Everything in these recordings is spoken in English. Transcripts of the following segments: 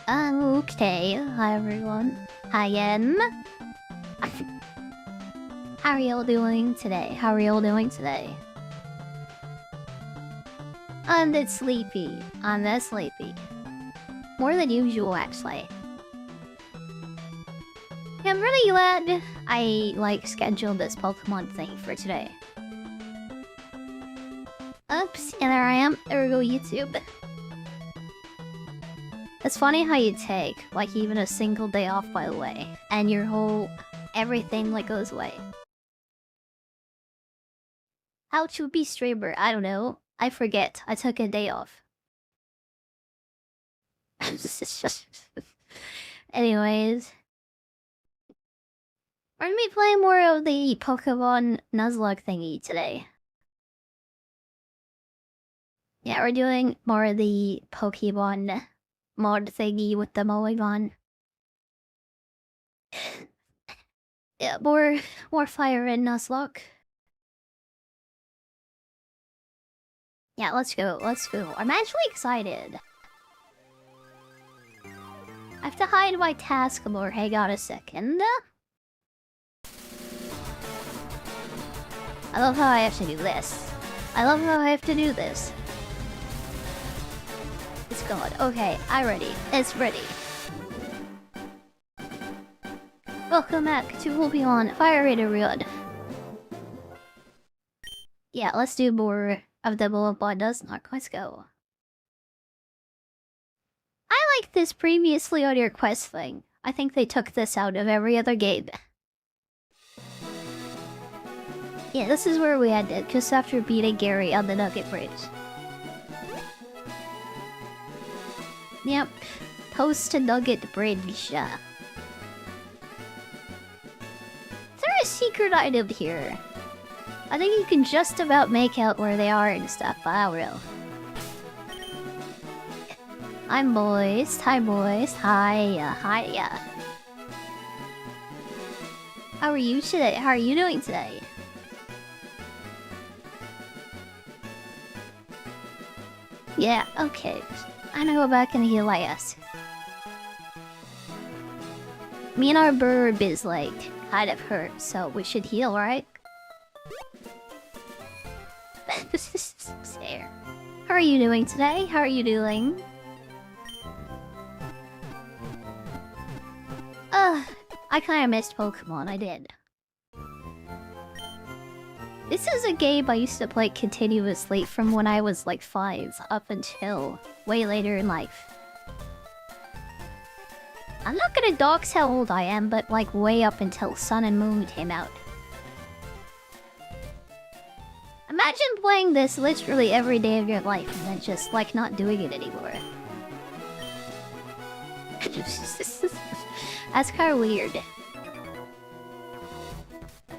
Okay, hi everyone. Hi, How are y'all doing today? How are y'all doing today? I'm a bit sleepy. I'm that sleepy. More than usual, actually. Yeah, I'm really glad I, scheduled this Pokemon thing for today. Oops, and there I am. There we go, YouTube. It's funny how you take, even a single day off, by the way, and your whole... everything, goes away. How to be streamer? I don't know. I forget. I took a day off. Anyways. We're gonna be playing more of the Pokemon Nuzlocke thingy today. Yeah, we're doing more of the Pokemon mod thingy with the Moemon. Yeah, more FireRed Nuzlocke. Yeah, let's go. I'm actually excited. I have to hide my task more. Hang on a second. I love how I have to do this. It's gone. Okay, I'm ready. It's ready. Welcome back to Pokémon FireRed. Yeah, let's do more of the Moemon Nuzlocke. Let's go. I like this previously on your quest thing. I think they took this out of every other game. Yeah, this is where we ended, just after beating Gary on the Nugget Bridge. Yep. Post-Nugget Bridge. Is there a secret item here? I think you can just about make out where they are and stuff, but I don't know. Hi boys. Hi. How are you today? How are you doing today? Yeah, okay. I'm gonna go back and heal, I guess. Me and our burb is, kind of hurt, so we should heal, right? There. How are you doing today? How are you doing? I kinda missed Pokemon, I did. This is a game I used to play continuously from when I was 5 up until way later in life. I'm not gonna dox how old I am, but way up until Sun and Moon came out. Imagine playing this literally every day of your life and then just not doing it anymore. That's kinda weird.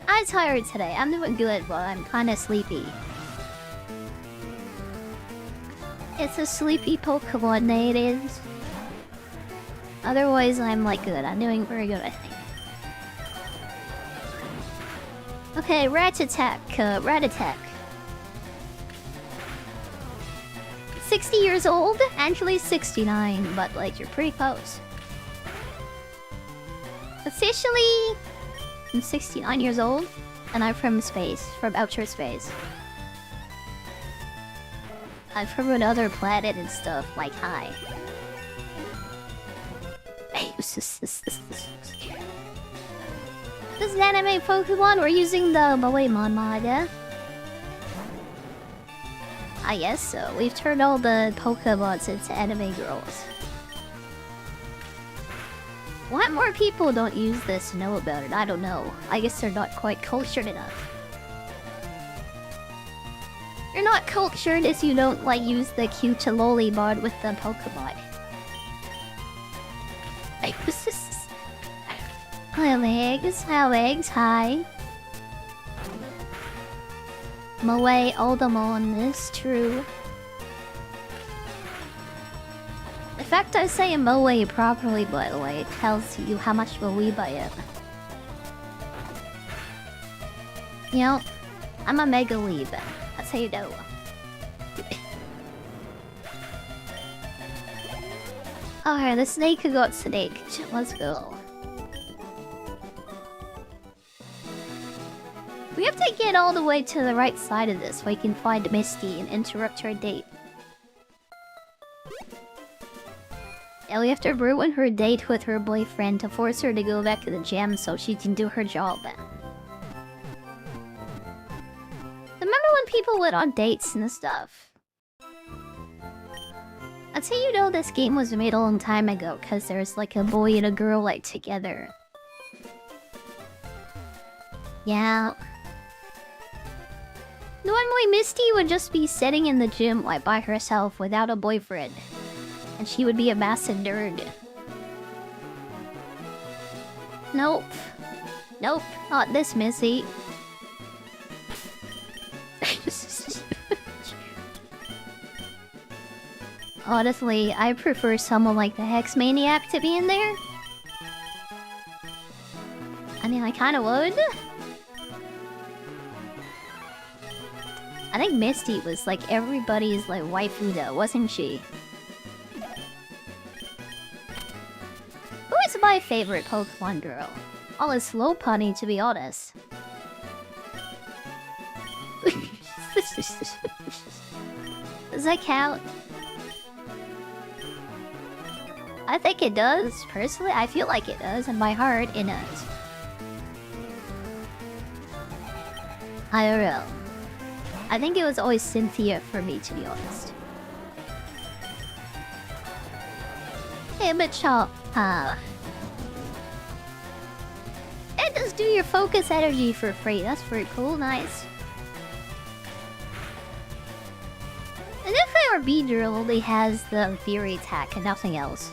I'm tired today. I'm doing good, but I'm kinda sleepy. It's a sleepy Pokemon day, it is. Otherwise, I'm good. I'm doing very good, I think. Okay, Rat Attack. 60 years old? Actually 69, but you're pretty close. Officially, I'm 69 years old, and I'm from space, from outer space. I'm from another planet and stuff, hi. This is an anime Pokemon, we're using the Moemon mod, yeah? I guess so. We've turned all the Pokemods into anime girls. Why more people don't use this and know about it? I don't know. I guess they're not quite cultured enough. You're not cultured if you don't, use the cute lolly mod with the Pokemon. Hello, eggs, hi. Moe Aldamon is true. The fact I say Moe properly, by the way, tells you how much of a weeb I am. You know, I'm a mega weeb. That's how you know. Alright, the snake got snaked. Let's go. We have to get all the way to the right side of this so we can find Misty and interrupt her date. And we have to ruin her date with her boyfriend to force her to go back to the gym so she can do her job. Remember when people went on dates and stuff? I'd say you know this game was made a long time ago because there's like a boy and a girl like together. Yeah. Normally Misty would just be sitting in the gym like by herself without a boyfriend. And she would be a massive nerd. Nope. Nope, not this Missy. Honestly, I prefer someone like the Hex Maniac to be in there. I mean, I kinda would. I think Misty was like everybody's like waifu though, wasn't she? Who is my favorite Pokemon girl? Oh, it's Lopunny, to be honest. Does that count? I think it does. Personally, I feel like it does. In my heart, it does. I don't know. I think it was always Cynthia for me, to be honest. Hey, Mitchell. And just do your focus energy for free. That's pretty cool. Nice. And if our Beedrill only has the Fury attack and nothing else.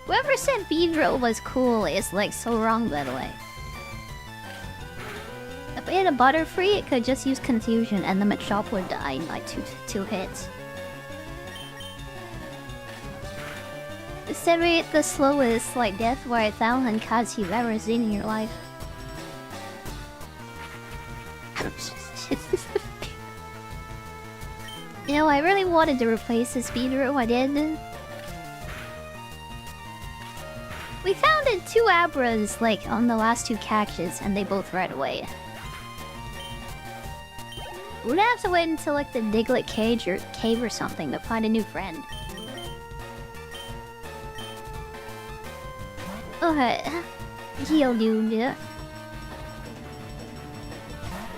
Whoever said Beedrill was cool is like so wrong, by the way. If we had a Butterfree, it could just use Confusion and the Machop would die in like two hits. Accelerate the slowest like death by 1,000 cuts you've ever seen in your life. You know, I really wanted to replace the Speedro, I did. We founded 2 Abras like on the last 2 catches and they both ran away. We'd have to wait until like the Diglett cave or something to find a new friend. Okay. Geodude.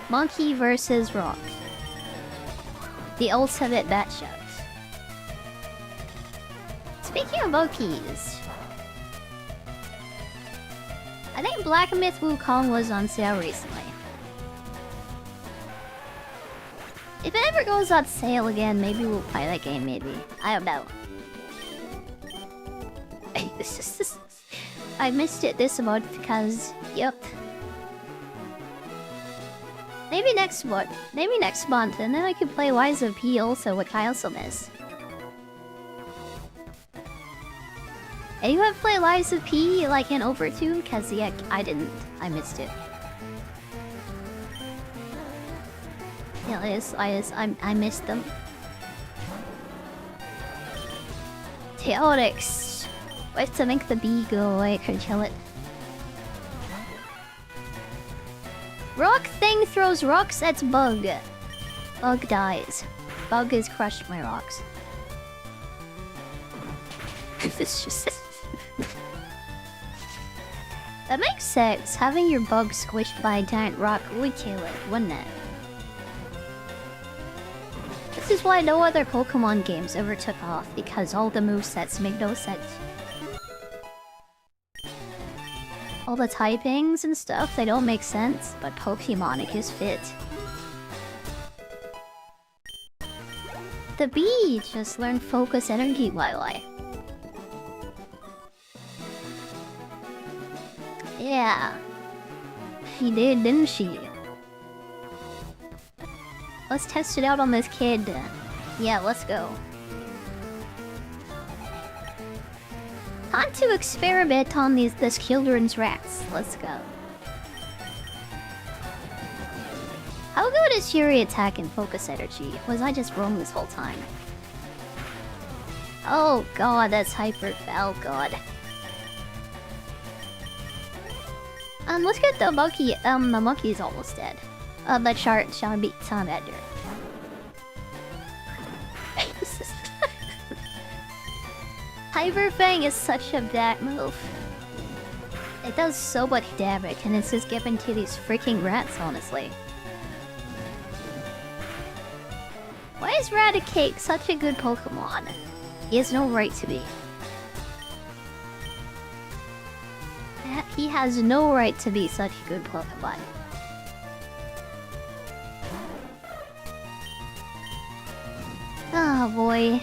Monkey versus Rock. The ultimate matchup. Speaking of monkeys, I think Black Myth Wukong was on sale recently. If it ever goes on sale again, maybe we'll play that game, maybe. I don't know. I missed it this month because, yep. Maybe next month. Maybe next month, and then I could play Wise of P also, which I also miss. Anyone play Lies of P like in Overtune? Cause yeah, I didn't. I missed it. Yeah, I missed them. Theodix. Wait to make the bee go away, could kill it. Rock thing throws rocks at Bug. Bug dies. Bug has crushed my rocks. This just... That makes sense. Having your Bug squished by a giant rock would kill it, wouldn't it? This is why no other Pokemon games ever took off, because all the movesets make no sense. All the typings and stuff, they don't make sense, but Pokemon, it just fit. The bee just learned Focus Energy, Lily. Yeah. She did, didn't she? Let's test it out on this kid. Yeah, let's go. Time to experiment on this children's rats. Let's go. How good is Fury Attack and Focus Energy? Was I just wrong this whole time? Oh god, that's hyper. Oh god. Let's get the monkey. The monkey's almost dead. But shall beat Tom Edgar. Hyper Fang is such a bad move. It does so much damage, and it's just given to these freaking rats, honestly. Why is Raticate such a good Pokemon? He has no right to be. He has no right to be such a good Pokemon. Oh boy.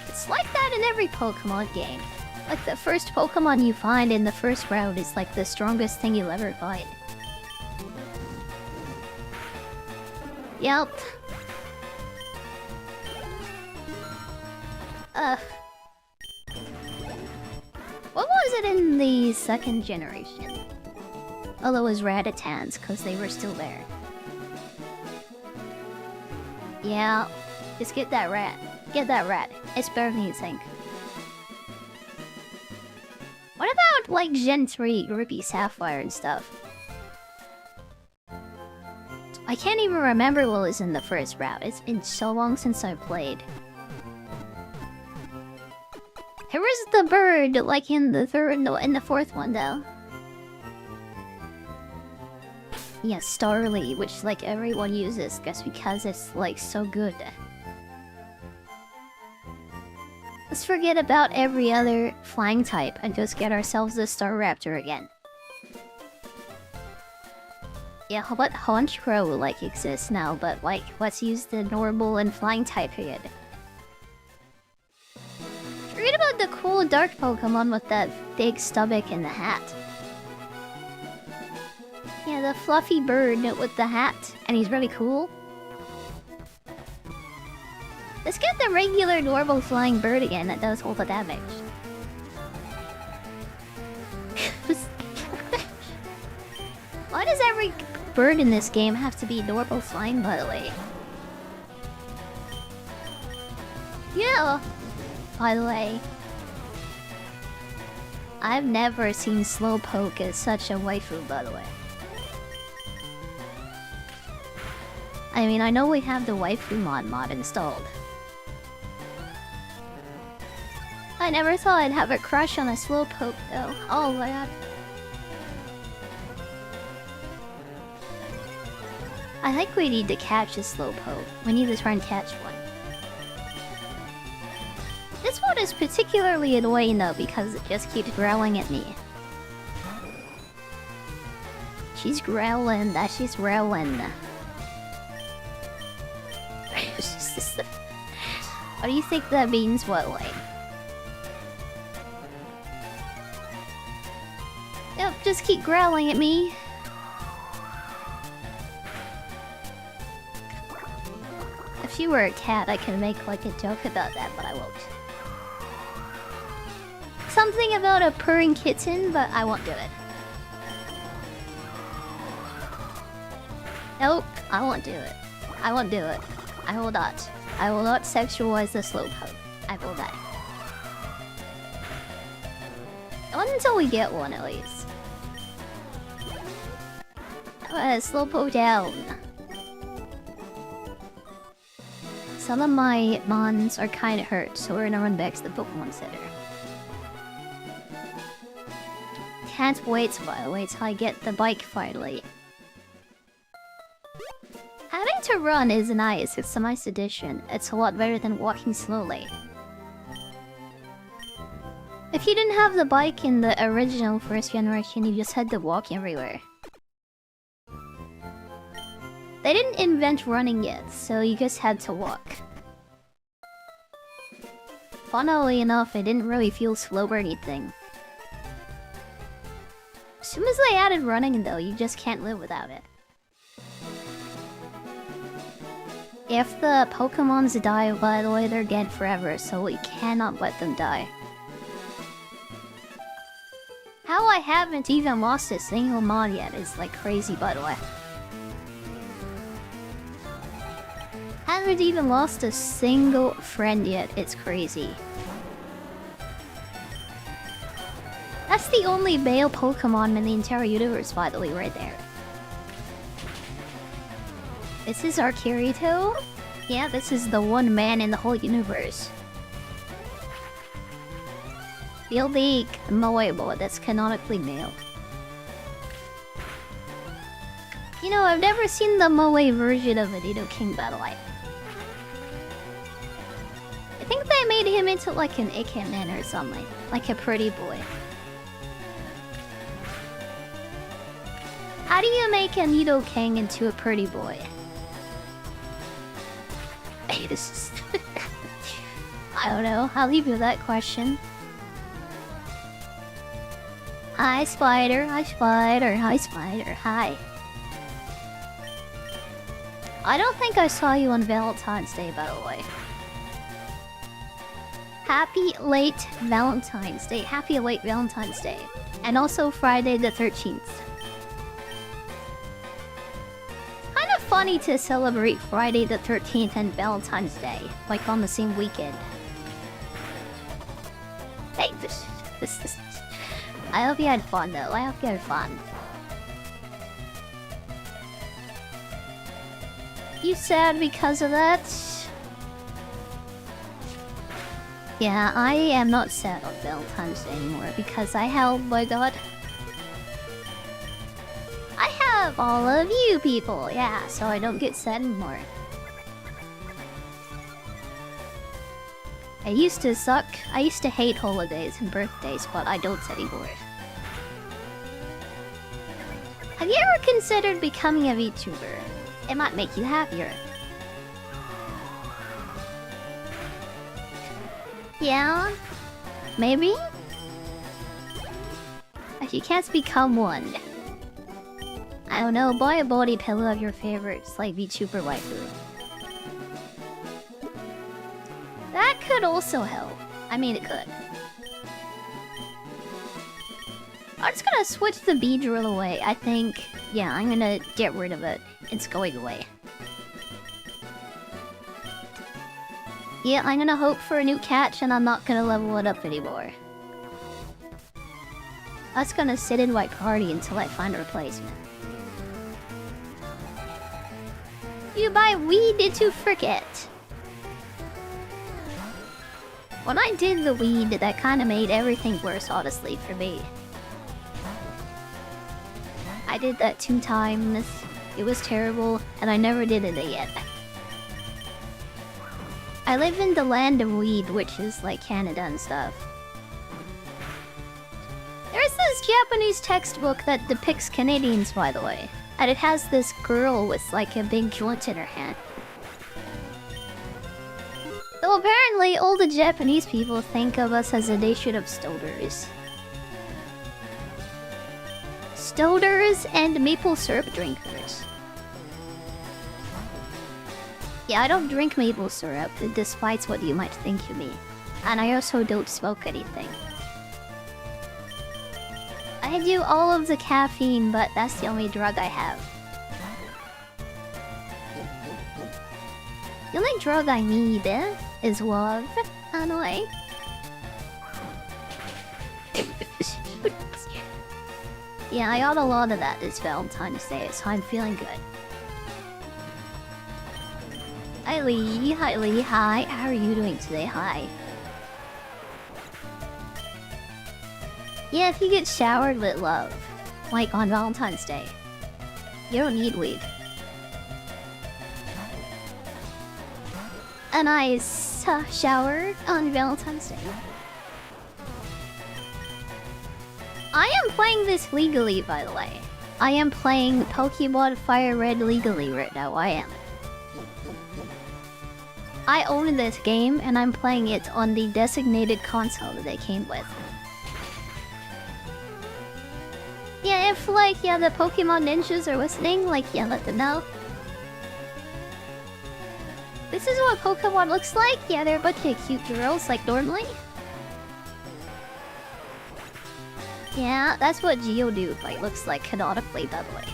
It's like that in every Pokemon game. Like the first Pokemon you find in the first round is like the strongest thing you'll ever find. Yep. What was it in the second generation? Oh, it was Rattitans, because they were still there. Yeah, just get that rat. Get that rat. It's better than you think. What about, like, Gen 3, Ruby Sapphire and stuff? I can't even remember what was in the first route. It's been so long since I played. There was the bird, like in the fourth one, though. Yeah, Starly, which like everyone uses, just because it's like so good. Let's forget about every other flying type and just get ourselves a Staraptor again. Yeah, but Honchkrow like exists now, but like let's use the normal and flying type again. Forget about the cool dark Pokemon with that big stomach and the hat. Yeah, the fluffy bird with the hat, and he's really cool. Let's get the regular normal flying bird again that does all the damage. Why does every bird in this game have to be normal flying, by the way? Yeah. By the way, I've never seen Slowpoke as such a waifu, by the way. I mean, I know we have the waifu mod installed. I never thought I'd have a crush on a Slowpoke, though. Oh my god. I think we need to catch a Slowpoke. We need to try and catch one. This one is particularly annoying though because it just keeps growling at me. She's growling, she's growling. What do you think that means, what way? Yep, just keep growling at me. If you were a cat, I could make like a joke about that, but I won't. Something about a purring kitten, but I won't do it. Nope, I won't do it. I won't do it. I will not. I will not sexualize the Slowpoke. I will not. Not until we get one, at least. Slowpoke down. Some of my mons are kinda hurt, so we're gonna run back to the Pokemon Center. Can't wait, by the way, till I get the bike finally. Having to run is nice, it's a nice addition. It's a lot better than walking slowly. If you didn't have the bike in the original first generation, you just had to walk everywhere. They didn't invent running yet, so you just had to walk. Funnily enough, it didn't really feel slow or anything. As soon as they added running though, you just can't live without it. If the Pokemons die, by the way, they're dead forever, so we cannot let them die. How I haven't even lost a single mod yet is like crazy, by the way. Haven't haven't even lost a single friend yet. It's crazy. That's the only male Pokemon in the entire universe, by the way, right there. This is our Kirito? Yeah, this is the one man in the whole universe. The only Moemon that's canonically male. You know, I've never seen the Moe version of a Nidoking battle. I think they made him into like an Ikemen or something. Like a pretty boy. How do you make a Nidoking into a pretty boy? Hey, this is... I don't know. I'll leave you with that question. Hi, Spider. Hi, Spider. Hi, Spider. Hi. I don't think I saw you on Valentine's Day, by the way. Happy late Valentine's Day. Happy late Valentine's Day. And also Friday the 13th. Kind of funny to celebrate Friday the 13th and Valentine's Day, like on the same weekend. Hey, this. I hope you had fun, though. I hope you had fun. You sad because of that? Yeah, I am not sad on Valentine's Day anymore because I have, my god. I have all of you people, yeah, so I don't get sad anymore. I used to suck. I used to hate holidays and birthdays, but I don't anymore. Have you ever considered becoming a VTuber? It might make you happier. Yeah? Maybe? If you can't become one. I don't know, buy a body pillow of your favorites, like VTuber waifu. That could also help. I mean, it could. I'm just gonna switch the bee drill away. I think, yeah, I'm gonna get rid of it. It's going away. Yeah, I'm gonna hope for a new catch and I'm not gonna level it up anymore. I was gonna sit in my party until I find a replacement. You buy weed to forget. When I did the weed, that kind of made everything worse, honestly, for me. I did that 2 times. It was terrible, and I never did it again. I live in the land of weed, which is like Canada and stuff. There's this Japanese textbook that depicts Canadians, by the way. And it has this girl with like a big joint in her hand. So apparently all the Japanese people think of us as a nation of stoners. Stoners and maple syrup drinkers. Yeah, I don't drink maple syrup, despite what you might think of me. And I also don't smoke anything. I do all of the caffeine, but that's the only drug I have. The only drug I need is love, anyway. Yeah, I got a lot of that this Valentine's Day, so I'm feeling good. Hi Lee, hi Lee, hi. How are you doing today? Hi. Yeah, if you get showered with love, like on Valentine's Day, you don't need weed. A nice shower on Valentine's Day. I am playing this legally, by the way. I am playing Pokémon FireRed legally right now. I am. I own this game, and I'm playing it on the designated console that they came with. Yeah, if like, yeah, the Pokemon ninjas are listening, like, yeah, let them know. This is what Pokemon looks like. Yeah, they're a bunch of cute girls, like normally. Yeah, that's what Geodude like looks like canonically, by the way.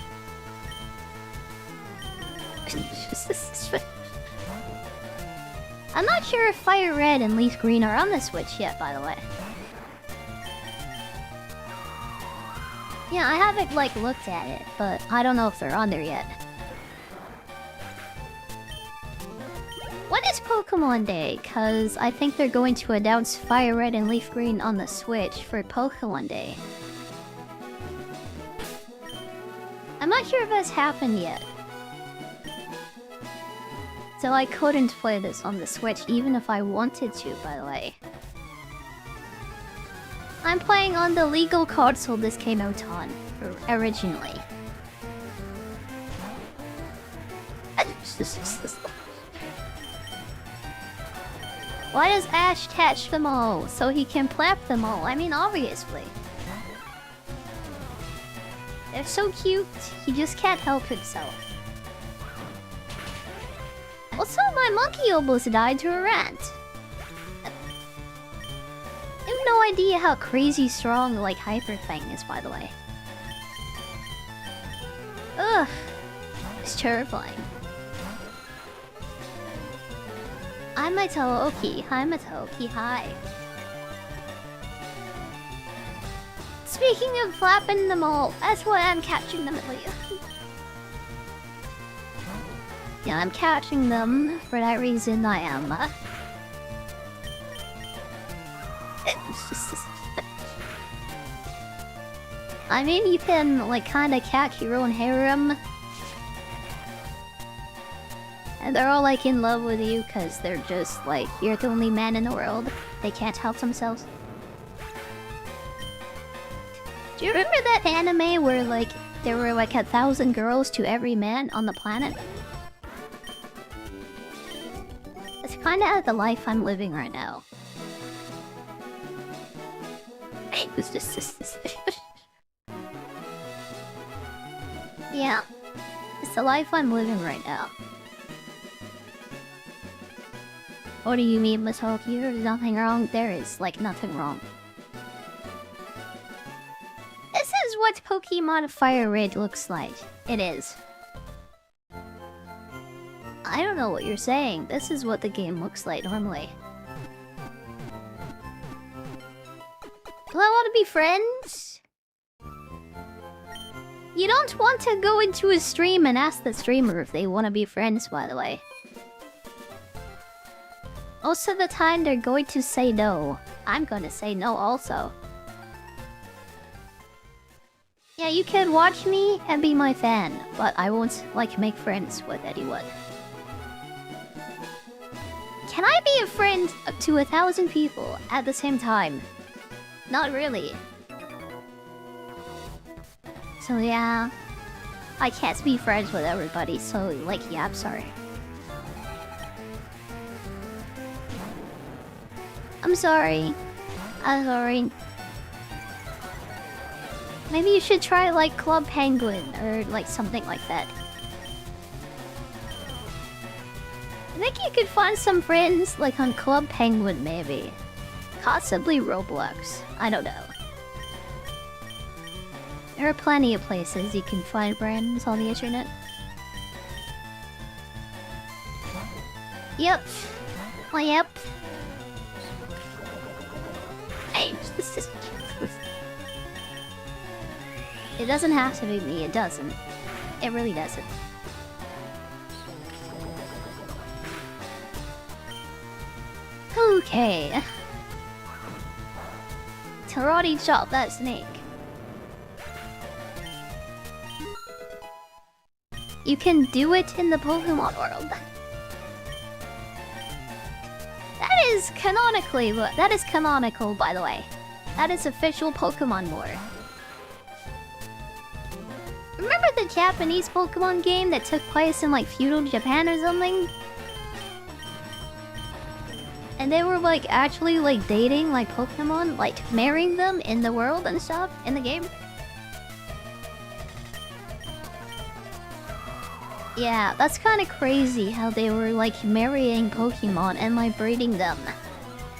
I'm not sure if FireRed and Leaf Green are on the Switch yet, by the way. Yeah, I haven't, like, looked at it, but I don't know if they're on there yet. When is Pokemon Day? Cause I think they're going to announce FireRed and Leaf Green on the Switch for Pokemon Day. I'm not sure if that's happened yet. So I couldn't play this on the Switch even if I wanted to, by the way. I'm playing on the legal console this came out on, originally. Why does Ash catch them all? So he can plap them all. I mean, obviously. They're so cute, he just can't help himself. Also, my monkey almost died to a rat. I have no idea how crazy strong, like, Hyper Fang is, by the way. Ugh. It's terrifying. I'm Matooki. Hi, Matooki. Hi. Speaking of flapping them all, that's why I'm catching them at least. Yeah, I'm catching them. For that reason, I am. I mean, you can, like, kinda catch your own harem. And they're all, like, in love with you because they're just, like, you're the only man in the world. They can't help themselves. Do you remember that anime where, like, there were, like, 1,000 girls to every man on the planet? It's kinda the life I'm living right now. It was just... Yeah. It's the life I'm living right now. What do you mean, Matooki? There's nothing wrong? There is, like, nothing wrong. This is what Pokemon FireRed looks like. It is. I don't know what you're saying. This is what the game looks like normally. Do I want to be friends? You don't want to go into a stream and ask the streamer if they want to be friends, by the way. Most of the time, they're going to say no. I'm gonna say no also. Yeah, you can watch me and be my fan, but I won't, like, make friends with anyone. Can I be a friend to 1,000 people at the same time? Not really. So yeah, I can't be friends with everybody, so, like, yeah, I'm sorry. I'm sorry. I'm sorry. Maybe you should try, like, Club Penguin or, like, something like that. I think you could find some friends, like, on Club Penguin, maybe. Possibly Roblox. I don't know. There are plenty of places you can find friends on the internet. Yep. Oh, yep. It doesn't have to be me, it doesn't. It really doesn't. Okay. Karate chop that snake. You can do it in the Pokemon world. That is canonical, by the way. That is official Pokemon lore. Remember the Japanese Pokemon game that took place in, like, feudal Japan or something? And they were, like, actually, like, dating, like, Pokemon, like, marrying them in the world and stuff, in the game? Yeah, that's kind of crazy how they were, like, marrying Pokemon and, like, breeding them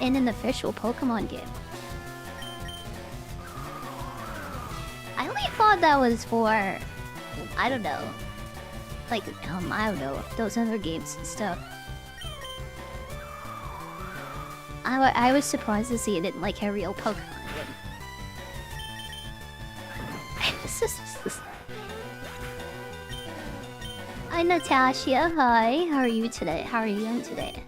in an official Pokemon game. I only thought that was for, I don't know, like, I don't know, those other games and stuff. I was surprised to see it in like a real Pokemon game. Hi Natasha, hi. How are you today? How are you doing today?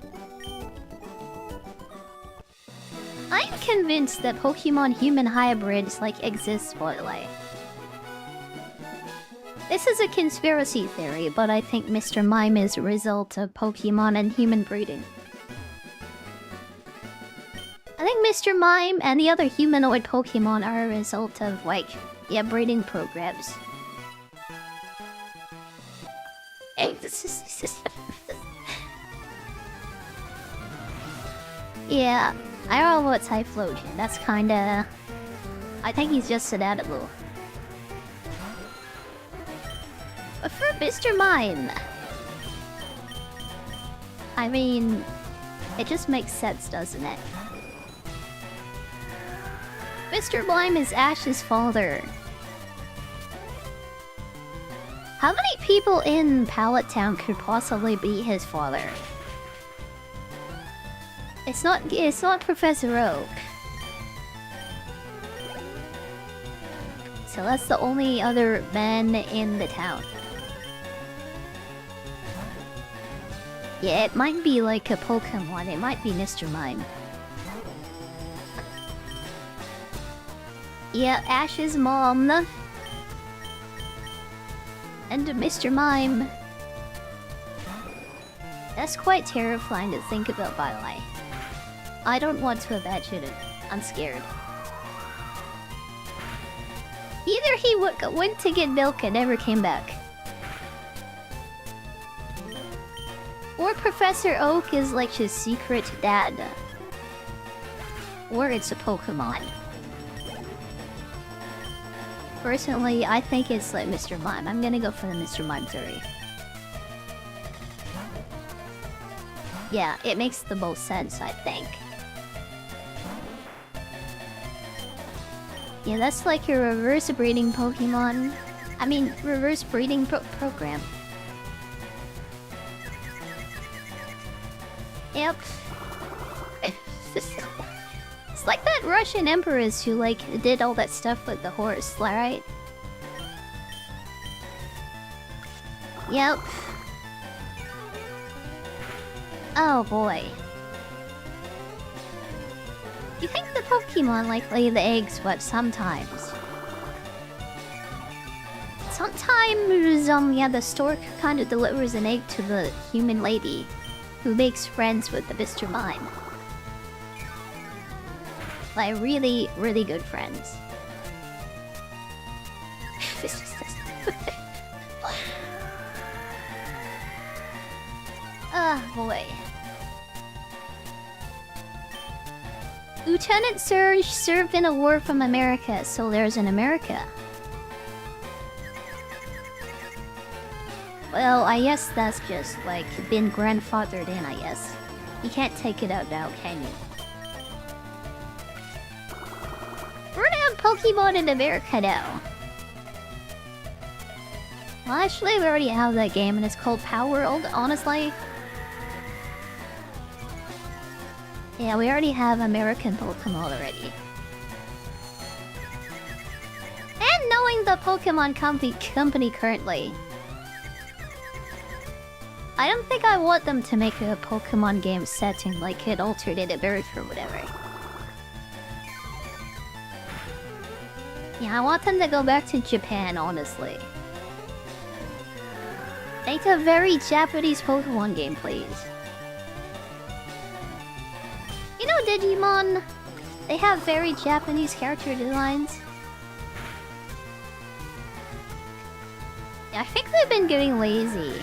I'm convinced that Pokemon human hybrids like exist, by the way. This is a conspiracy theory, but I think Mr. Mime is a result of Pokemon and human breeding. I think Mr. Mime and the other humanoid Pokemon are a result of, like, yeah, breeding programs. Yeah, I don't know what Typhlosion. That's kinda... I think he's just an animal. But for Mr. Mime... I mean... It just makes sense, doesn't it? Mr. Mime is Ash's father. How many people in Pallet Town could possibly be his father? It's not Professor Oak. So that's the only other man in the town. Yeah, it might be like a Pokemon. It might be Mr. Mime. Yeah, Ash's mom. And Mr. Mime. That's quite terrifying to think about, by the way. I don't want to imagine it. I'm scared. Either he went to get milk and never came back. Or Professor Oak is like his secret dad. Or it's a Pokemon. Personally, I think it's like Mr. Mime. I'm gonna go for the Mr. Mime theory. Yeah, it makes the most sense, I think. Yeah, that's like a reverse breeding Pokemon. I mean, reverse breeding program. Yep. It's like that Russian empress who, like, did all that stuff with the horse, right? Yep. Oh boy. You think the Pokemon like lay the eggs, but sometimes. Sometimes, yeah, the stork kind of delivers an egg to the human lady, who makes friends with the Mr. Mime. Like, really, really good friends. Ah, boy. Lieutenant Surge served in a war from America, so there's an America. Well, I guess that's just, like, been grandfathered in, I guess. You can't take it out now, can you? We're gonna have Pokemon in America now. Well, actually, we already have that game, and it's called Power World, honestly. Yeah, we already have American Pokemon already. And knowing the Pokemon company currently, I don't think I want them to make a Pokemon game setting like an alternative Earth or whatever. Yeah, I want them to go back to Japan, honestly. Make a very Japanese Pokemon game, please. You know Digimon? They have very Japanese character designs. Yeah, I think they've been getting lazy.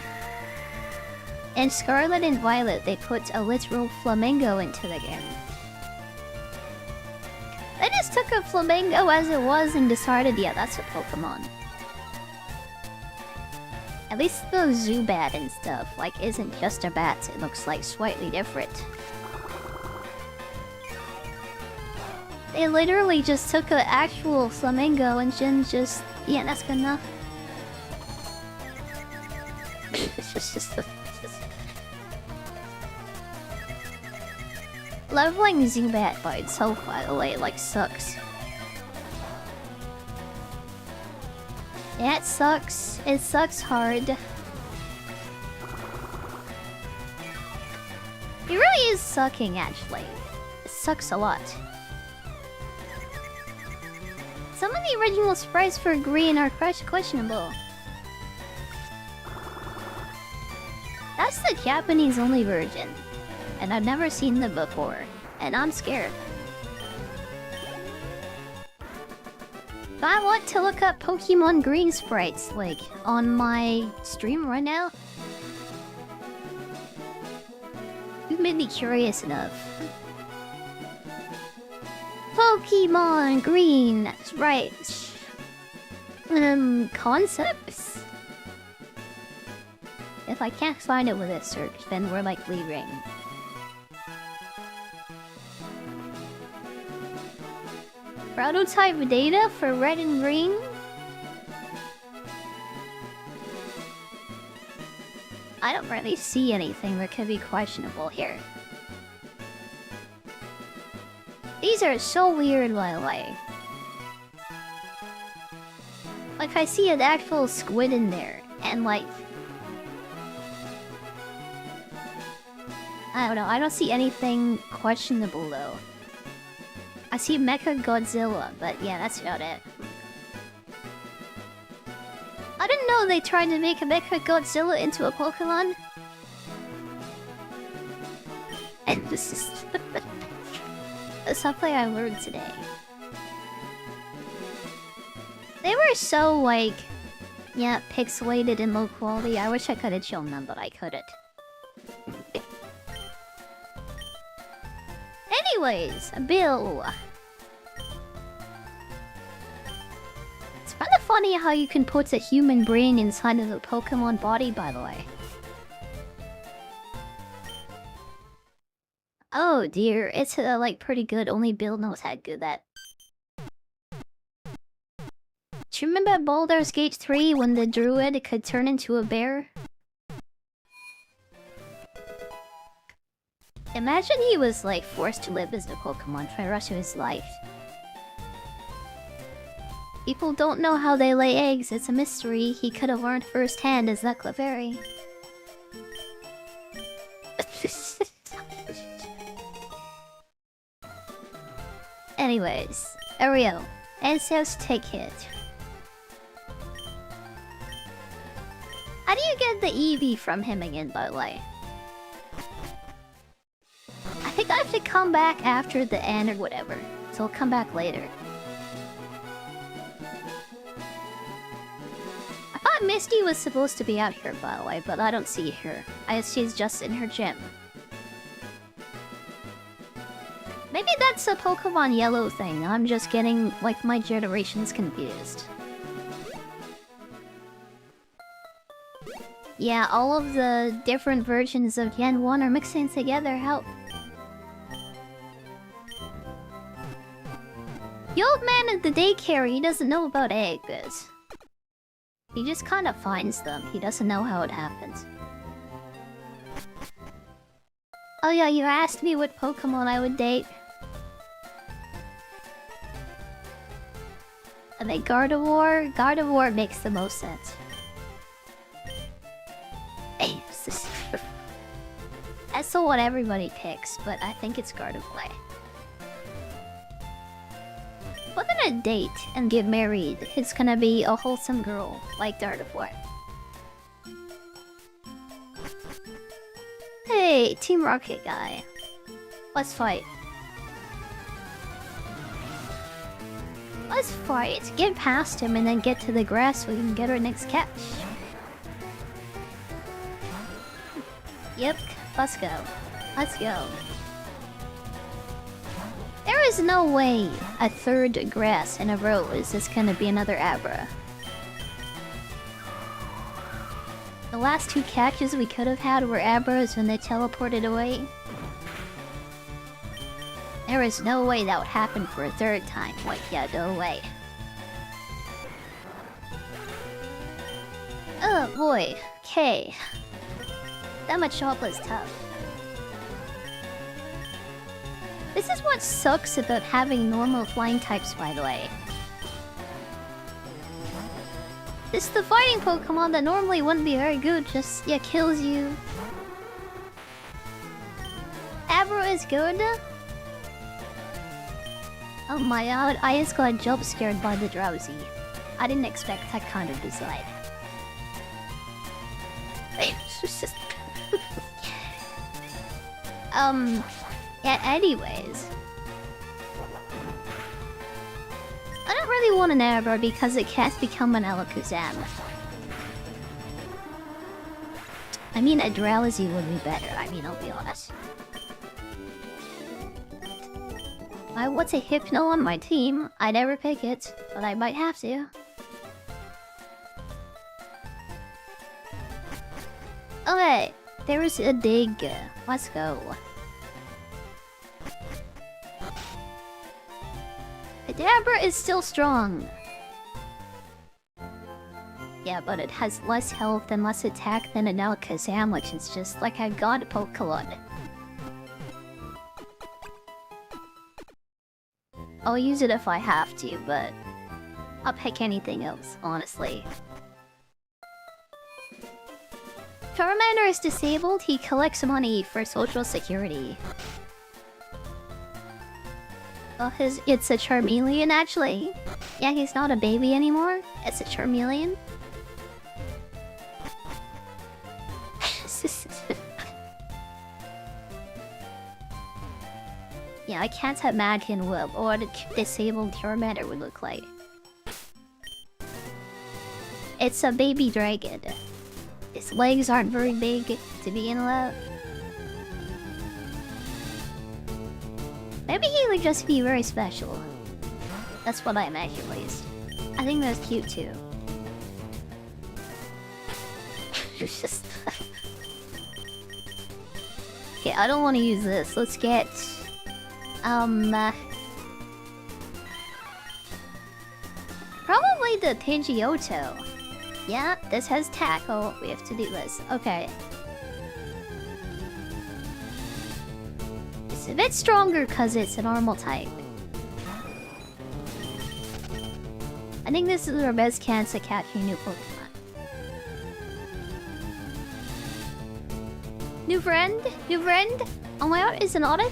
In Scarlet and Violet, they put a literal flamingo into the game. They just took a flamingo as it was and decided, yeah, that's a Pokemon. At least the Zubat and stuff, like, isn't just a bat. It looks like slightly different. They literally just took an actual flamingo and just... yeah, that's good enough. Leveling Zubat by itself, by the way, like, sucks. Yeah, it sucks. It sucks hard. It really is sucking, actually. It sucks a lot. Some of the original sprites for green are questionable. That's the Japanese only version. And I've never seen them before. And I'm scared. I want to look up Pokemon Green sprites, like, on my stream right now. You've made me curious enough. Pokemon Green sprites. Concepts? If I can't find it with a search, then we're like leaving. Prototype data for red and green? I don't really see anything that could be questionable here. These are so weird, by the way. Like, I see an actual squid in there, and like... I don't know, I don't see anything questionable though. I see Mecha Godzilla, but yeah, that's about it. I didn't know they tried to make a Mecha Godzilla into a Pokemon. And this is something I learned today. They were so, like, yeah, pixelated and low quality. I wish I could have shown them, but I couldn't. Anyways, Bill. It's kind of funny how you can put a human brain inside of a Pokemon body, by the way. Oh dear, it's like pretty good. Only Bill knows how good that. Do you remember Baldur's Gate 3 when the druid could turn into a bear? Imagine he was like forced to live as a Pokemon for the rest of his life. People don't know how they lay eggs, it's a mystery. He could have learned firsthand as that Clefairy. Anyways, Ariel, Ansels ticket. How do you get the Eevee from him again, by the way? I think I have to come back after the end or whatever, so I'll come back later. I thought Misty was supposed to be out here, by the way, but I don't see her. I guess she's just in her gym. Maybe that's a Pokemon Yellow thing. I'm just getting, like, my generations confused. Yeah, all of the different versions of Gen 1 are mixing together. How... The old man at the daycare, he doesn't know about eggs. He just kind of finds them. He doesn't know how it happens. Oh yeah, you asked me what Pokemon I would date. I think Gardevoir? Gardevoir makes the most sense. Hey, that's the one everybody picks, but I think it's Gardevoir. We're gonna date and get married. It's gonna be a wholesome girl, like Gardevoir. Hey, Team Rocket guy. Let's fight. Let's fight. Get past him and then get to the grass so we can get our next catch. Yep, let's go. Let's go. There is no way a third grass in a row is just gonna be another Abra. The last two catches we could have had were Abras when they teleported away. There is no way that would happen for a third time. Like, yeah, no way. Oh boy, okay. That Machop is tough. This is what sucks about having normal flying types, by the way. It's the fighting Pokemon that normally wouldn't be very good, just, yeah, kills you. Abra is good. Oh my god, I just got jump scared by the Drowsy. I didn't expect that kind of design. Yeah, anyways. I don't really want an Abra because it can't become an Alakazam. I mean, a Drowsy would be better, I mean, I'll be honest. I want a Hypno on my team. I never pick it, but I might have to. Okay, there's a dig. Let's go. Kadabra is still strong. Yeah, but it has less health and less attack than an Alakazam, which is just like a god Pokemon. I'll use it if I have to, but I'll pick anything else, honestly. Charmander is disabled, he collects money for social security. Oh, it's a Charmeleon, actually. Yeah, he's not a baby anymore. It's a Charmeleon. Yeah, I can't imagine what a disabled Charmander would look like. It's a baby dragon. Its legs aren't very big to begin with. Maybe he would just be very special. That's what I imagine, at least. I think that's cute too. It's just... Okay, I don't want to use this. Let's get... Probably the Pidgeotto. Yeah, this has tackle. We have to do this. Okay. It's a bit stronger because it's a normal type. I think this is our best chance at catching new Pokemon. New friend? New friend? Oh my god, is an Oddish?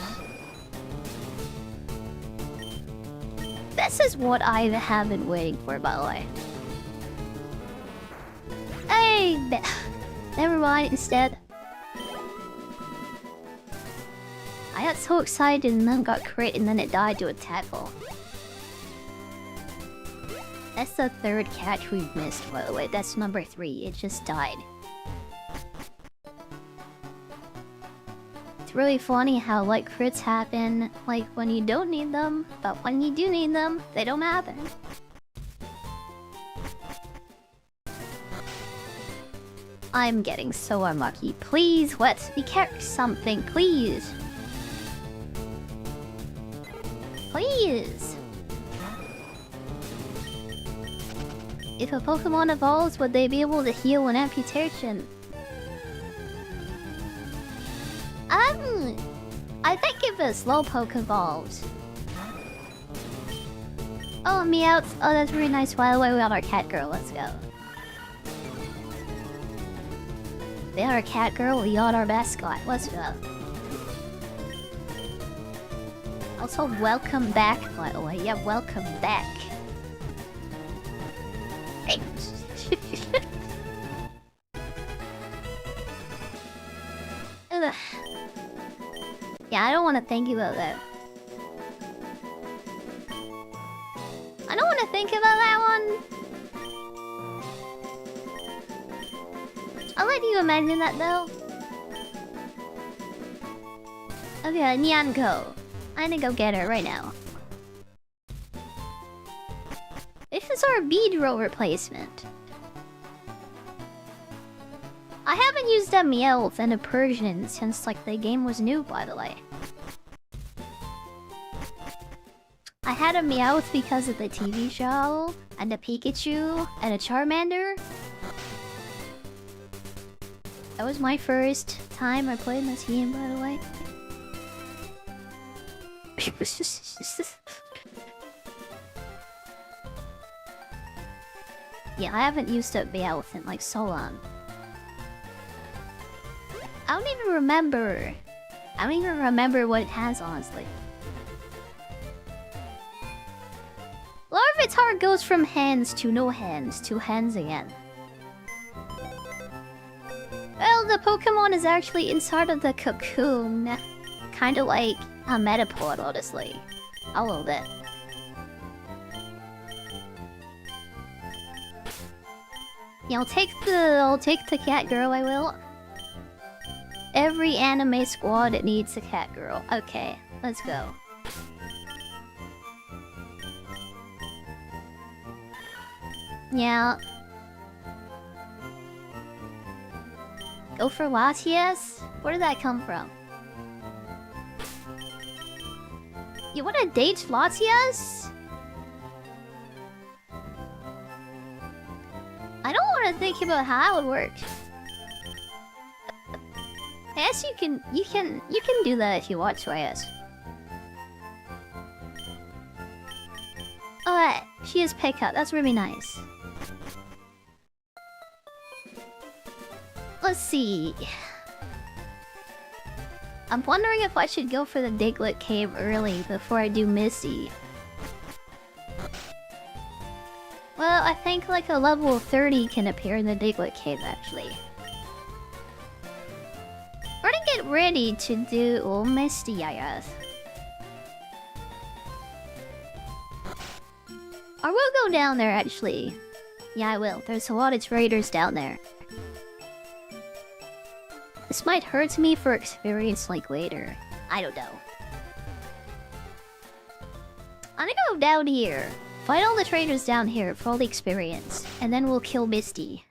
This is what I have been waiting for, by the way. Hey! Never mind, instead. I got so excited and then got crit and then it died to a tackle. That's the third catch we've missed, by the way. That's number 3. It just died. It's really funny how, like, crits happen, like, when you don't need them, but when you do need them, they don't happen. I'm getting so unlucky. Please, let me catch something, please. Please. If a Pokemon evolves, would they be able to heal an amputation? I think if a Slowpoke evolves. Oh, Meowth. Oh, that's really nice. By the way, we got our cat girl. Let's go. We got our cat girl. We got our mascot. Let's go. Also, welcome back, by the way. Yeah, welcome back. Hey. Ugh. Yeah, I don't want to think about that. I don't want to think about that one. I'll let you imagine that, though. Okay, Nyanko. I'm gonna go get her right now. This is our Beedrill replacement. I haven't used a Meowth and a Persian since, like, the game was new, by the way. I had a Meowth because of the TV show, and a Pikachu, and a Charmander. That was my first time I played this game, by the way. Yeah, I haven't used up Meowth in like so long. I don't even remember. I don't even remember what it has, honestly. Larvitar goes from hands to no hands to hands again. Well, the Pokemon is actually inside of the cocoon. Kinda like a Metapod, honestly. A little bit. Yeah, I'll take the cat girl, I will. Every anime squad needs a cat girl. Okay, let's go. Yeah. Go for Latias? Where did that come from? You wanna date Latias? I don't wanna think about how that would work. Yes, you can do that if you want to, I guess. Oh, she has pickup. That's really nice. Let's see. I'm wondering if I should go for the Diglett cave early before I do Misty. Well, I think like a level 30 can appear in the Diglett cave, actually. We're gonna get ready to do Misty, I guess. I will go down there, actually. Yeah, I will. There's a lot of traders down there. This might hurt me for experience like later. I don't know. I'm gonna go down here. Fight all the traders down here for all the experience. And then we'll kill Misty.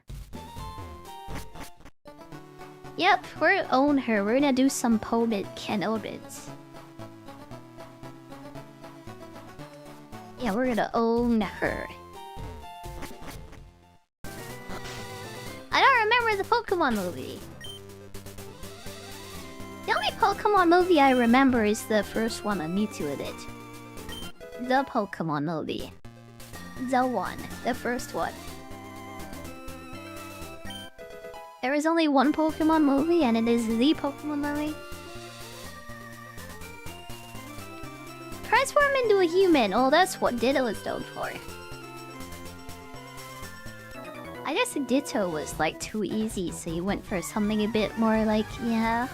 Yep, we're gonna own her. We're gonna do some Pomet Canodids. Yeah, we're gonna own her. I don't remember the Pokemon movie. The only Pokemon movie I remember is the first one on Mewtwo did. The Pokemon movie. The one. The first one. There is only one Pokemon movie, and it is the Pokemon movie. Transform into a human. Oh, that's what Ditto is known for. I guess Ditto was like too easy, so you went for something a bit more like, yeah.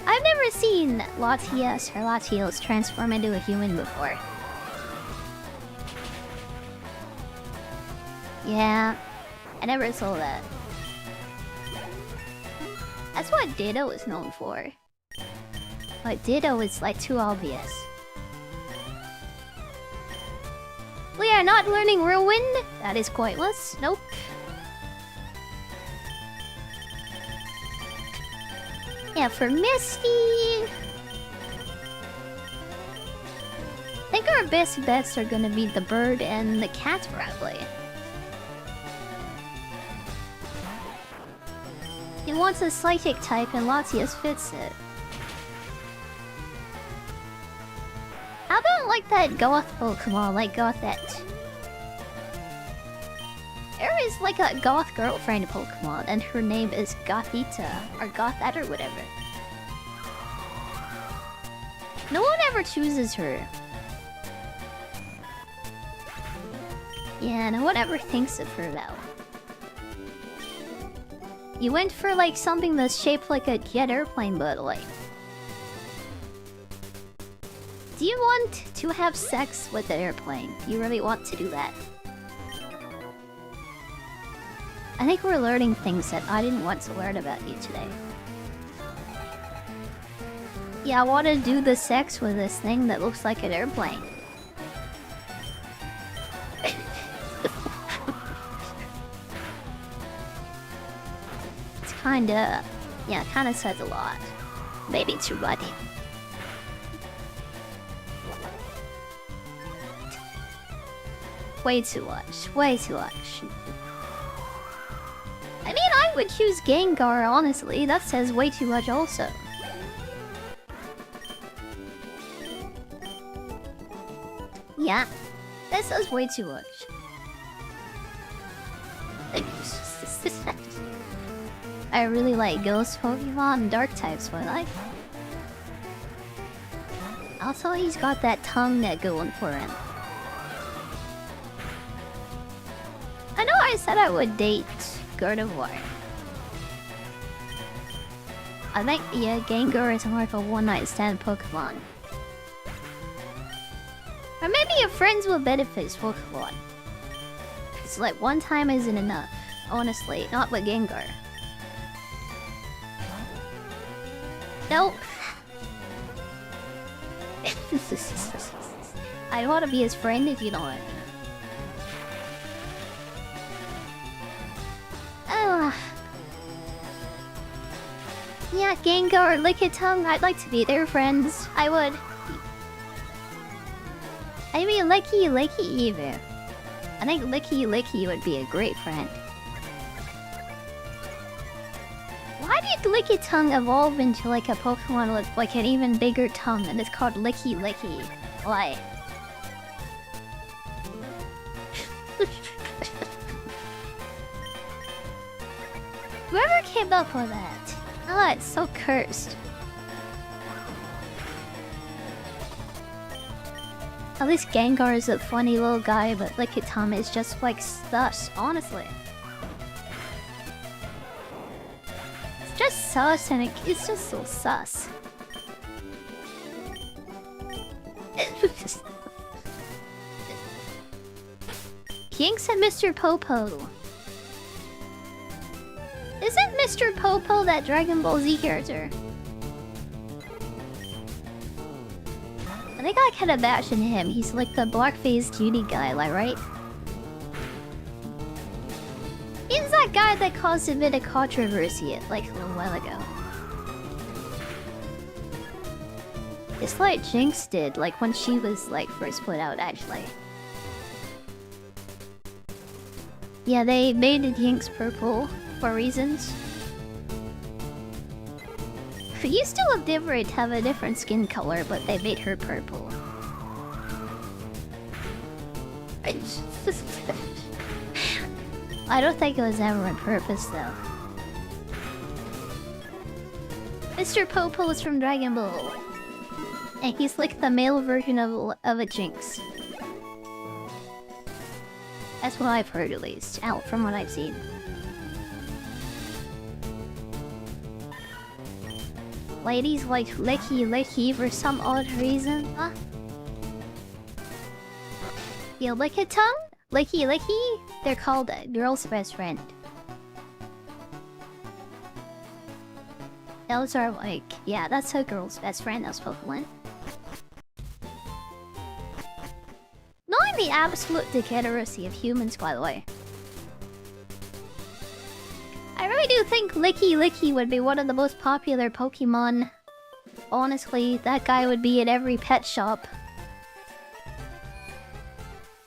I've never seen Latias or Latios transform into a human before. Yeah, I never saw that. That's what Ditto is known for. But Ditto is like too obvious. We are not learning Whirlwind? That is pointless. Nope. Yeah, for Misty... I think our best bets are gonna be the bird and the cat, probably. He wants a psychic type and Latias fits it. How about like that goth Pokemon, like Gothette? There is like a goth girlfriend Pokemon and her name is Gothita, or Gothette or whatever. No one ever chooses her. Yeah, no one ever thinks of her though. You went for like something that's shaped like a jet airplane, but like... Do you want to have sex with the airplane? Do you really want to do that? I think we're learning things that I didn't want to learn about you today. Yeah, I want to do the sex with this thing that looks like an airplane. It's kinda... Yeah, kinda says a lot. Maybe too much. Way too much. Way too much. I mean, I I would choose Gengar, honestly. That says way too much also. Yeah, that says way too much. I really like ghost Pokemon and dark types, but also, he's got that tongue that going for him. I know I said I would date Gardevoir. I think, yeah, Gengar is more of a one-night stand Pokemon. Or maybe a friends with benefits Pokemon. It's like one time isn't enough. Honestly, not with Gengar. Nope. I want to be his friend if you know it. Yeah, Gengar or Lickitung, I'd like to be their friends. I would. I mean, Licky even. I think Licky would be a great friend. Why did Lickitung evolve into like a Pokemon with like an even bigger tongue and it's called Licky? Why? Whoever came up with that? Ah, it's so cursed. At least Gengar is a funny little guy, but Lickitung is just like sus, honestly. It's just sus and it's just so sus. Yinks and Mr. Popo. Isn't Mr. Popo that Dragon Ball Z character? I think I can imagine him. He's like the black-faced cutie guy, like, right? He's that guy that caused a bit of controversy like a little while ago. It's like Jinx did, like when she was like first put out, actually. Yeah, they made Jinx purple for reasons. She used to look different, have a different skin color, but they made her purple. I don't think it was ever on purpose, though. Mr. Popo is from Dragon Ball. And he's like the male version of a Jinx. That's what I've heard, at least. Out from what I've seen. Ladies like Licky for some odd reason, huh? You Lickitung? Licky? They're called a girl's best friend. Those are like, yeah, that's a girl's best friend, that's Pokemon. Knowing the absolute degeneracy of humans, by the way. I really do think Licky would be one of the most popular Pokemon. Honestly, that guy would be in every pet shop.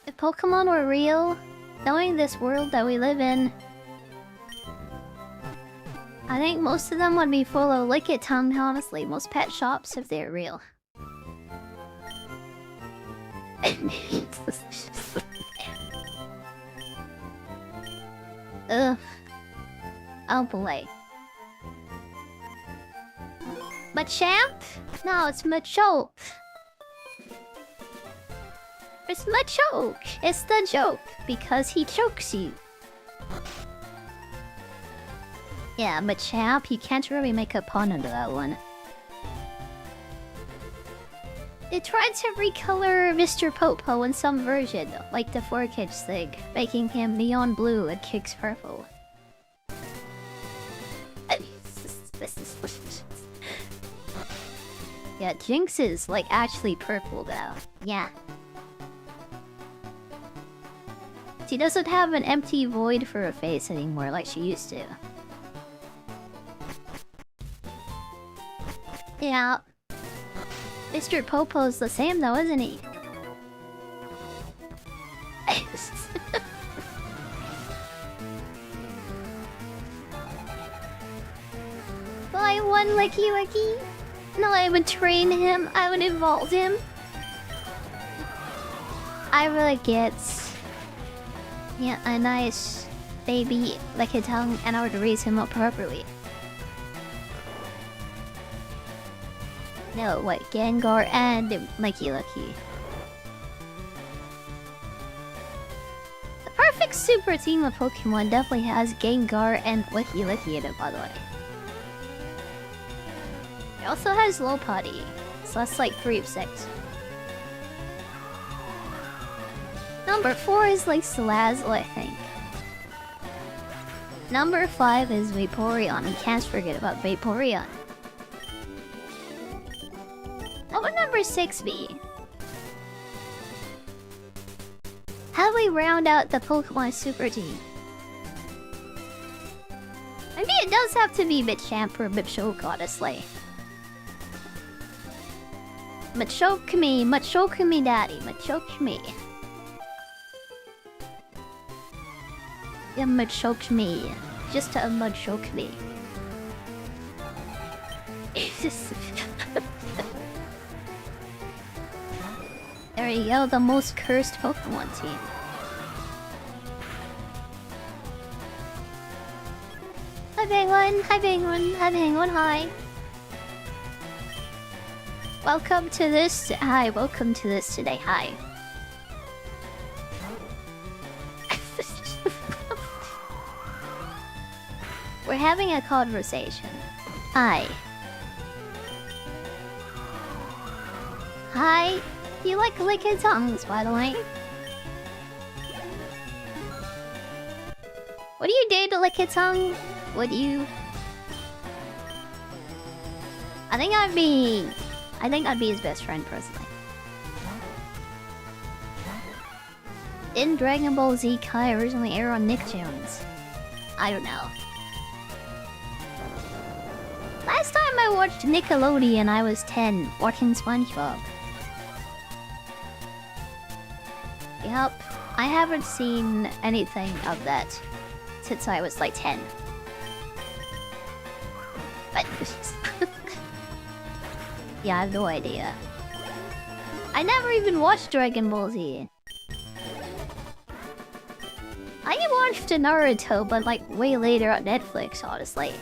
If Pokemon were real, knowing this world that we live in, I think most of them would be full of Lickitung, honestly. Most pet shops, if they're real. Ugh. Oh boy. Machamp? No, it's Machoke. It's Machoke. It's the joke. Because he chokes you. Yeah, Machamp, you can't really make a pun into that one. They tried to recolor Mr. Popo in some version, like the 4-Kids thing, making him neon blue and Kicks purple. Yeah, Jinx is like actually purple though. Yeah. She doesn't have an empty void for a face anymore like she used to. Yeah. Mr. Popo's the same though, isn't he? But I won Licky Licky. No, I would train him. I would evolve him. I really get... Yeah, a nice baby like a tongue, and I would raise him up properly. No, what? Gengar and Licky Licky. The perfect super team of Pokemon definitely has Gengar and Licky Licky in it, by the way. It also has Lopunny, so that's like 3 of 6. Number 4 is like Salazzle, I think. Number 5 is Vaporeon. You can't forget about Vaporeon. What would number 6 be? How do we round out the Pokemon Super Team? Maybe it does have to be Machamp or Machoke, honestly. Machoke me daddy, Machoke me. Yeah, Machoke me. Just to Machoke me. There you go, the most cursed Pokemon team. Hi Penguin, hi Penguin, hi Penguin, hi. Welcome to this, hi, welcome to this today, hi. We're having a conversation. Hi. Hi. You like licking tongues, by the way. Would you date a lick a tongue? Would you? I think I'd be his best friend personally. Didn't Dragon Ball Z Kai originally air on Nicktoons? I don't know. Last time I watched Nickelodeon, I was 10, watching SpongeBob. Yep, I haven't seen anything of that since I was like 10. But yeah, I have no idea. I never even watched Dragon Ball Z. I watched Naruto, but like way later on Netflix, honestly.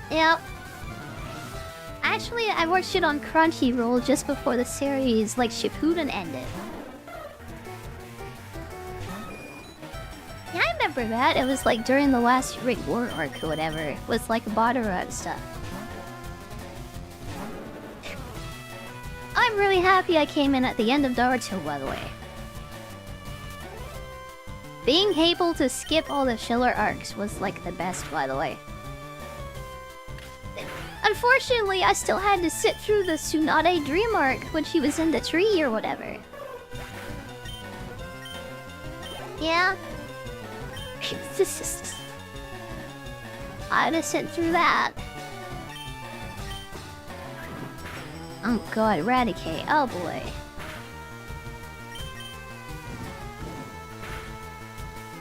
Yep. Actually, I watched it on Crunchyroll just before the series, like, Shippuden ended. Yeah, I remember that. It was like during the last Ring War arc or whatever. It was like Badara and stuff. I'm really happy I came in at the end of Naruto, by the way. Being able to skip all the filler arcs was like the best, by the way. Unfortunately, I still had to sit through the Tsunade dream arc when she was in the tree or whatever. Yeah. I had to sit through that. Oh god, Eradicate. Oh boy.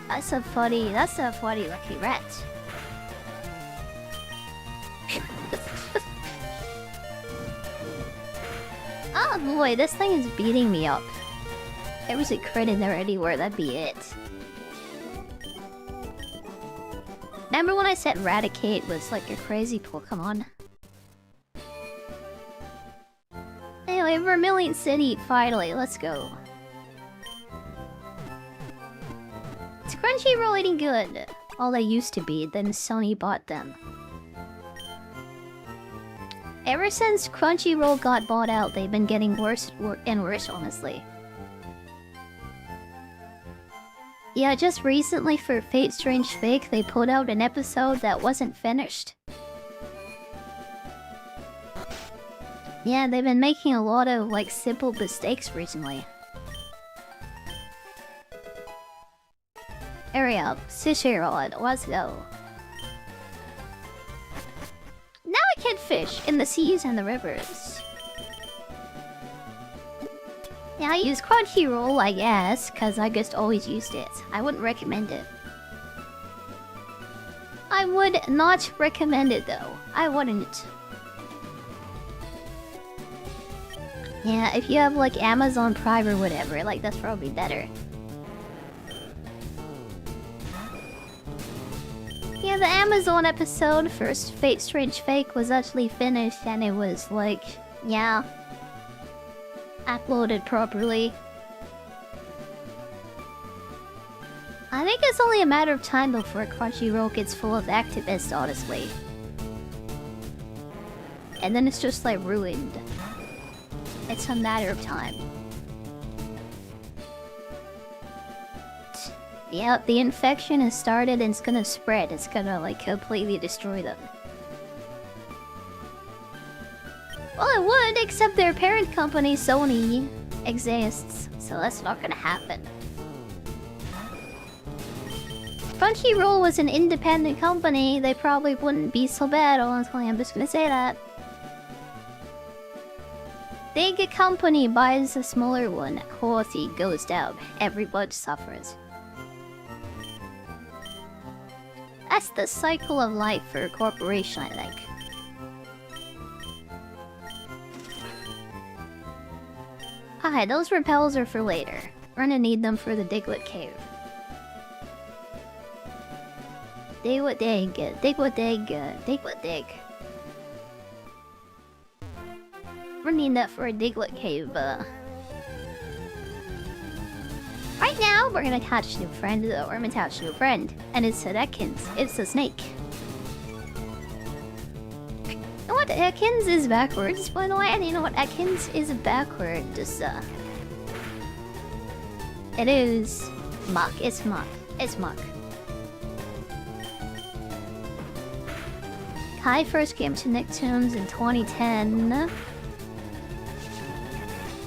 That's a funny lucky rat. Oh boy, this thing is beating me up. If there was a crit in there anywhere, that'd be it. Remember when I said Eradicate was like a crazy Pokemon? Anyway, Vermilion City, finally, let's go. Is Crunchyroll eating good? All they used to be, then Sony bought them. Ever since Crunchyroll got bought out, they've been getting worse and worse, honestly. Yeah, just recently for Fate Strange Fake, they put out an episode that wasn't finished. Yeah, they've been making a lot of, like, simple mistakes recently. Hurry up, Sishiron, let's go. Now I can fish in the seas and the rivers. Yeah, I use Crunchyroll, I guess, because I just always used it. I wouldn't recommend it. I would not recommend it though. I wouldn't. Yeah, if you have like Amazon Prime or whatever, like that's probably better. Yeah, the Amazon episode for Fate Strange Fake was actually finished and it was like, yeah, uploaded properly. I think it's only a matter of time before Crunchyroll gets full of activists, honestly. And then it's just like ruined. It's a matter of time. Yep, the infection has started and it's gonna spread. It's gonna like completely destroy them. Well, it would, except their parent company, Sony, exists. So that's not gonna happen. Crunchyroll was an independent company, they probably wouldn't be so bad, honestly. I'm just gonna say that. Big company buys a smaller one, quality goes down, everybody suffers. That's the cycle of life for a corporation, I think. Hi, those repels are for later. We're gonna need them for the Diglett cave. Diglett dig, Diglett dig, Diglett dig. We're gonna need that for a Diglett cave, Right now, we're gonna catch a new friend, though. We're gonna catch a new friend. And it's an Ekans. It's a snake. You know what? Ekans is backwards, by the way. And you know what? Ekans is backwards. It is... Muck. It's muck. It's muck. Kai first came to Nicktoons in 2010.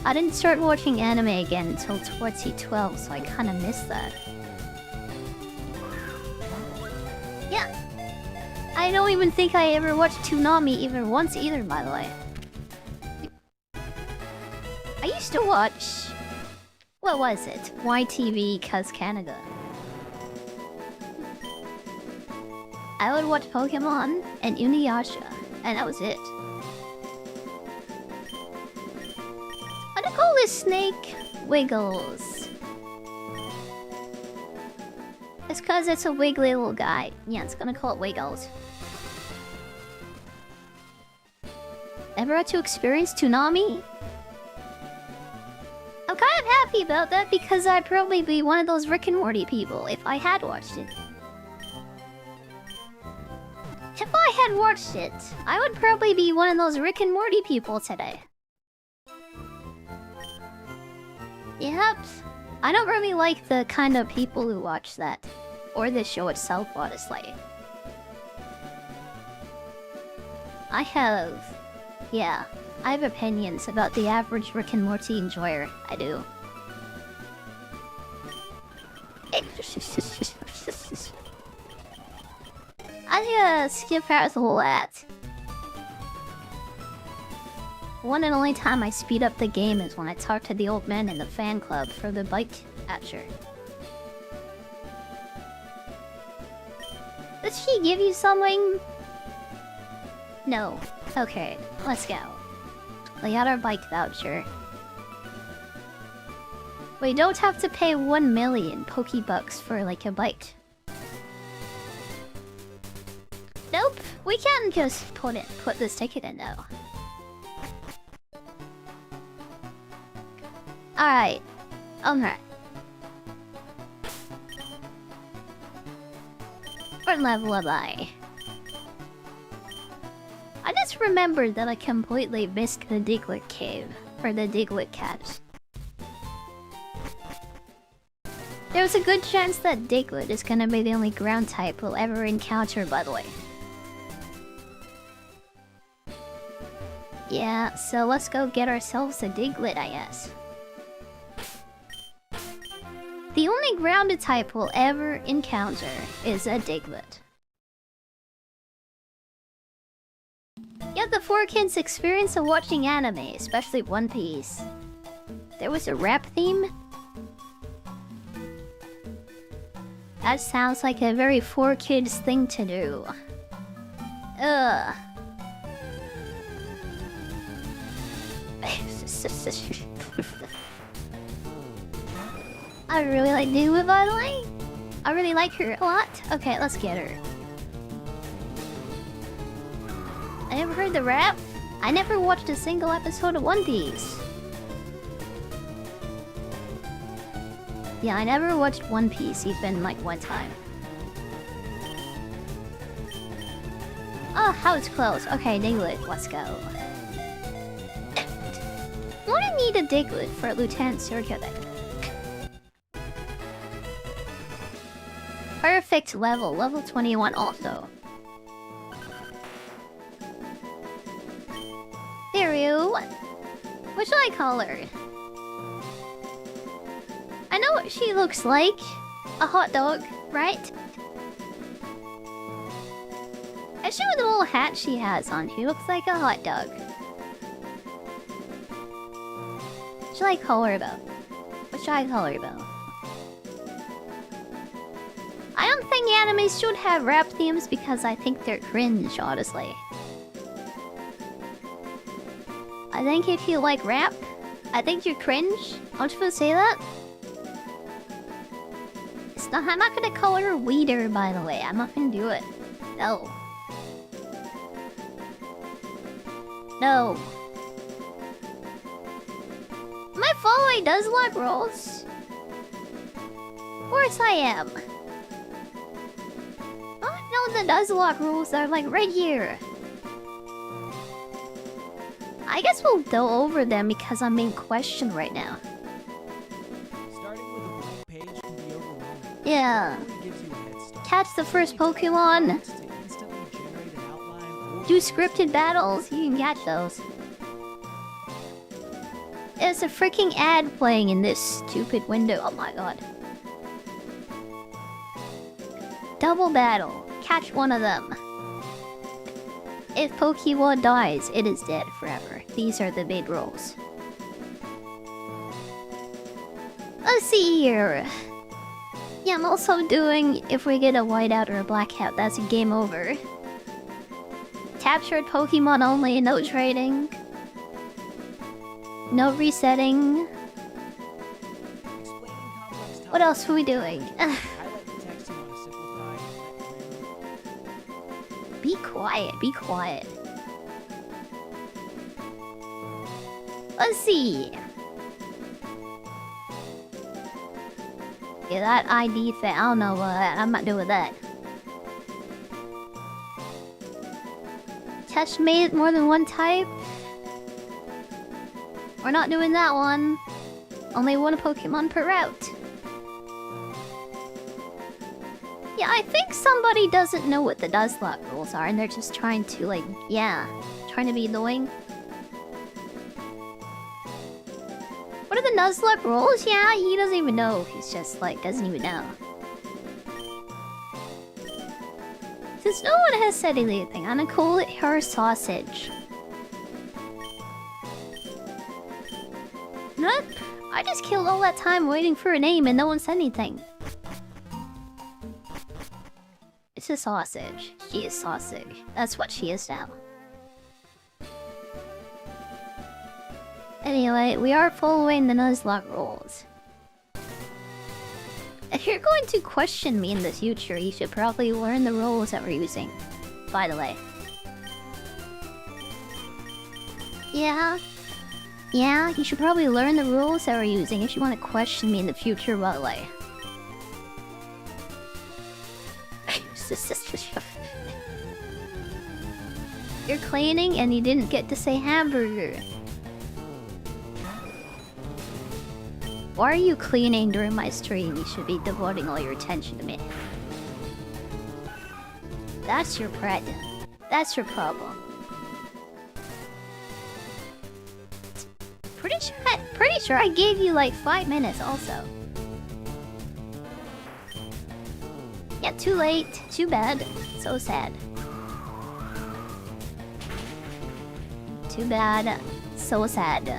I didn't start watching anime again until 2012, so I kinda missed that. Yeah. I don't even think I ever watched Toonami even once either, by the way. I used to watch... What was it? YTV Cuz Canada. I would watch Pokémon and Inuyasha, and that was it. What do you call this snake? Wiggles. It's cause it's a wiggly little guy. Yeah, it's gonna call it Wiggles. Ever had to experience Toonami? I'm kind of happy about that because I'd probably be one of those Rick and Morty people if I had watched it. If I had watched it, I would probably be one of those Rick and Morty people today. Yep. I don't really like the kind of people who watch that. Or the show itself, honestly. I have opinions about the average Rick and Morty enjoyer. I do. I skip past all that. One and only time I speed up the game is when I talk to the old man in the fan club for the bike catcher. Did she give you something? No. Okay, let's go. Lay out our bike voucher. We don't have to pay 1 million Pokebucks for like a bike. Nope, we can't just put this ticket in though. Alright. Alright. What level am I? I just remembered that I completely missed the Diglett cave. Or the Diglett cat. There's a good chance that Diglett is gonna be the only ground type we'll ever encounter, by the way. Yeah, so let's go get ourselves a Diglett, I guess. The only grounded type we'll ever encounter is a Diglett. Yeah, the 4Kids experience of watching anime, especially One Piece. There was a rap theme? That sounds like a very 4Kids thing to do. Ugh. I really like Diglett, by the way. I really like her a lot. Okay, let's get her. I never heard the rap. I never watched a single episode of One Piece. Yeah, I never watched One Piece even like one time. Oh, house closed. Okay, Diglett, let's go. What do I need a Diglett for Lieutenant Circuit? Perfect level, level 21 also. There. What should I call her? I know what she looks like. A hot dog, right? Especially with the little hat she has on. She looks like a hot dog. What should I call her though? What should I call her though? I don't think anime should have rap themes because I think they're cringe, honestly. I think if you like rap, I think you're cringe. Aren't you supposed to say that? It's not. I'm not gonna call her Weeder, by the way. I'm not gonna do it. No. No. Am I following Nuzlocke rules? Of course I am. Oh, no, the Nuzlocke rules are like right here. I guess we'll go over them because I'm being questioned right now. Starting with a blank page can be overwhelming. Yeah. It gives you a head start. Catch the first Pokemon. To instantly generate an outline or Do scripted battles. You can catch those. There's a freaking ad playing in this stupid window. Oh my god. Double battle. Catch one of them. If Pokemon dies, it is dead forever. These are the big rules. Let's see here. Yeah, I'm also doing if we get a whiteout or a blackout, that's a game over. Captured Pokemon only, no trading. No resetting. What else are we doing? highlight the text you want to simplify and let clear. Be quiet, be quiet. Let's see. Yeah, that ID thing, I don't know what. I'm not doing that. Catch mate more than one type? We're not doing that one. Only one Pokemon per route. Yeah, I think somebody doesn't know what the Nuzlocke rules are and they're just trying to, like, yeah, trying to be annoying. What are the Nuzlocke rules? Yeah, he doesn't even know. He's just, like, doesn't even know. Since no one has said anything, I'm gonna call it her sausage. Nope. I just killed all that time waiting for a name and no one said anything. It's a sausage. She is sausage. That's what she is now. Anyway, we are following the Nuzlocke rules. If you're going to question me in the future, you should probably learn the rules that we're using. By the way. Yeah? Yeah, you should probably learn the rules that we're using if you want to question me in the future, by the way. You're cleaning and you didn't get to say hamburger. Why are you cleaning during my stream? You should be devoting all your attention to me. That's your problem. That's your problem. Pretty sure I gave you like 5 minutes also. Yeah, too late. Too bad. So sad. Too bad. So sad.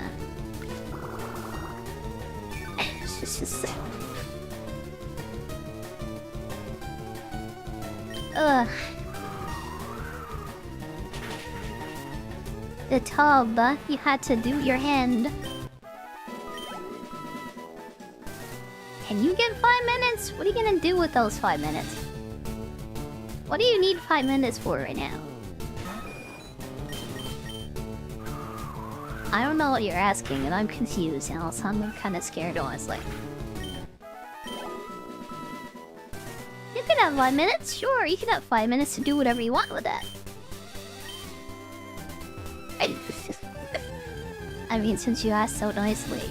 Ugh. The tub, you had to do your hand. Can you get 5 minutes? What are you gonna do with those 5 minutes? What do you need 5 minutes for right now? I don't know what you're asking, and I'm confused, and also I'm kind of scared, honestly. You can have 5 minutes, sure. You can have 5 minutes to do whatever you want with that. I mean, since you asked so nicely.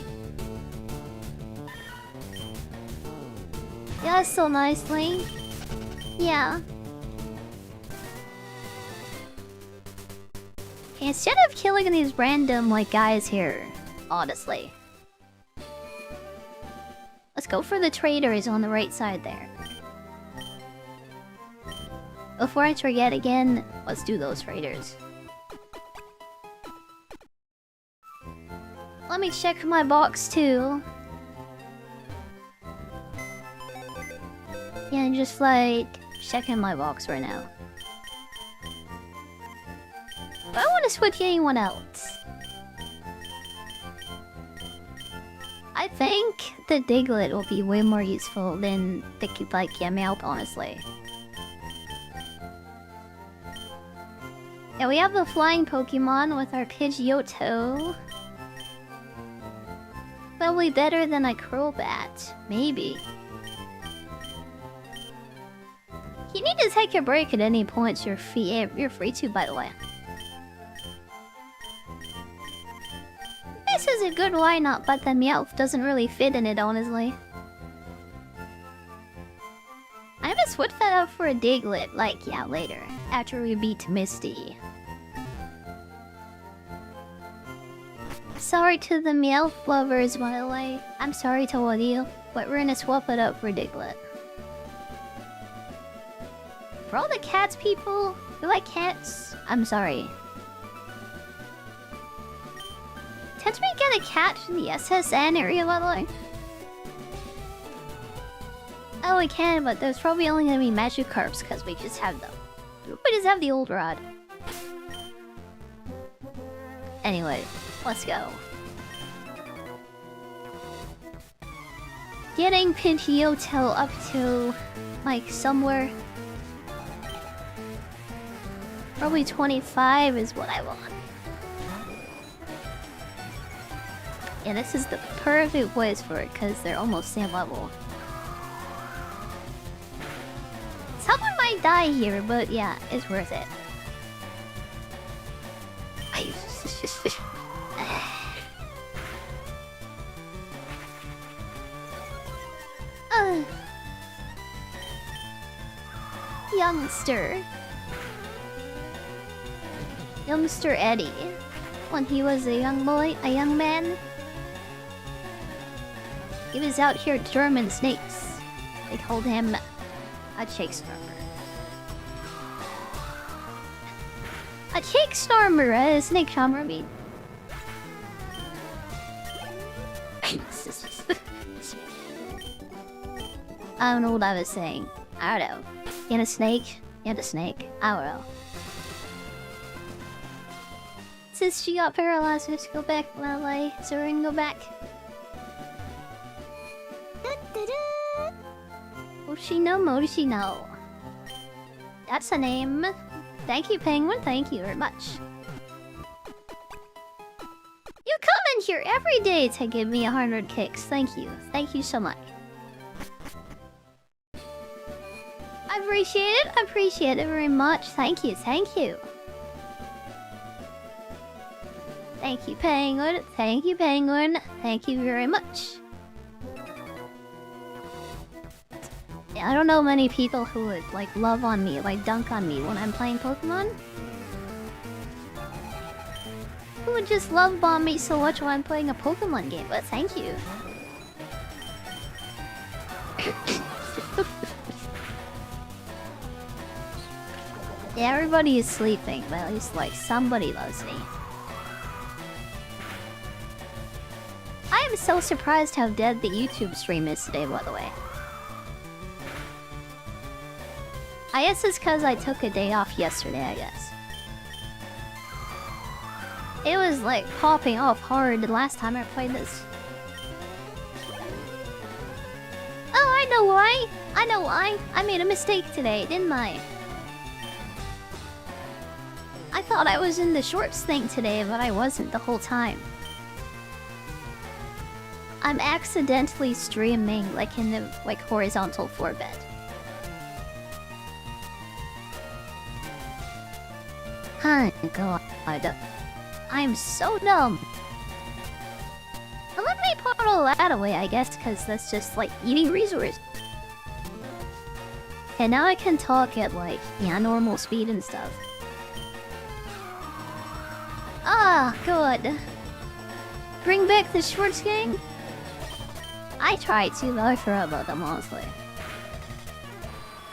You asked so nicely. Yeah. Instead of killing these random, like, guys here, honestly. Let's go for the traders on the right side there. Before I forget again, let's do those traders. Let me check my box too. Yeah, just like checking my box right now. I don't want to switch anyone else. I think the Diglett will be way more useful than the Meowth, honestly. Yeah, we have the flying Pokemon with our Pidgeotto. Probably better than a Crobat. Maybe. You need to take a break at any point. You're free to, by the way. This is a good lineup, but the Meowth doesn't really fit in it, honestly. I'm gonna switch that up for a Diglett, like, yeah, later. After we beat Misty. Sorry to the Meowth lovers, by the way. I'm sorry to all of you, but we're gonna swap it up for Diglett. For all the cats people who like cats, I'm sorry. Can't we get a cat from the SSN area, by the way? Oh, we can, but there's probably only gonna be Magikarps because we just have them. We just have the old rod. Anyway, let's go. Getting Pidgeotto up to, like, somewhere. Probably 25 is what I want. Yeah, this is the perfect place for it because they're almost same level. Someone might die here, but yeah, it's worth it. Youngster. Youngster Eddie. When he was a young boy, a young man. He was out here German snakes. They called him a Shakestormer. A Shakestormer, a snake charmer, I mean. I don't know what I was saying. I don't know. You had a snake? You had a snake? I don't know. Since she got paralyzed, let's go back, Lele. So we're gonna go back. Moshino. That's a name. Thank you, Penguin. Thank you very much. You come in here every day to give me 100 kicks. Thank you. Thank you so much. I appreciate it. I appreciate it very much. Thank you. Thank you. Thank you, Penguin. Thank you, Penguin. Thank you very much. Yeah, I don't know many people who would, like, love on me, like, dunk on me when I'm playing Pokemon. Who would just love bomb me so much when I'm playing a Pokemon game, but thank you. Yeah, everybody is sleeping, but at least, like, somebody loves me. I am so surprised how dead the YouTube stream is today, by the way. I guess it's because I took a day off yesterday, I guess. It was like popping off hard the last time I played this. Oh, I know why! I know why! I made a mistake today, didn't I? I thought I was in the shorts thing today, but I wasn't the whole time. I'm accidentally streaming like in the horizontal 4-bit. Hi, God. I'm so dumb. Well, let me put all that away, I guess, because that's just like eating resources. And now I can talk at like, yeah, normal speed and stuff. Ah, good. Bring back the shorts gang? I tried to, but I forgot about them, honestly.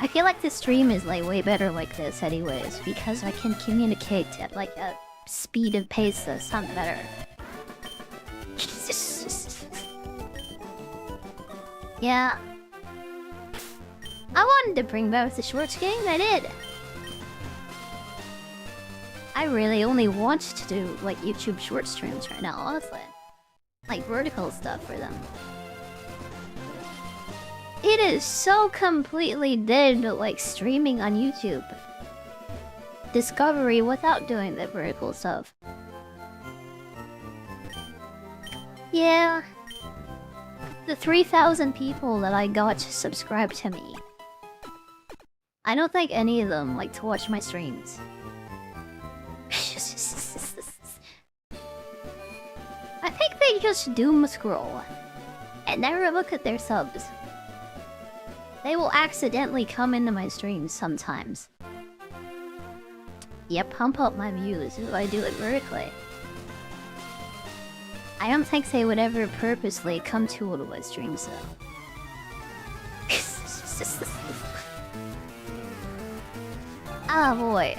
I feel like the stream is like way better like this anyways, because I can communicate at like a speed and pace that sounds better. Yeah. I wanted to bring back the shorts gang, I did. I really only want to do like YouTube short streams right now, honestly. Like vertical stuff for them. It is so completely dead, like streaming on YouTube. Discovery without doing the vertical stuff. Yeah. The 3,000 people that I got to subscribe to me. I don't think any of them like to watch my streams. I think they just doom scroll and never look at their subs. They will accidentally come into my streams sometimes. Yeah, pump up my views if I do it vertically. I don't think they would ever purposely come to one of my streams though. Ah boy.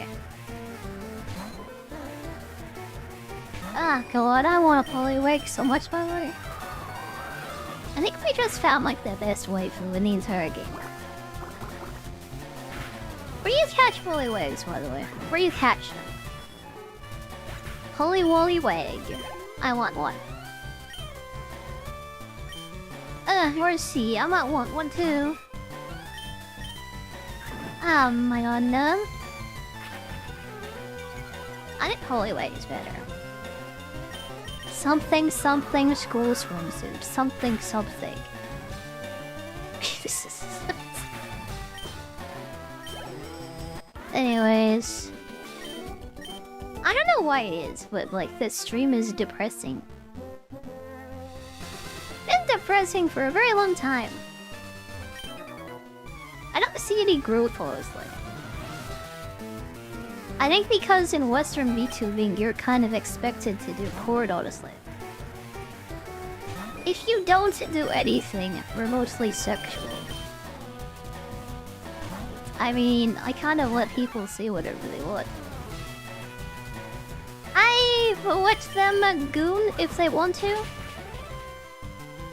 Ah god, I want a polywig so much by the way. I think we just found like the best waifu in the entire game. Where you catch polywigs, by the way? Where you catch them? Holy woolly wig. I want one. Where's C? I might want one too. Oh my god, no. I think polywig is better. Something something school swimsuit. Something something. Anyways. I don't know why it is, but like this stream is depressing. Been depressing for a very long time. I don't see any growth, honestly. I think because in Western VTubing, you're kind of expected to do chord, honestly. If you don't do anything remotely sexual, I mean, I kind of let people see whatever they want. I watch them goon if they want to.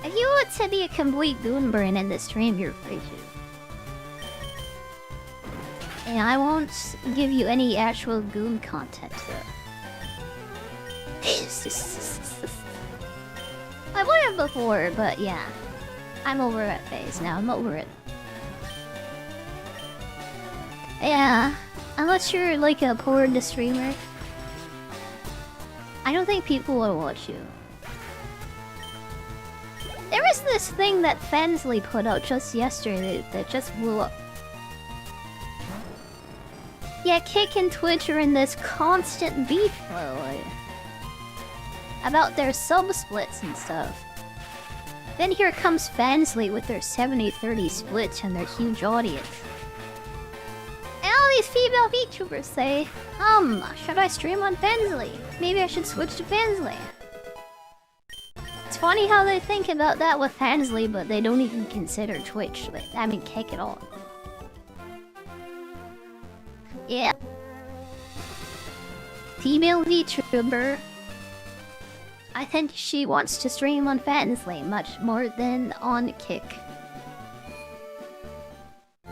If you want to be a complete goon brain in this stream, you're free to. And I won't give you any actual goon content, though. I would have before, but yeah. I'm over that phase now, I'm over it. Yeah, unless you're like a porn streamer, I don't think people will watch you. There was this thing that Fansly put out just yesterday that just blew up. Yeah, Kick and Twitch are in this constant beef, by the way, about their sub splits and stuff. Then here comes Fansly with their 70-30 split and their huge audience. And all these female VTubers say, should I stream on Fansly? Maybe I should switch to Fansly. It's funny how they think about that with Fansly, but they don't even consider Twitch. I mean, Kick at all. Yeah. Female VTuber. I think she wants to stream on Fansly much more than on Kick.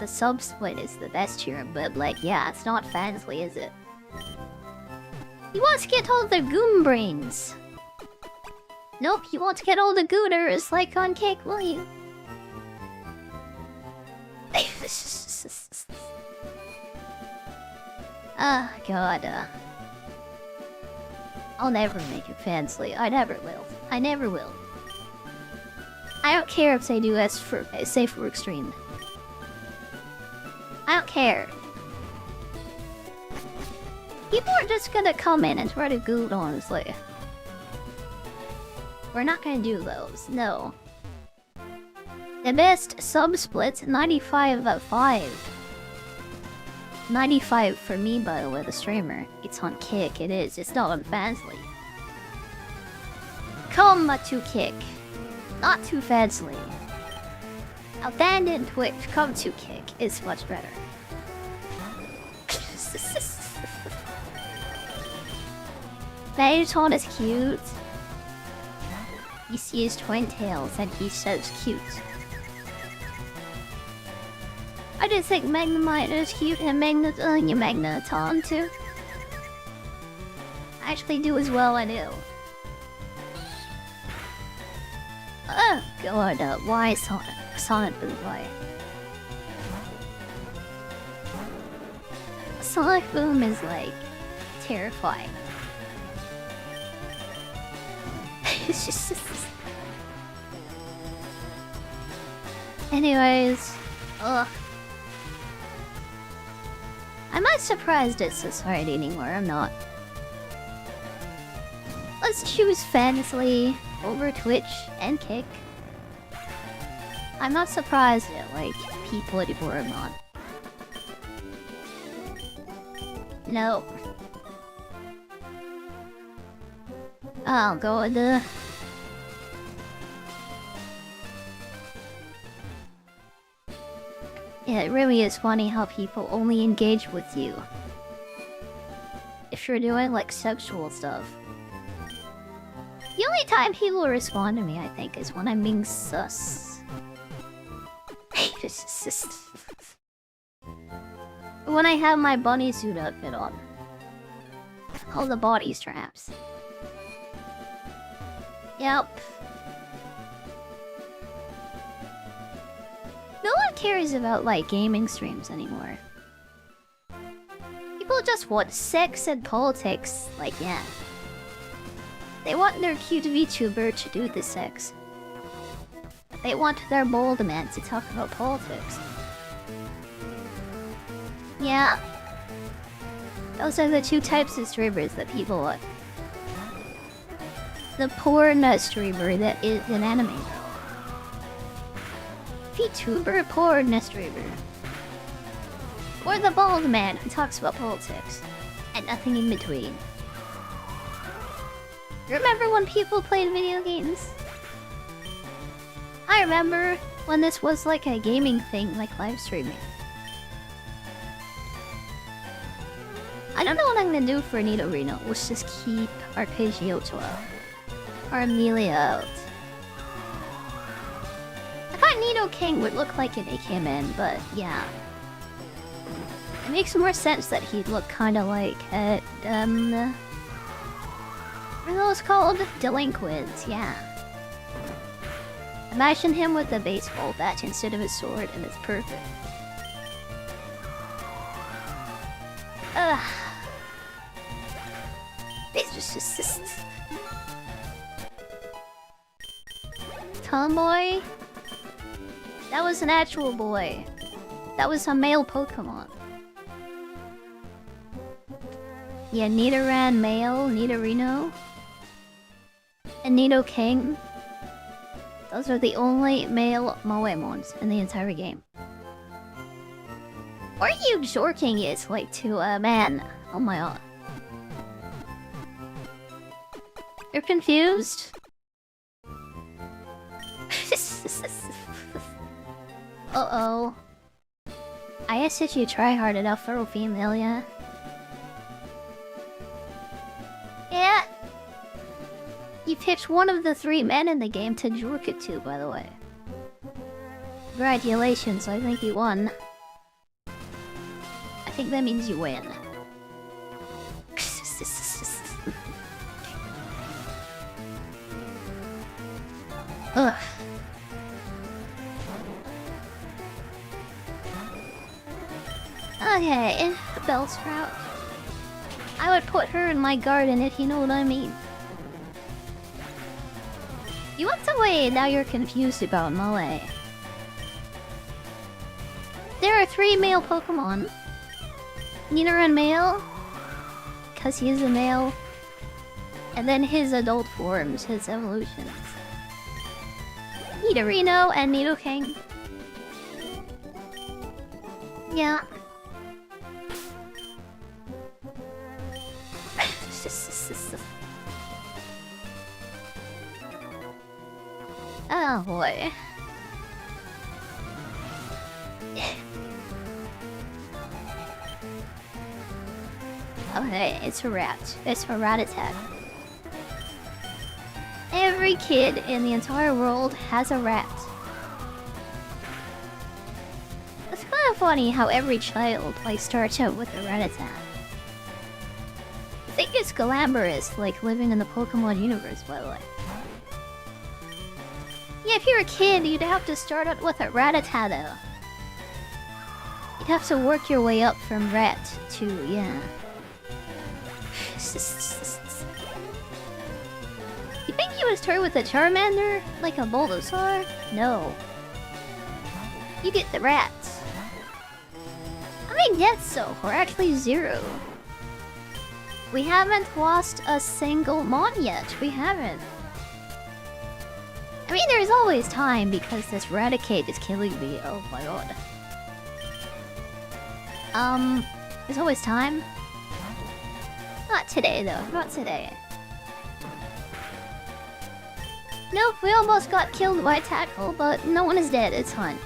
the sub-split is the best here, but like, yeah, it's not Fansly, is it? You want to get all the goon brains. Nope, you want to get all the gooners like on cake, will you? Ah, God, I'll never make it Fansly. I never will. I never will. I don't care if they do safe for extreme. I don't care. People are just gonna come in and try to goon, honestly. We're not gonna do those, no. The best sub-split, 95 out of 5. 95 for me, by the way, the streamer. It's on Kick, it is. It's not on Fansly. Come to Kick. Not too Fansly. Abandon Twitch, come to Kick. It's much better. Magneton is cute. He sees twin tails and he says cute. I just think Magnemite is cute and Magneton too. I actually do as well, I do. Oh god, why Sonic? Sonic Boom, why? Sonic Boom is like terrifying. It's just... Anyways, ugh. I'm not surprised it's society anymore, I'm not. Let's choose Fansly over Twitch and Kick. I'm not surprised at, like, people anymore, I'm not. No. I'll go with the... Yeah, it really is funny how people only engage with you if you're doing, like, sexual stuff. The only time people respond to me, I think, is when I'm being sus. When I have my bunny suit outfit on. All the body straps. Yep. No one cares about, like, gaming streams anymore. People just want sex and politics, like, yeah. They want their cute VTuber to do the sex. They want their bold man to talk about politics. Yeah. Those are the two types of streamers that people want. The porn streamer that is an anime. VTuber porn streamer. Or the bald man who talks about politics. And nothing in between. Remember when people played video games? I remember when this was like a gaming thing, like live streaming. I don't know what I'm gonna do for Nidorino. Let's just keep Arpeggiato out. Or Amelia out. I thought Nidoking would look like an AKMN, but yeah. It makes more sense that he'd look kinda like what are those called? Delinquents, yeah. Imagine him with a baseball bat instead of a sword, and it's perfect. Ugh. It's just... Tomboy? That was an actual boy. That was a male Pokemon. Yeah, Nidoran male, Nidorino, and Nidoking. Those are the only male Moemons in the entire game. Or are you jorking it like to a man? Oh my god. You're confused? Uh-oh. I guess if you try hard enough for a female, yeah. Yeah. You picked one of the 3 men in the game to jork it to, by the way. Congratulations, I think you won. think that means you win. Ugh. Okay, Bellsprout. I would put her in my garden if you know what I mean. You went away, now you're confused about Moe. There are 3 male Pokemon. Nidoran male, cause he is a male. And then his adult forms, his evolutions. Nidorino and Nidoking. Yeah. Oh boy. Okay, it's a rat. It's a rat attack. Every kid in the entire world has a rat. It's kind of funny how every child starts out with a rat attack. I think it's glamorous, like living in the Pokemon universe, by the way. Yeah, if you're a kid, you'd have to start out with a Rattata, though. You'd have to work your way up from rat to, yeah. You think you would start with a Charmander? Like a Bulbasaur? No. You get the rats. How many deaths so far? Actually 0. We haven't lost a single Mon yet. We haven't. I mean, there's always time because this Raticate is killing me. Oh my god. There's always time. Not today, though. Not today. Nope, we almost got killed by Tackle, but no one is dead. It's fine.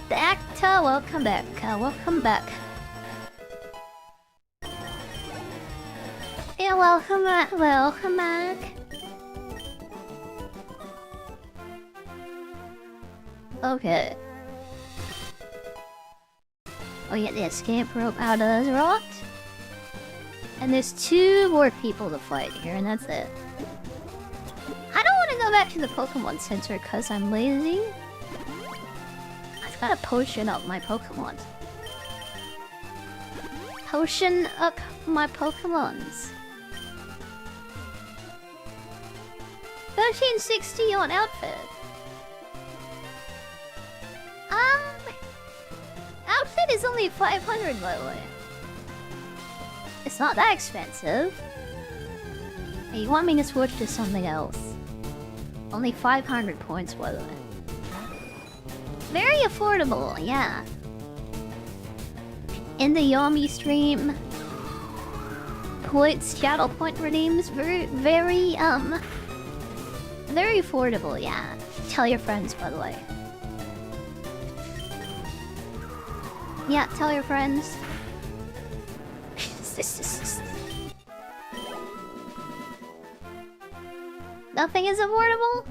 The Acta, welcome back. Welcome back. Yeah, welcome back. Welcome back. Okay. Oh yeah, the escape rope out of the rock. And there's 2 more people to fight here, and that's it. I don't want to go back to the Pokemon Center because I'm lazy. I've got to potion up my Pokemon. Potion up my Pokemons. 1360 on outfit. Outfit is only 500, by the way. It's not that expensive. Hey, you want me to switch to something else? Only 500 points, by the way. Very affordable, yeah. In the Yomi stream, points, shadow point redeems, very affordable, yeah. Tell your friends, by the way. Yeah, tell your friends. Nothing is affordable?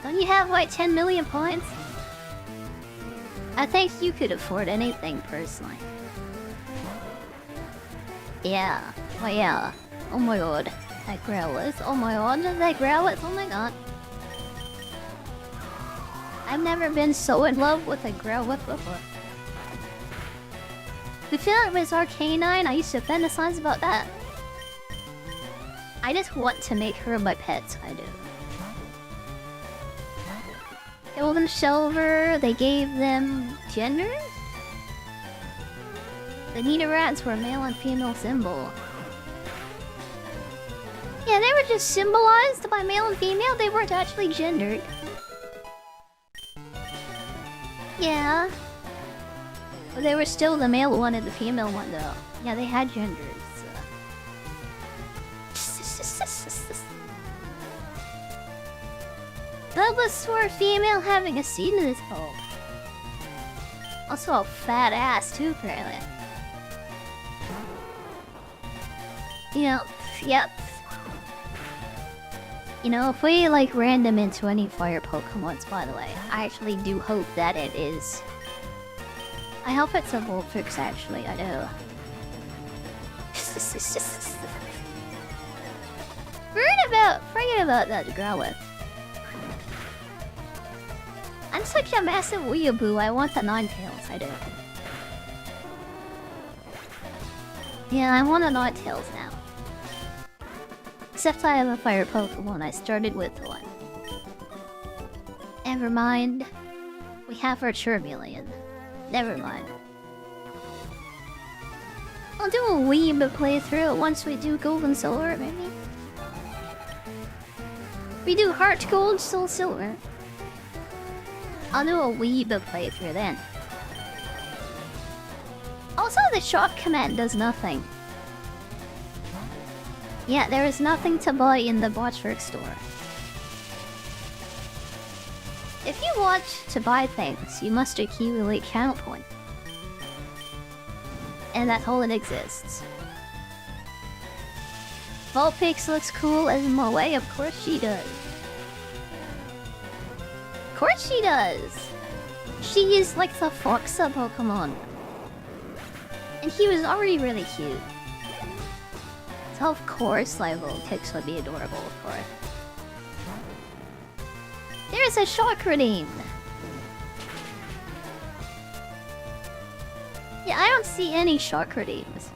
Don't you have like 10 million points? I think you could afford anything personally. Yeah. Oh yeah. Oh my god. That Growlithe. Oh my god. That Growlithe. Oh my god. I've never been so in love with a Growlithe before. We feel like with Arcanine, I used to fantasize about that. I just want to make her my pet, I do. Gold and Silver, they gave them genders? The Nidorats were male and female symbol. Yeah, they were just symbolized by male and female, they weren't actually gendered. Yeah. But they were still the male one and the female one though. Yeah, they had genders. Bulbasaur female having a seed in his hole. Also a fat ass too, apparently. Yep. You know, if we like random into any fire Pokemons, by the way, I actually do hope that it is. I hope it's a Vulpix, actually, I do. Forget about that Growlithe. I'm such a massive weeaboo, I want the Ninetales, I do. Yeah, I want a Ninetales now. Except I have a fire Pokemon, I started with one. Never mind. We have our Charmeleon. Never mind. I'll do a weeb playthrough once we do Gold and Silver, maybe? We do Heart Gold, Soul Silver. I'll do a weeb playthrough then. Also, the shock command does nothing. Yeah, there is nothing to buy in the Botchworks store. If you want to buy things, you must accumulate channel points. And that's all it exists. Vulpix looks cool as Moe, of course she does. Of course she does! She is like the Foxa Pokemon. And he was already really cute. So of course like Vulpix would be adorable, of course. There's a shock redeem! Yeah, I don't see any shock redeems.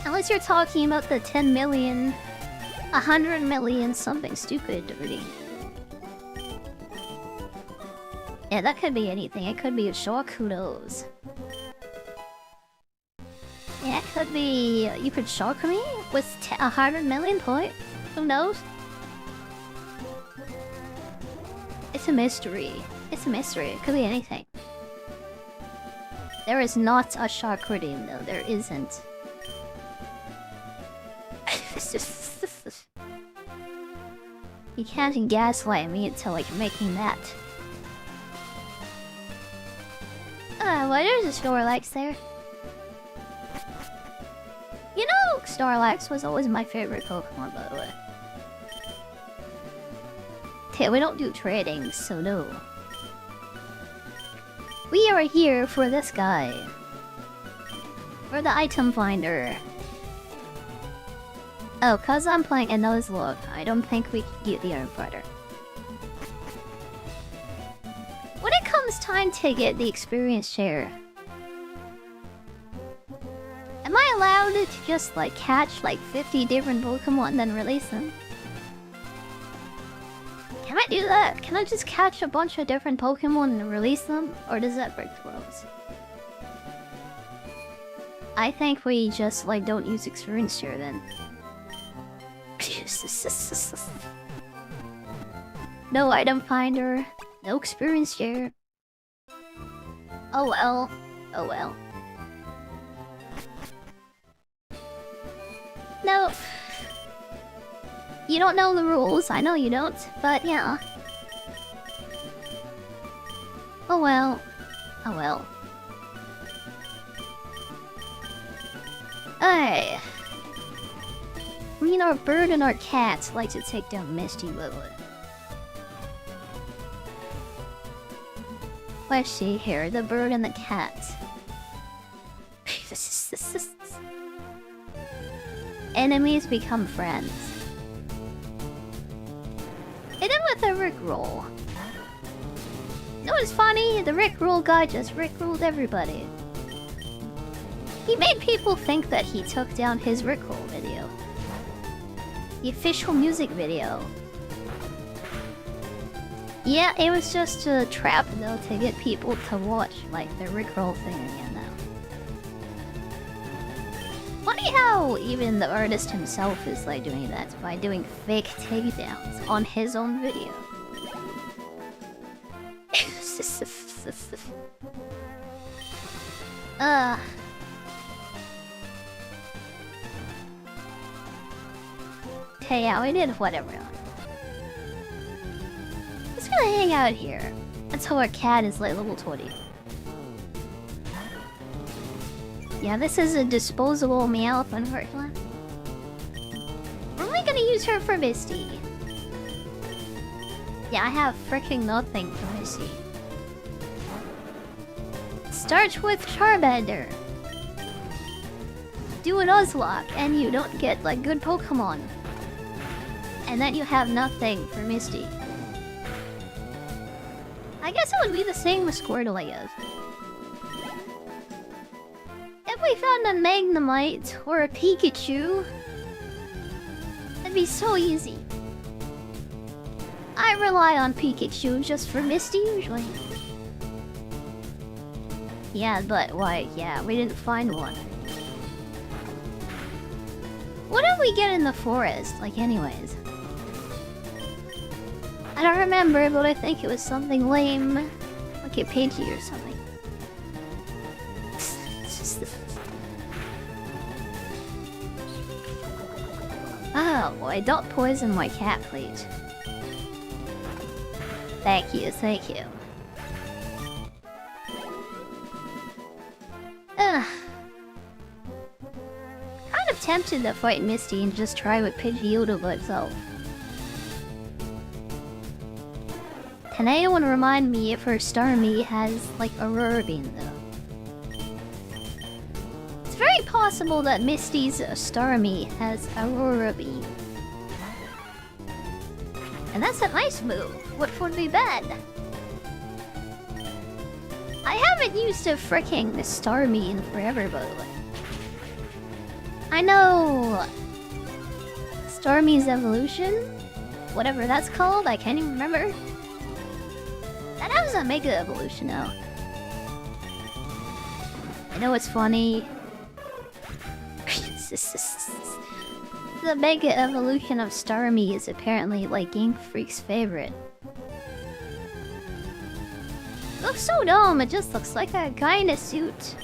Unless you're talking about the 10 million, 100 million something stupid redeem. Yeah, that could be anything. It could be a shock, who knows? Yeah, it could be... You could shock me with 100 million points? Who knows? It's a mystery. It's a mystery. It could be anything. There is not a shock redeem, though. There isn't. You can't gaslight me into, like, making that. Why there's a Snorlax there? You know, Snorlax was always my favorite Pokemon, by the way. Okay, we don't do trading, so no. We are here for this guy. For the item finder. Oh, cause I'm playing a Nuzlocke, I don't think we can get the item finder. When it comes time to get the experience share, am I allowed to just like catch like 50 different Pokemon and then release them? Can I do that? Can I just catch a bunch of different Pokemon and release them? Or does that break the rules? I think we just like don't use experience share then. No item finder, no experience share. Oh well, oh well. No. You don't know the rules, I know you don't, but yeah. Oh well. Oh well. Hey. I mean, our bird and our cat like to take down Misty Lily. Let's see here, the bird and the cat. Enemies become friends. Hit him with a Rickroll. You know what's funny? The Rickroll guy just Rickrolled everybody. He made people think that he took down his Rickroll video. The official music video. Yeah, it was just a trap though to get people to watch like the Rickroll thing again now. Funny how even the artist himself is like doing that by doing fake takedowns on his own video. Okay, yeah, we did whatever. Just gonna hang out here until our cat is like level 20. Yeah, this is a disposable Meowth, unfortunately. We're only gonna use her for Misty. Yeah, I have freaking nothing for Misty. Start with Charmander. Do a Nuzlocke and you don't get like good Pokemon. And then you have nothing for Misty. I guess it would be the same with Squirtle, I guess. If we found a Magnemite or a Pikachu, that'd be so easy. I rely on Pikachu just for Misty usually. Yeah, but why? Yeah, we didn't find one. What did we get in the forest? Like, anyways. I don't remember, but I think it was something lame. Like a Pidgey or something. Oh boy, don't poison my cat, please. Thank you, thank you. Ugh. Kind of tempted to fight Misty and just try with Pidgeotto by itself. Can anyone remind me if her Starmie has, like, Aurora Beam, though? It's very possible that Misty's Starmie has Aurora Beam. And that's a nice move. What would be bad? I haven't used a fricking Starmie in forever, by the way. I know... Starmie's Evolution? Whatever that's called, I can't even remember. That was a Mega Evolution now. I know it's funny. The Mega Evolution of Starmie is apparently like Game Freak's favorite. Looks so dumb, it just looks like a guy in a suit.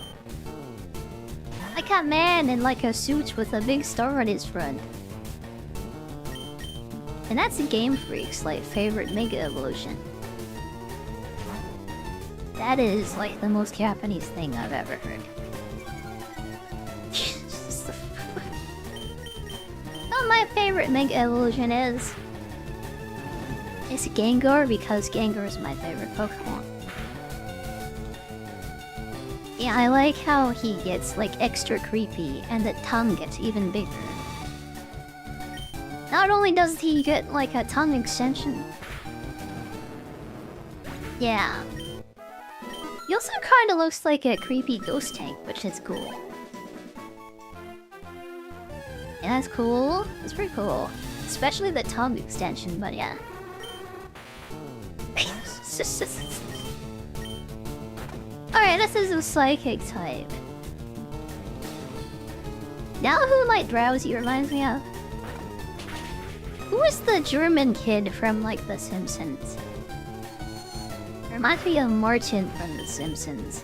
Like a man in like a suit with a big star on his front. And that's Game Freak's like favorite Mega Evolution. That is like the most Japanese thing I've ever heard. Well, my favorite Mega Evolution is Gengar, because Gengar is my favorite Pokemon. Yeah, I like how he gets like extra creepy and the tongue gets even bigger. Not only does he get like a tongue extension. Yeah. He also kind of looks like a creepy ghost tank, which is cool. Yeah, that's cool. That's pretty cool. Especially the tongue extension, but yeah. Alright, this is a psychic type. Now who like Drowsy reminds me of? Who is the German kid from like The Simpsons? Reminds me of Martin from The Simpsons.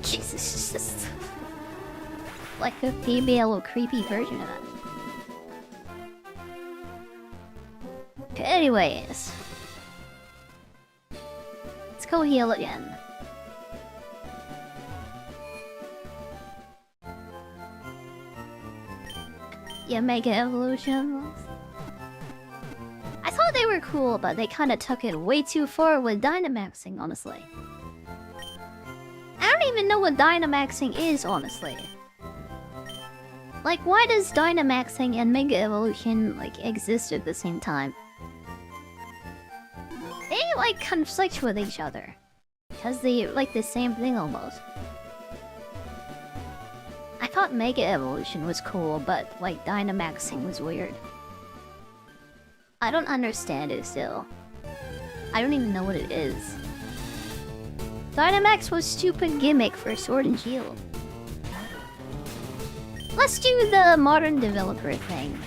Jesus. Like a female creepy version of it. Anyways. Let's go heal again. Yeah, Mega Evolutions. I thought they were cool, but they kind of took it way too far with Dynamaxing, honestly. I don't even know what Dynamaxing is, honestly. Like, why does Dynamaxing and Mega Evolution, like, exist at the same time? They, like, conflict with each other. Because they, like, the same thing, almost. I thought Mega Evolution was cool, but, like, Dynamaxing was weird. I don't understand it still. I don't even know what it is. Dynamax was stupid gimmick for Sword and Shield. Let's do the modern developer thing.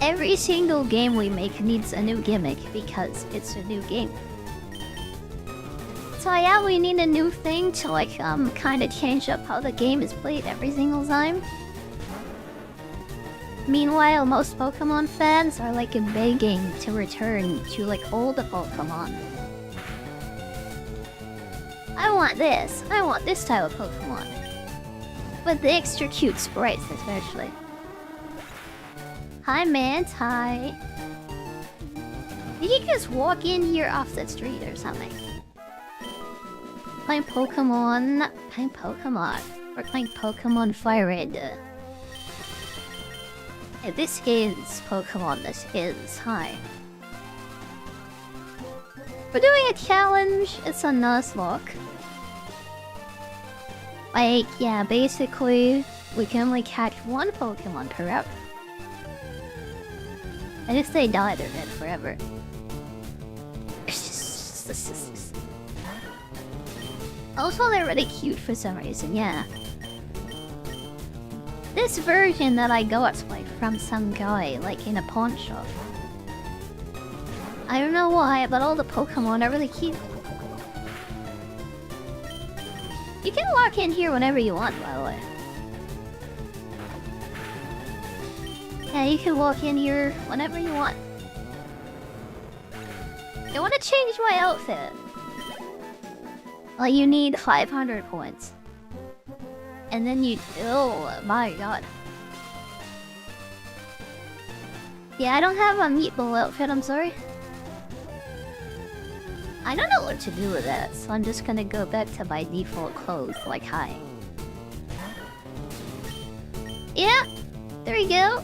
Every single game we make needs a new gimmick because it's a new game. So yeah, we need a new thing to like kind of change up how the game is played every single time. Meanwhile, most Pokemon fans are like begging to return to like old Pokemon. I want this type of Pokemon. With the extra cute sprites especially. Hi, man. Hi. Did you just walk in here off the street or something? Playing Pokemon. Playing Pokemon. We're playing Pokemon FireRed. Yeah, this is Pokemon. This is. Hi. We're doing a challenge. It's a Nuzlocke. Like, yeah, basically, we can only catch one Pokemon per route. And if they die, they're dead forever. Also, they're really cute for some reason, yeah. This version that I got, like, from some guy, like, in a pawn shop. I don't know why, but all the Pokemon are really cute. You can walk in here whenever you want, by the way. Yeah, you can walk in here whenever you want. I want to change my outfit. Well, you need 500 points. And then you... Oh, my god. Yeah, I don't have a meatball outfit, I'm sorry. I don't know what to do with that, so I'm just gonna go back to my default clothes, like hi. Yeah, there we go.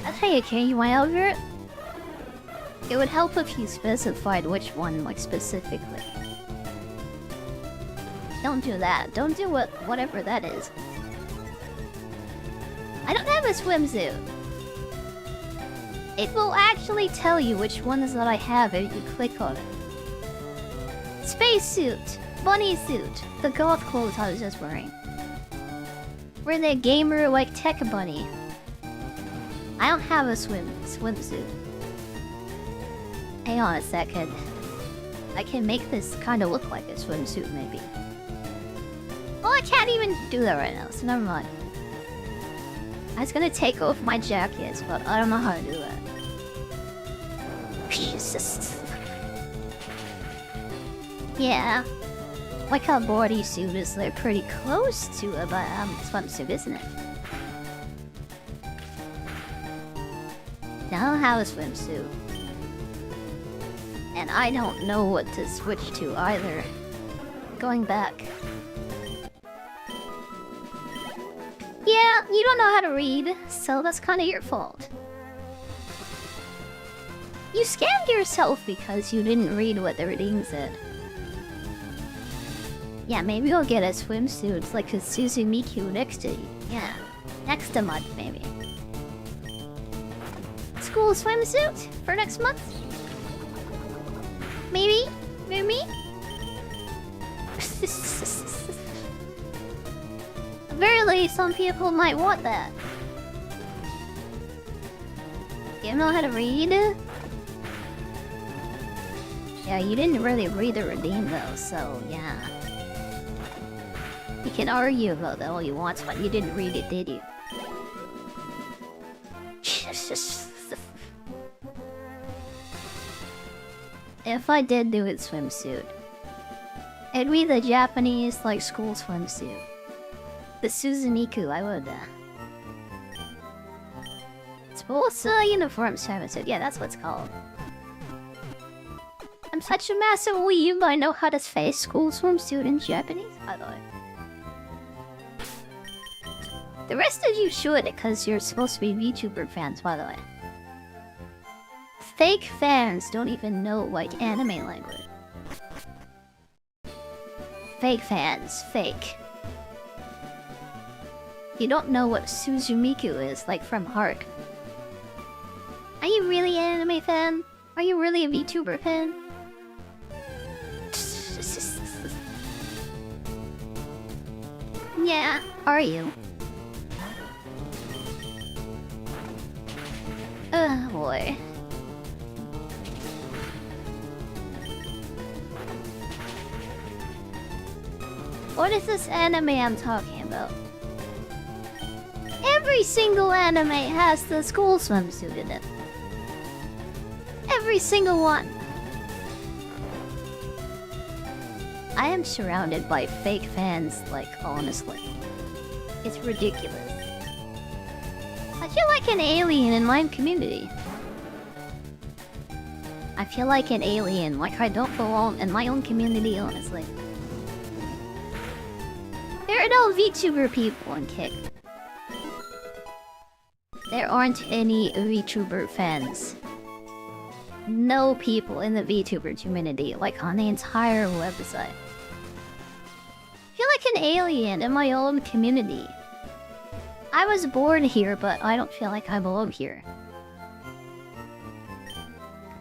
That's how you change my outfit. It would help if you specified which one, like, specifically. Don't do that. Don't do whatever that is. I don't have a swimsuit. It will actually tell you which ones that I have if you click on it. Spacesuit, bunny suit, the goth clothes I was just wearing. We're the gamer like tech bunny. I don't have a swimsuit. Hang on a second. I can make this kind of look like a swimsuit, maybe. Well, I can't even do that right now, so never mind. I was gonna take off my jackets, but I don't know how to do that. Yeah. Like a bodysuit is like pretty close to a swimsuit, isn't it? Now I don't have a swimsuit. And I don't know what to switch to either. Going back. Yeah, you don't know how to read, so that's kind of your fault. You scammed yourself because you didn't read what the reading said. Yeah, maybe you'll get a swimsuit like a Suzumiku next to you. Yeah, next month maybe. School swimsuit for next month? Maybe? Maybe? Verily, some people might want that. You know how to read? Yeah, you didn't really read the redeem though, so yeah. You can argue about that all you want, but you didn't read it, did you? If I did do it swimsuit, it'd be the Japanese, like, school swimsuit. The Suzumiku, I would, Sports uniform swimsuit, yeah, that's what it's called. I'm such a massive weeb, I know how to say school swimsuit in Japanese, by the way. The rest of you should, because you're supposed to be VTuber fans, by the way. Fake fans don't even know, like, anime language. Fake fans, fake. You don't know what Suzumiku is, like, from heart. Are you really an anime fan? Are you really a VTuber fan? Yeah, are you? Oh boy. What is this anime I'm talking about? Every single anime has the school swimsuit in it. Every single one. I am surrounded by fake fans, like, honestly. It's ridiculous. I feel like an alien in my community. I feel like an alien, like I don't belong in my own community, honestly. There are no VTuber people on Kick. There aren't any VTuber fans. No people in the VTuber community, like on the entire website. I feel like an alien in my own community. I was born here, but I don't feel like I belong here.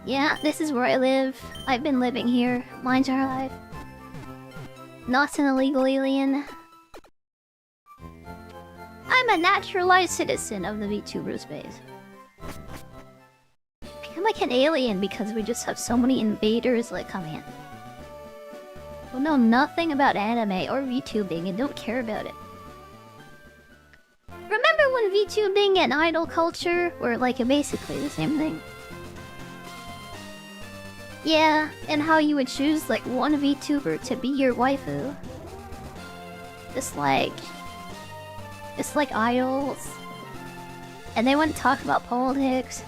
Yeah, this is where I live. I've been living here my entire life. Not an illegal alien. I'm a naturalized citizen of the VTuber space. I feel like an alien because we just have so many invaders like come in. Who know nothing about anime or VTubing and don't care about it. Remember when VTubing and idol culture were like basically the same thing? Yeah, and how you would choose like one VTuber to be your waifu. Just like idols. And they wouldn't talk about politics.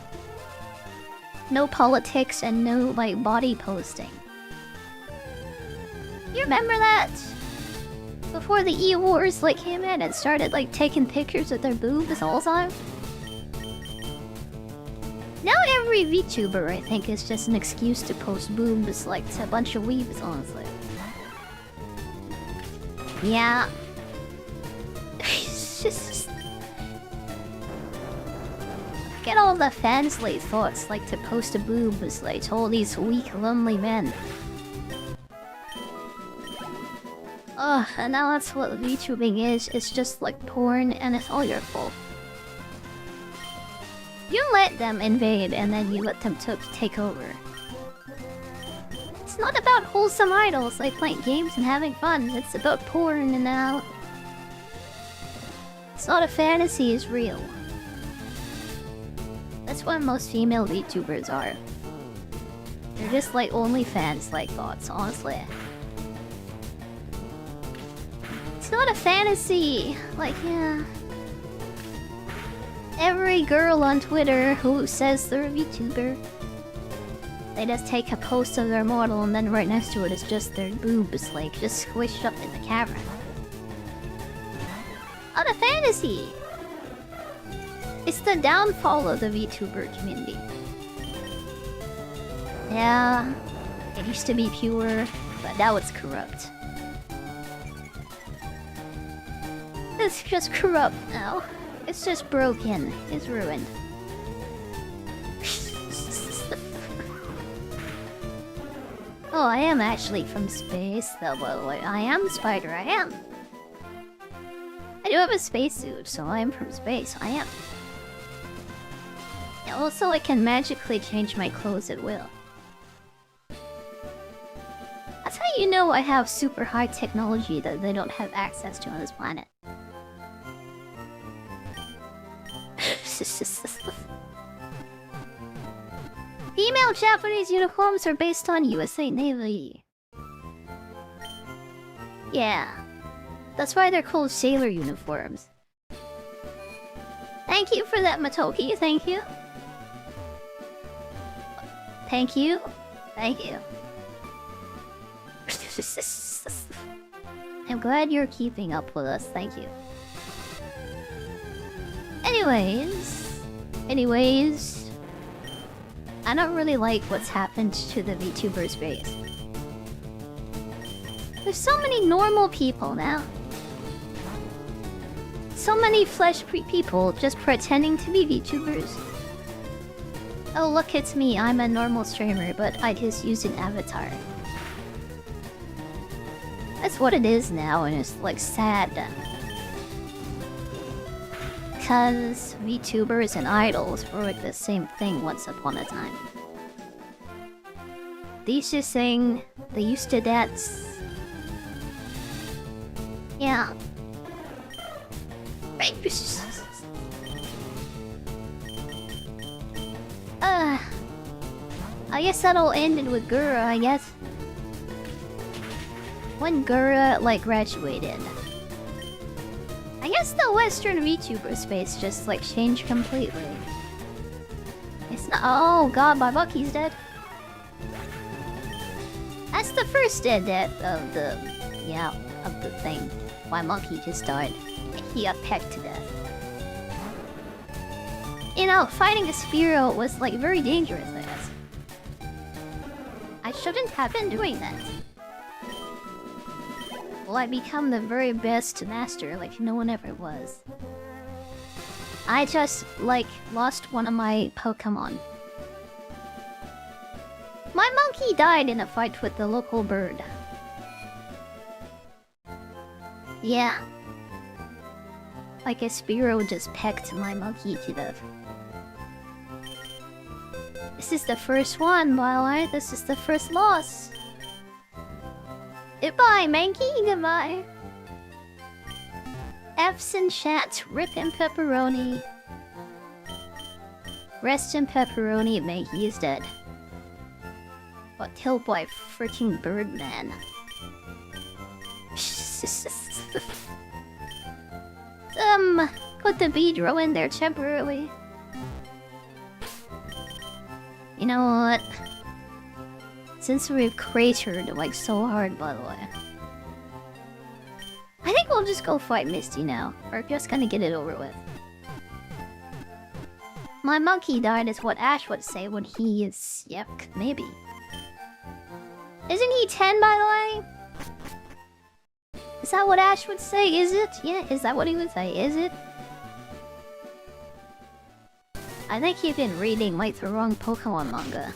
No politics and no like body posting. You remember that? Before the E-Wars like came in and started like taking pictures of their boobs all the time? Now every VTuber I think is just an excuse to post boobs like to a bunch of weebs, honestly. Yeah. It's just... Get all the fansly thoughts like to post a boobs like to all these weak lonely men. Ugh, and now that's what VTubing is. It's just like porn and it's all your fault. You let them invade and then you let them take over. It's not about wholesome idols like playing games and having fun. It's about porn and now... It's not a fantasy, it's real. That's what most female VTubers are. They're just like OnlyFans like thoughts, honestly. It's not a fantasy! Like, yeah... Every girl on Twitter who says they're a VTuber, they just take a post of their model and then right next to it is just their boobs, like, just squished up in the camera. Not a fantasy! It's the downfall of the VTuber community. Yeah, it used to be pure, but now it's corrupt. It's just corrupt now. It's just broken. It's ruined. Oh, I am actually from space, though, by the way. I am Spider, I am. I do have a spacesuit, so I am from space. I am. Yeah, also, I can magically change my clothes at will. That's how you know I have super high technology that they don't have access to on this planet. Female Japanese uniforms are based on USA Navy. Yeah. That's why they're called sailor uniforms. Thank you for that, Matoki. Thank you. Thank you. Thank you. I'm glad you're keeping up with us. Thank you. Anyways, I don't really like what's happened to the VTuber space. There's so many normal people now. So many flesh people just pretending to be VTubers. Oh, look, it's me. I'm a normal streamer, but I just use an avatar. That's what it is now, and it's like sad. Because VTubers and idols were like the same thing once upon a time. They used to sing, they used to dance. Yeah. I guess that all ended with Gura, I guess. When Gura, like, graduated. I I guess the Western VTuber space just like changed completely. It's not. Oh god, my monkey's dead. That's the first death of the. Yeah, of the thing. My monkey just died. He got pecked to death. You know, fighting a Spearow was like very dangerous, I guess. I shouldn't have been doing that. Will I become the very best master like no one ever was? I just, like, lost one of my Pokemon. My monkey died in a fight with the local bird. Yeah. Like a Spearow just pecked my monkey to death. This is the first one, by the way. This is the first loss. Goodbye, Mankey. Goodbye. F's in chat. Rip in pepperoni. Rest in pepperoni. Mankey is dead. Got killed by freaking Birdman. Put the Beedrill in there temporarily. You know what? Since we've cratered like so hard, by the way, I think we'll just go fight Misty now. We're just gonna get it over with. My monkey died is what Ash would say when he is... Yep, maybe. Isn't he 10, by the way? Is that what Ash would say? Is it? Yeah, is that what he would say? Is it? I think he's been reading like the wrong Pokemon manga.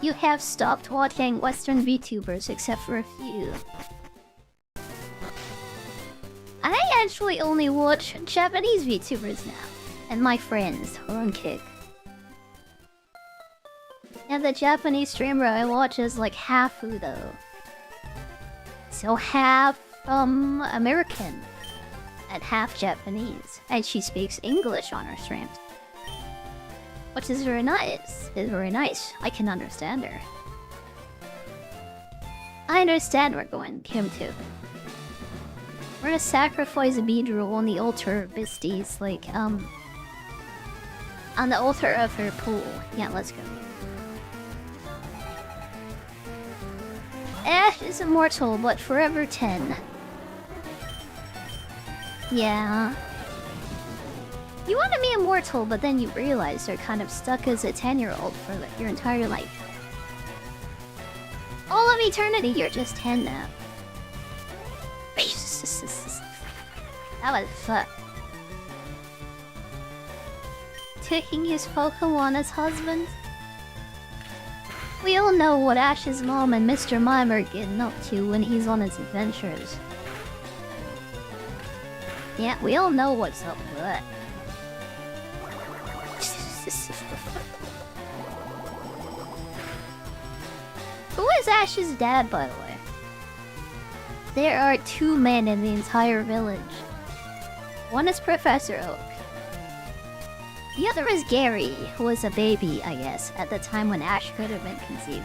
You have stopped watching Western VTubers except for a few. I actually only watch Japanese VTubers now. And my friends who are on Kick. And the Japanese streamer I watch is like half Udo. So half American and half Japanese. And she speaks English on her streams. Which is very nice. It's very nice. I can understand her. I understand where we're going, Kim too. We're gonna sacrifice a Beedrill on the altar of Misty's, like, on the altar of her pool. Yeah, let's go. Ash is immortal, but forever 10. Yeah. You want to be immortal, but then you realize you're kind of stuck as a 10-year-old for like, your entire life. All of eternity, you're just 10 now. That was fun. Taking his Pokemon as husband? We all know what Ash's mom and Mr. Mime are getting up to when he's on his adventures. Yeah, we all know what's up with that. Who is Ash's dad, by the way? There are 2 men in the entire village. One is Professor Oak. The other is Gary, who was a baby, I guess, at the time when Ash could have been conceived.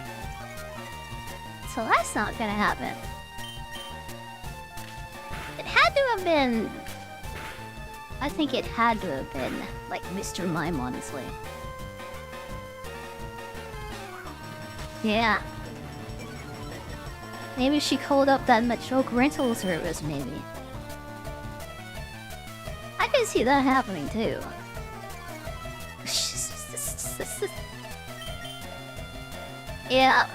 So that's not gonna happen. It had to have been... I think it had to have been, like, Mr. Mime, honestly. Yeah. Maybe she called up that Machoke rental service, maybe. I can see that happening, too. Yeah.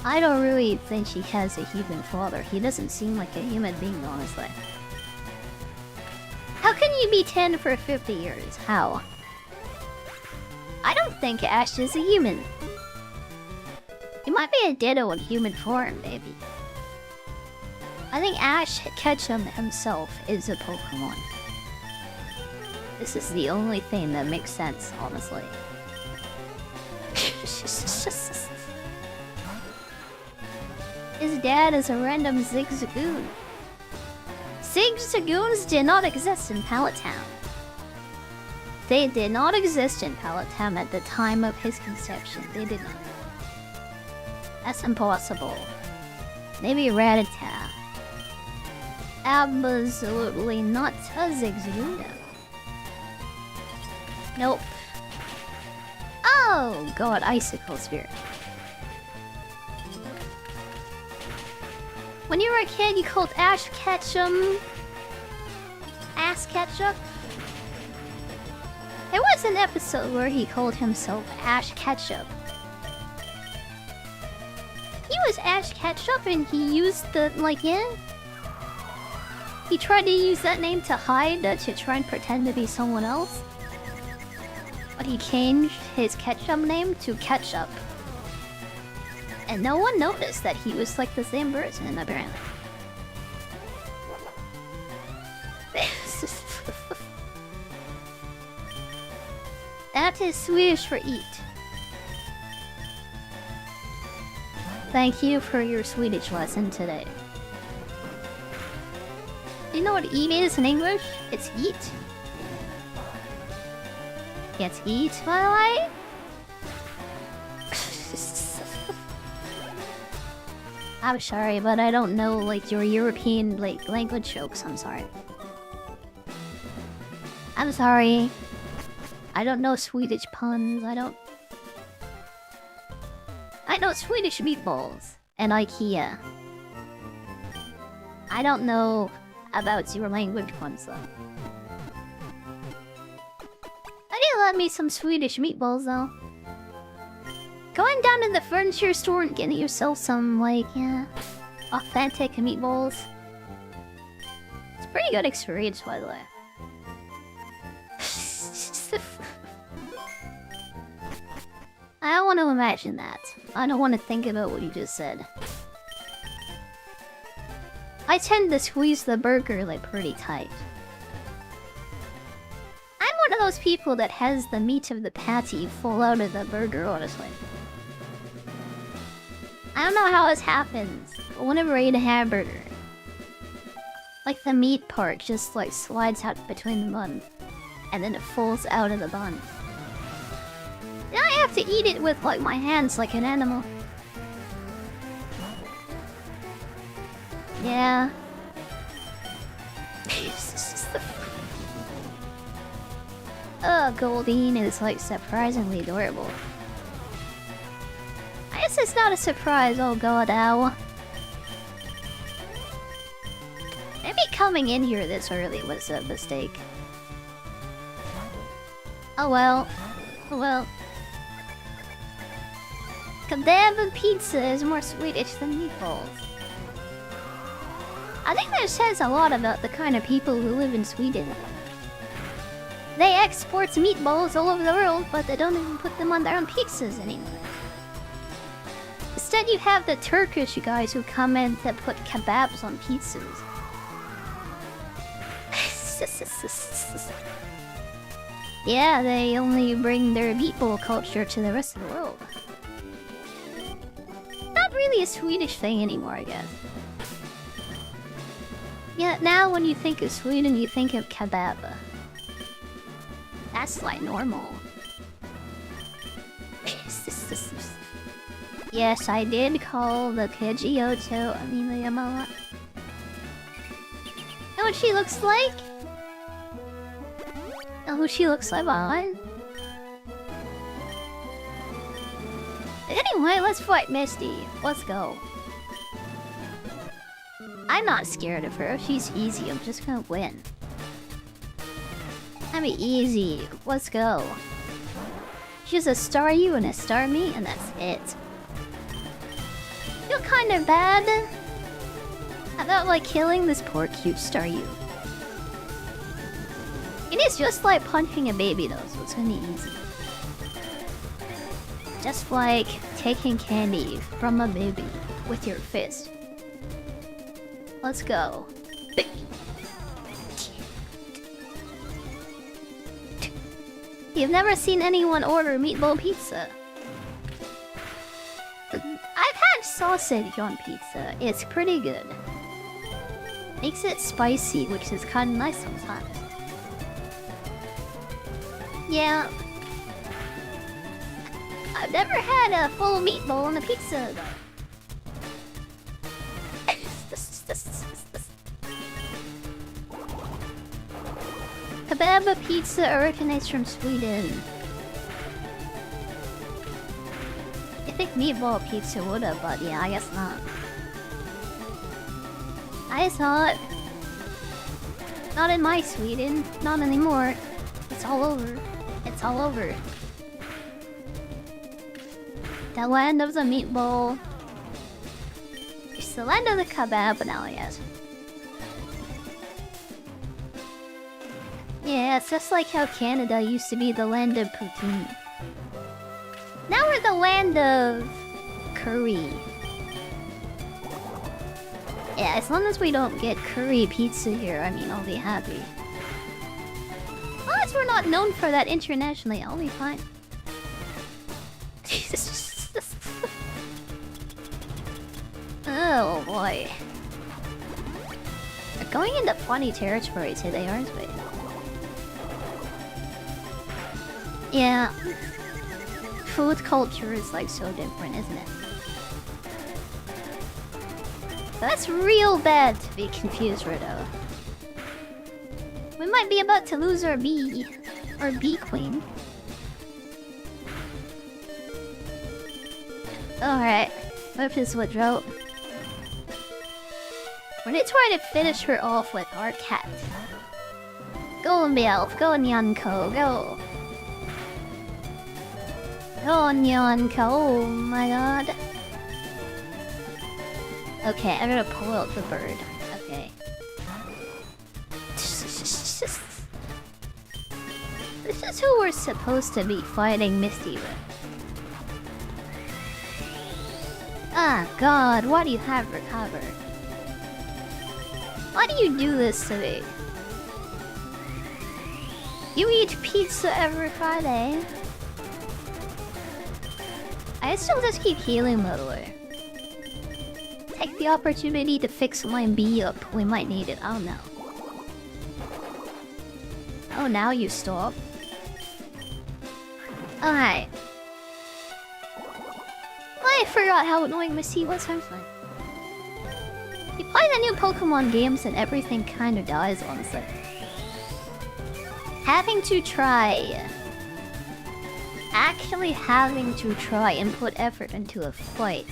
I don't really think she has a human father. He doesn't seem like a human being, honestly. How can you be 10 for 50 years? How? I don't think Ash is a human. He might be a Ditto in human form, maybe. I think Ash Ketchum himself is a Pokemon. This is the only thing that makes sense, honestly. His dad is a random Zigzagoon. Zigzagoons did not exist in Pallet Town. They did not exist in Palatam at the time of his conception. They did not. That's impossible. Maybe Rattata. Absolutely not a Zigzagoon. Nope. Oh god, Icicle Spirit. When you were a kid, you called Ash Ketchum Ass Ketchup? There was an episode where he called himself Ash Ketchup. He was Ash Ketchup and he used the, he tried to use that name to hide, to try and pretend to be someone else. But he changed his ketchup name to Ketchup. And no one noticed that he was like the same person, apparently. That is Swedish for eat. Thank you for your Swedish lesson today. Do you know what eat is in English? It's eat. It's eat, by the way? I'm sorry, but I don't know, your European, language jokes. I'm sorry. I'm sorry. I don't know Swedish puns. I know Swedish meatballs and IKEA. I don't know about your language puns, though. I did love me some Swedish meatballs, though. Going down to the furniture store and getting yourself some, authentic meatballs. It's a pretty good experience, by the way. I don't want to imagine that. I don't want to think about what you just said. I tend to squeeze the burger, pretty tight. I'm one of those people that has the meat of the patty fall out of the burger, honestly. I don't know how this happens, but whenever I eat a hamburger, the meat part just, slides out between the bun, and then it falls out of the bun. Then I have to eat it with, my hands like an animal. Yeah. Goldine is, surprisingly adorable. I guess it's not a surprise, oh god, ow. Maybe coming in here this early was a mistake. Oh well. Oh well. Kebab pizza is more Swedish than meatballs. I think that says a lot about the kind of people who live in Sweden. They export meatballs all over the world, but they don't even put them on their own pizzas anymore. Instead, you have the Turkish guys who come in to put kebabs on pizzas. Yeah, they only bring their meatball culture to the rest of the world. Not really a Swedish thing anymore, I guess. Yeah, now when you think of Sweden, you think of kebab. That's normal. Yes, I did call the Kyoto Amiyama. Know what she looks like? Know who she looks like, behind? Anyway, let's fight Misty. Let's go. I'm not scared of her. She's easy. I'm just gonna win. I mean, easy. Let's go. She's a star you and a star me, and that's it. Feel kind of bad about killing this poor cute star you. It is just like punching a baby though, so it's gonna be easy. Just like taking candy from a baby with your fist. Let's go. You've never seen anyone order meatball pizza. I've had sausage on pizza. It's pretty good. Makes it spicy, which is kind of nice sometimes. Yeah. I've never had a full meatball on a pizza, though. Kebab pizza originates from Sweden. I think meatball pizza would have, but yeah, I guess not. I thought. Not in my Sweden. Not anymore. It's all over. It's all over. The land of the meatball. It's the land of the kebab now, yes. Yeah, it's just like how Canada used to be the land of poutine. Now we're the land of curry. Yeah, as long as we don't get curry pizza here, I mean, I'll be happy. As long as we're not known for that internationally, I'll be fine. Oh boy. We're going into funny territory today, aren't we? Yeah. Food culture is like so different, isn't it? That's real bad to be confused, Rido. We might be about to lose our bee. Our bee queen. Alright. What is Woodrow? We're gonna try to finish her off with our cat. Go Meowth, go Nyanko, go! Go Nyanko, oh my god. Okay, I'm gonna pull out the bird. Okay. This is who we're supposed to be fighting Misty with. Ah, God, why do you have her covered? Why do you do this to me? You eat pizza every Friday. I still just keep healing, by the way. Take the opportunity to fix my bee up. We might need it. Oh no. Oh, now you stop. Alright. I forgot how annoying Missy was. I'm fine. You play the new Pokemon games and everything kind of dies, honestly. Having to try. Actually having to try and put effort into a fight.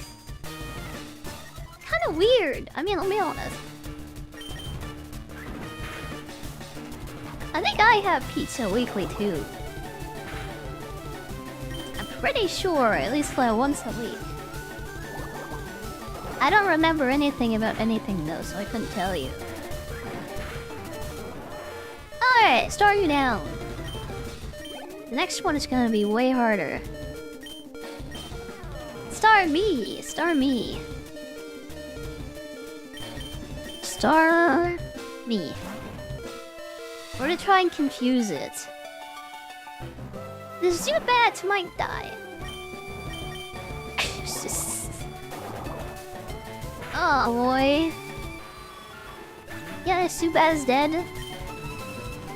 Kinda weird. I mean, I'll be honest. I think I have pizza weekly too. I'm pretty sure, at least like once a week. I don't remember anything about anything though, so I couldn't tell you. Alright, start you down. The next one is gonna be way harder. Star me! Star me! Star me. We're gonna try and confuse it. The Zubat might die. Oh boy. Yeah, Zubat's dead.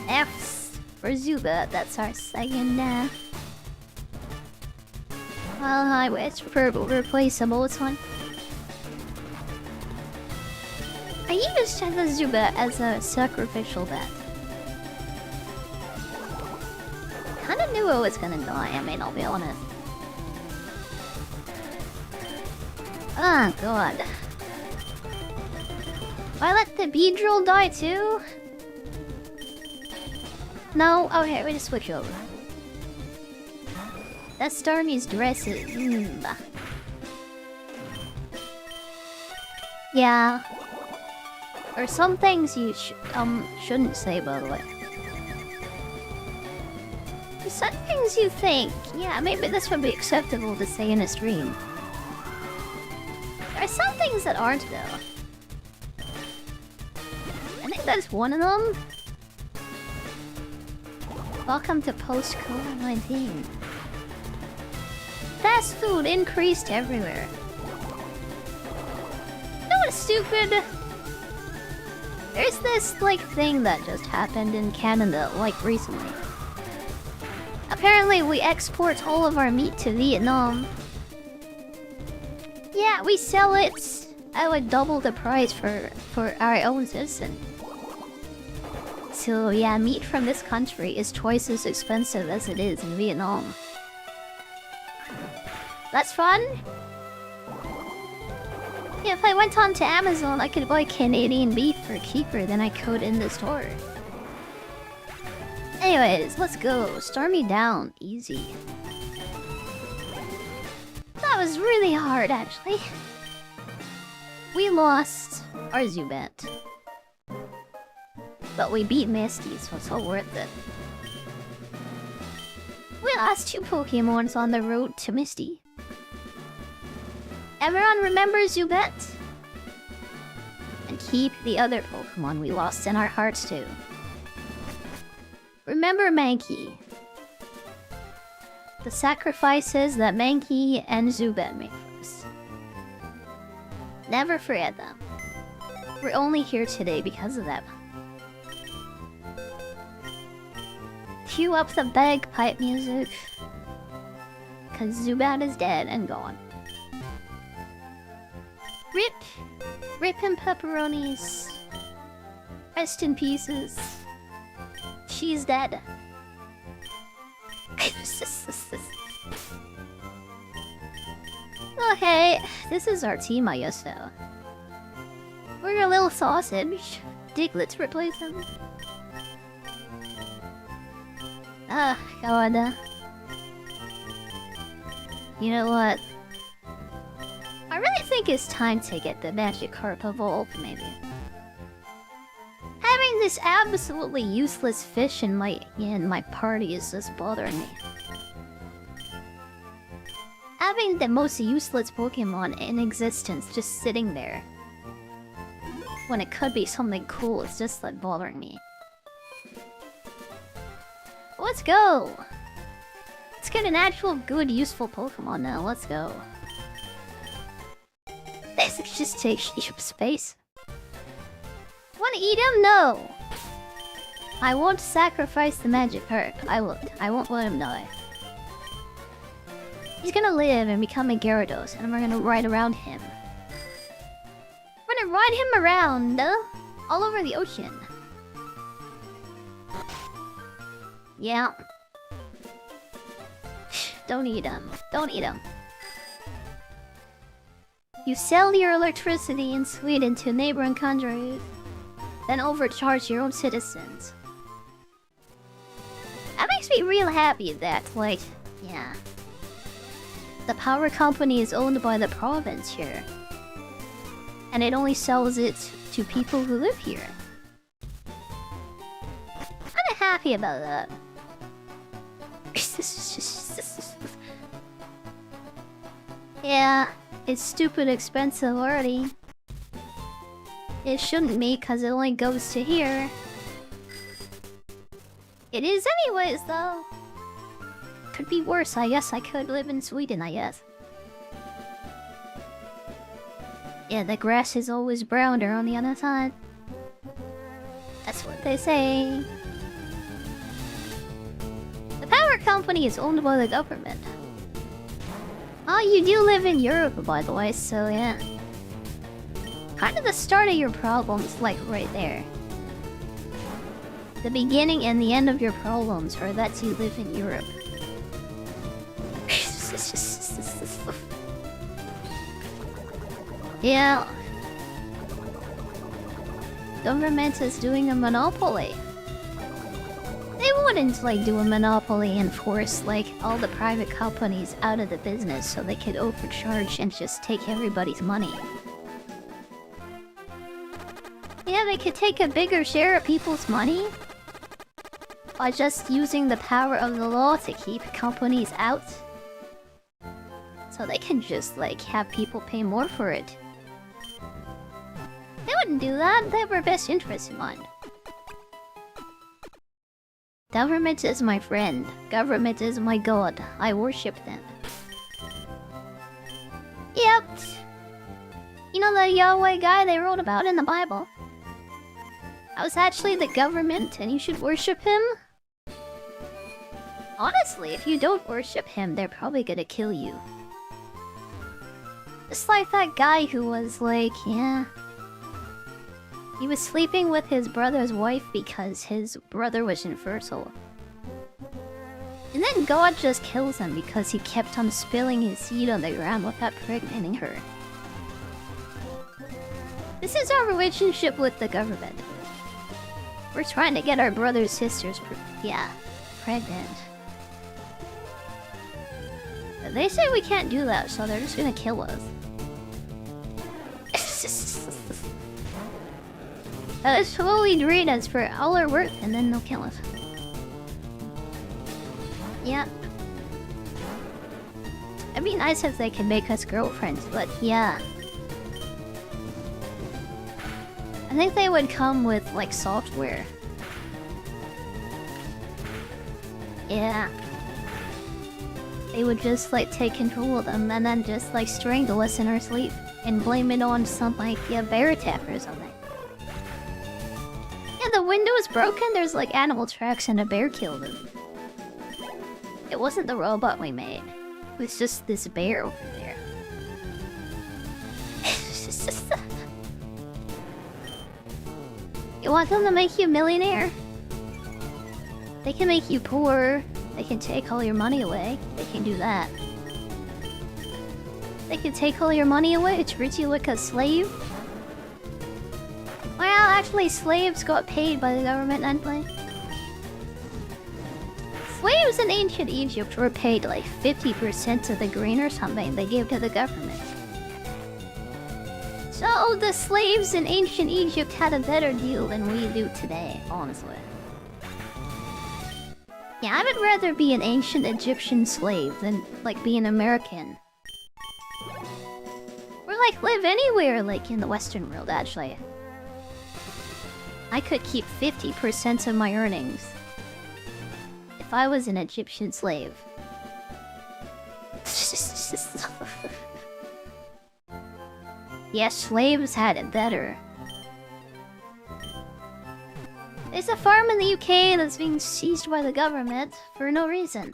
F's for Zubat, that's our second death. Well, hi, it's replaceable, it's fine. I used the Zubat as a sacrificial bat. Kinda knew I was gonna die, I mean, I'll be honest. Oh god. I let the Beedrill die too? No? Okay, we just switch over. That's Starmie's dresses. Yeah. Or some things you shouldn't say, by the way. Some things you think, yeah, maybe this would be acceptable to say in a stream. There are some things that aren't, though. I think that's one of them. Welcome to post-COVID-19. Fast food increased everywhere. You know what's stupid? There's this, like, thing that just happened in Canada, like, recently. Apparently we export all of our meat to Vietnam. Yeah, we sell it at like double the price for our own citizen. So yeah, meat from this country is twice as expensive as it is in Vietnam. That's fun. Yeah, if I went on to Amazon, I could buy Canadian beef for cheaper than I could in the store. Anyways, let's go. Stormy down. Easy. That was really hard, actually. We lost our Zubat. But we beat Misty, so it's all worth it. We lost 2 Pokemons on the road to Misty. Everyone remember Zubat? And keep the other Pokemon we lost in our hearts too. Remember Mankey. The sacrifices that Mankey and Zubat made for us. Never forget them. We're only here today because of them. Cue up the bagpipe music. Cause Zubat is dead and gone. Rip! Rip in pepperonis. Rest in pieces. She's dead. Okay, this is our team, I guess, though. We're a little sausage. Diglett's replace him. Ah, God. You know what? I really think it's time to get the Magikarp evolved, maybe. Having this absolutely useless fish in my party is just bothering me. Having the most useless Pokemon in existence just sitting there when it could be something cool is just like bothering me. Let's go! Let's get an actual good useful Pokemon now, let's go. This just takes up space. Wanna eat him? No! I won't sacrifice the Magikarp. I won't let him die. He's gonna live and become a Gyarados, and we're gonna ride around him. We're gonna ride him around, all over the ocean. Yeah. Don't eat him. Don't eat him. You sell your electricity in Sweden to neighboring countries, then overcharge your own citizens. That makes me real happy that, like, yeah. The power company is owned by the province here. And it only sells it to people who live here. I'm happy about that. Yeah, it's stupid expensive already. It shouldn't be, cause it only goes to here. It is anyways, though. Could be worse, I guess I could live in Sweden, I guess. Yeah, the grass is always browner on the other side. That's what they say. The power company is owned by the government. Oh, you do live in Europe, by the way, so yeah. Kind of the start of your problems, like right there. The beginning and the end of your problems are that you live in Europe. Yeah. Government is doing a monopoly. They wouldn't, like, do a monopoly and force, like, all the private companies out of the business so they could overcharge and just take everybody's money. Yeah, they could take a bigger share of people's money by just using the power of the law to keep companies out. So they can just, like, have people pay more for it. They wouldn't do that. They have our best interests in mind. Government is my friend. Government is my god. I worship them. Yep. You know the Yahweh guy they wrote about in the Bible? I was actually the government and you should worship him? Honestly, if you don't worship him, they're probably gonna kill you. Just like that guy who was like, yeah. He was sleeping with his brother's wife because his brother was infertile. And then God just kills him because he kept on spilling his seed on the ground without pregnanting her. This is our relationship with the government. We're trying to get our brothers' sisters pregnant. But they say we can't do that, so they're just gonna kill us. Slowly drain us for all our worth, and then they'll kill us. Yep. It'd be nice if they could make us girlfriends, but yeah. I think they would come with, like, software. Yeah. They would just, like, take control of them and then just, like, strangle us in our sleep and blame it on some, like, bear attack or something. Yeah, the window's broken, there's, like, animal tracks and a bear killed him. It wasn't the robot we made. It was just this bear over there. You want them to make you a millionaire? They can make you poor. They can take all your money away. They can do that. They can take all your money away, treat you like a slave. Well, actually, slaves got paid by the government anyway. Slaves in ancient Egypt were paid like 50% of the grain or something they gave to the government. So the slaves in ancient Egypt had a better deal than we do today, honestly. Yeah, I would rather be an ancient Egyptian slave than, like, be an American. Or, like, live anywhere, like, in the Western world, actually. I could keep 50% of my earnings if I was an Egyptian slave. Yes, slaves had it better. There's a farm in the UK that's being seized by the government for no reason.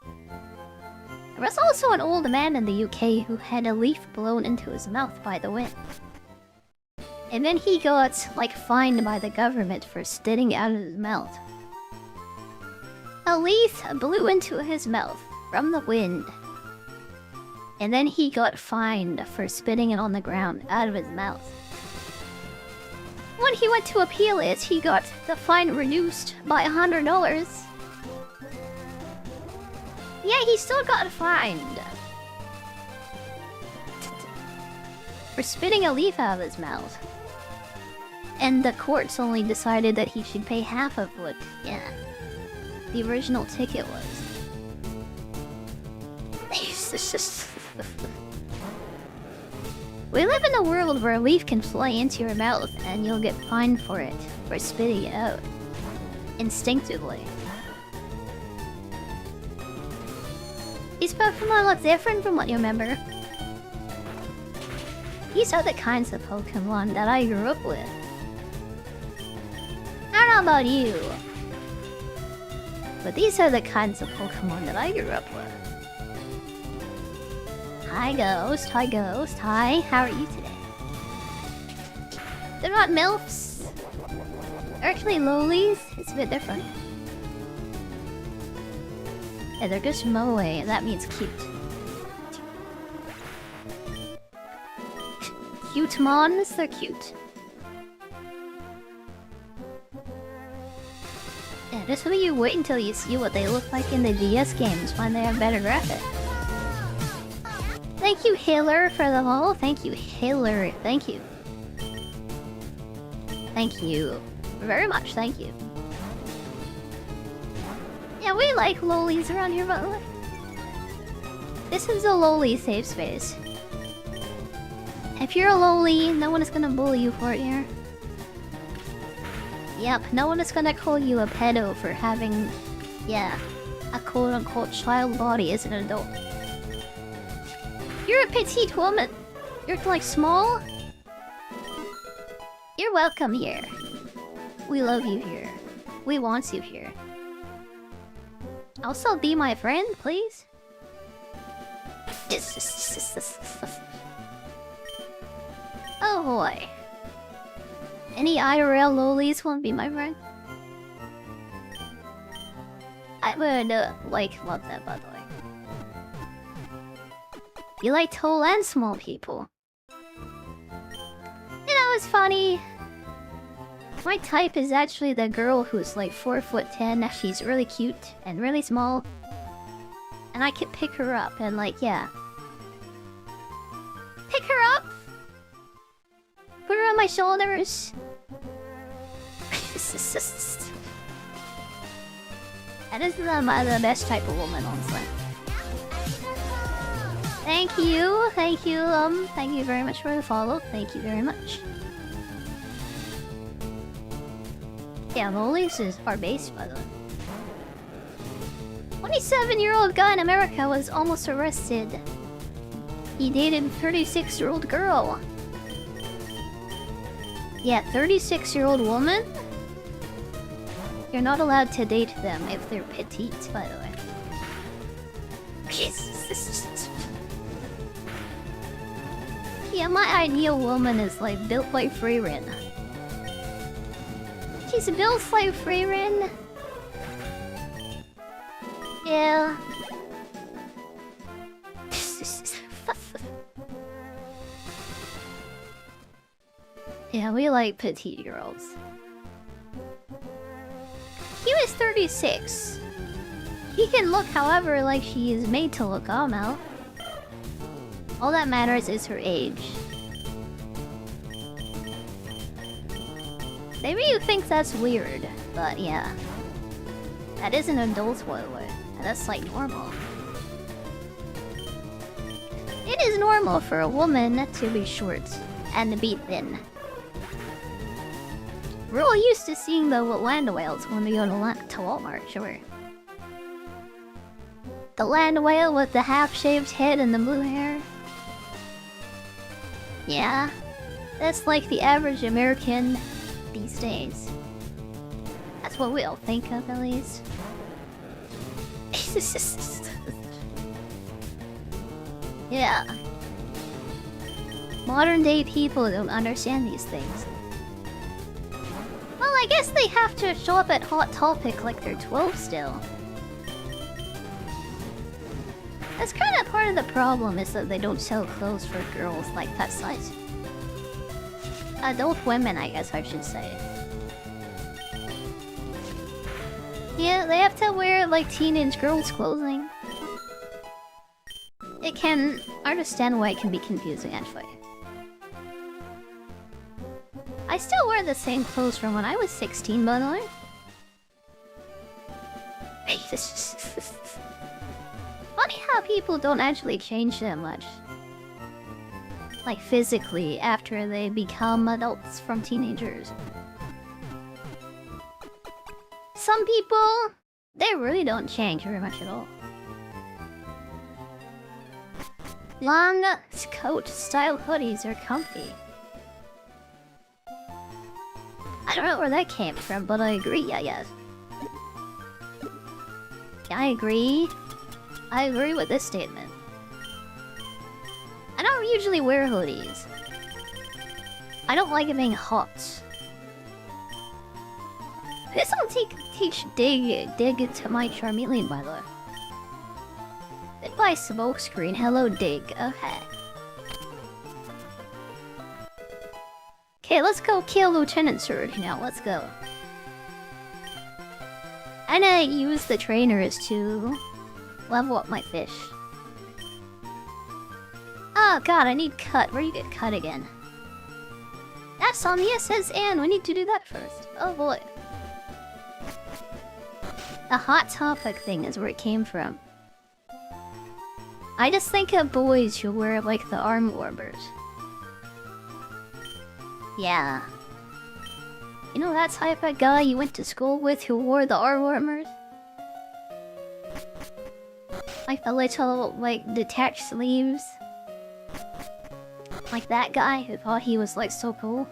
There was also an old man in the UK who had a leaf blown into his mouth by the wind. And then he got, like, fined by the government for spitting out of his mouth. A leaf blew into his mouth from the wind. And then he got fined for spitting it on the ground out of his mouth. When he went to appeal it, he got the fine reduced by $100. Yeah, he still got fined for spitting a leaf out of his mouth. And the courts only decided that he should pay half of what, the original ticket was. We live in a world where a leaf can fly into your mouth and you'll get fined for it, for spitting it out. Instinctively. These Pokemon look different from what you remember. These are the kinds of Pokemon that I grew up with. I don't know about you, but these are the kinds of Pokemon that I grew up with. Hi Ghost, hi, how are you today? They're not MILFs. They're actually lowlies, it's a bit different. Yeah, they're just moe, that means cute. Cute mons, they're cute. Yeah, just so you wait until you see what they look like in the DS games when they have better graphics. Thank you, Hiller, for the haul. Thank you, Hiller. Thank you. Thank you very much. Thank you. Yeah, we like lolies around here, by the way. This is a loli safe space. If you're a loli, no one is gonna bully you for it here. Yep, no one is gonna call you a pedo for having, a quote-unquote child body as an adult. You're a petite woman. You're, like, small. You're welcome here. We love you here. We want you here. Also, be my friend, please. Oh boy. Any IRL lolis won't be my friend? I would love that, by the way. You like tall and small people. You know, it's funny. My type is actually the girl who's like 4'10". She's really cute and really small. And I could pick her up and yeah. Pick her up! Put her on my shoulders. That is the best type of woman, honestly. Thank you, thank you very much for the follow. Thank you very much. Yeah, lolis are based, by the way. 27-year-old guy in America was almost arrested. He dated a 36-year-old girl. Yeah, 36-year-old woman? You're not allowed to date them if they're petite, by the way. Yeah, my ideal woman is built like FireRed. She's built like FireRed. Yeah. Yeah, we like petite girls. He was 36. He can look however like she is made to look, oh no. All that matters is her age. Maybe you think that's weird, but yeah. That is an adult way, and that's normal. It is normal for a woman to be short and to be thin. We're all used to seeing the land whales when we go to Walmart, sure. The land whale with the half-shaved head and the blue hair. Yeah, that's the average American these days. That's what we all think of, at least. Yeah. Modern day people don't understand these things. Well, I guess they have to show up at Hot Topic like they're 12 still. That's kind of part of the problem, is that they don't sell clothes for girls like that size. Adult women, I guess I should say. Yeah, they have to wear teenage girls' clothing. It can... I understand why it can be confusing, actually. I still wear the same clothes from when I was 16, by the way. Funny how people don't actually change that much. Physically, after they become adults from teenagers. Some people, they really don't change very much at all. Long coat style hoodies are comfy. I don't know where that came from, but I agree, I guess. Yeah, I agree. I agree with this statement. I don't usually wear hoodies. I don't like it being hot. This will teach Dig to my Charmeleon, by the way. Goodbye, smokescreen. Hello, Dig. Okay. Okay, let's go kill Lieutenant Surge now. Let's go. And I use the trainers to level up my fish. Oh god, I need cut. Where do you get cut again? That's on the SS and we need to do that first. Oh boy. The Hot Topic thing is where it came from. I just think of boys who wear the arm warmers. Yeah. You know that type of guy you went to school with who wore the arm warmers? The little, detached sleeves. Like that guy who thought he was, so cool.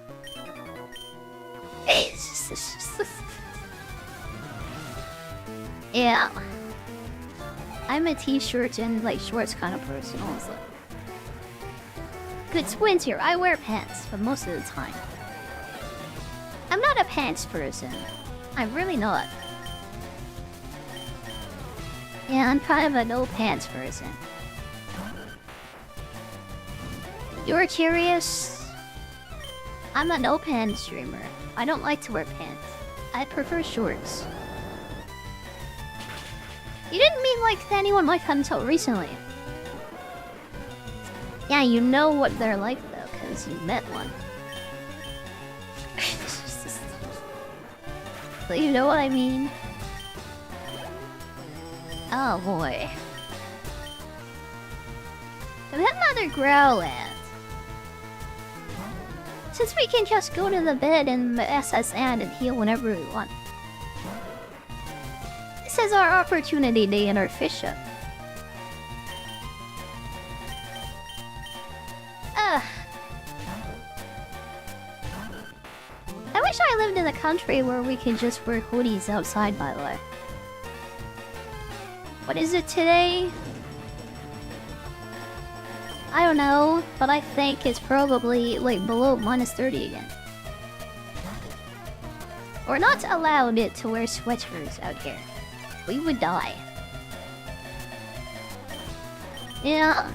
Yeah. I'm a t-shirt and like shorts kind of person also. It's winter, I wear pants, but most of the time. I'm not a pants person. I'm really not. Yeah, I'm kind of a no pants person. You're curious? I'm a no pants streamer. I don't like to wear pants. I prefer shorts. You didn't mean like anyone like Kanto recently. Yeah, you know what they're like though, because you met one. So you know what I mean? Oh boy. We have another growl at. Since we can just go to the bed and SSN and heal whenever we want. This is our opportunity day in our fish up. I wish I lived in a country where we could just wear hoodies outside, by the way. What is it today? I don't know, but I think it's probably like below -30 again. We're not allowed to wear sweaters out here. We would die. Yeah.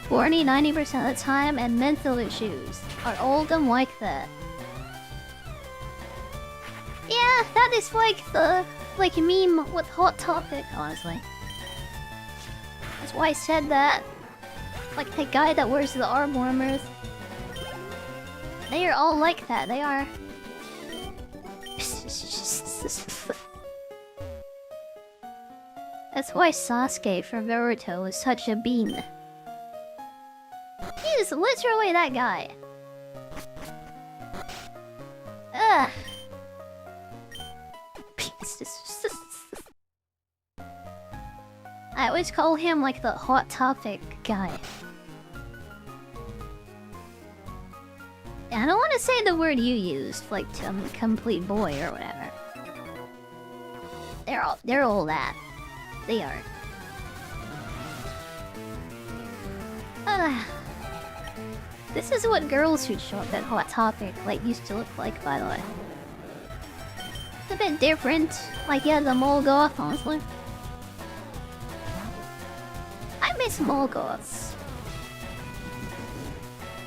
40-90% of the time, and mental issues are all done like that. Yeah, that is like the meme with Hot Topic, honestly. That's why I said that. Like the guy that wears the arm warmers. They are all like that. They are. That's why Sasuke from Naruto is such a bean. He is literally that guy. Ugh. I always call him like the Hot Topic guy. I don't want to say the word you used, like complete boy or whatever. They're all that. They are. This is what girls who show up at Hot Topic like used to look like, by the way. It's a bit different. Like, yeah, the mole goth, honestly. I miss mole goths.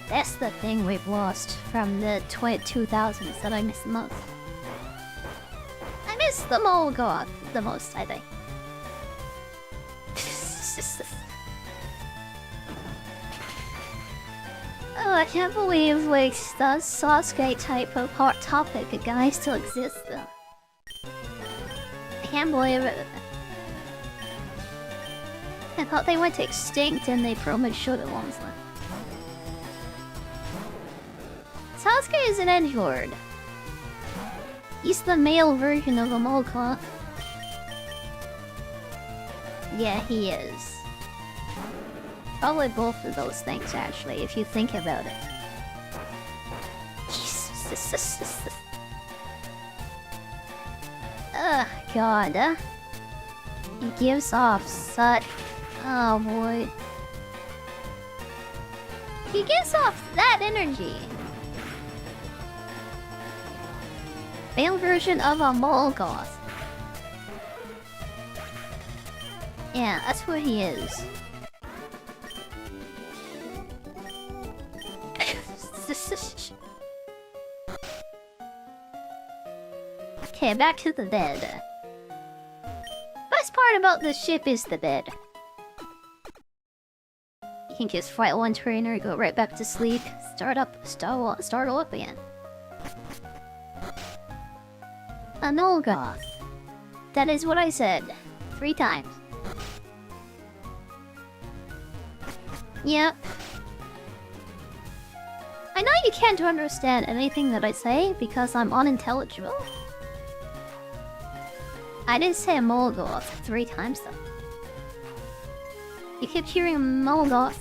That's the thing we've lost from the 2000s that I miss the most. I miss the mole goth the most, I think. Oh, I can't believe like the Sasuke type of Hot Topic guy still exists though. I can't believe it. I thought they went extinct and they probably should have honestly. Sasuke is an edgelord. He's the male version of a Molgoth. Yeah, he is. Probably both of those things, actually, if you think about it. Ugh, God. He gives off such... Oh, boy. He gives off that energy. Male version of a Molgoth. Yeah, that's what he is. Okay, back to the bed. Best part about this ship is the bed. You can just fight one trainer, go right back to sleep, start all up again. A Nulgoth. That is what I said. 3 times. Yep. I know you can't understand anything that I say because I'm unintelligible. I didn't say Molgoth 3 times though. You keep hearing Molgoth.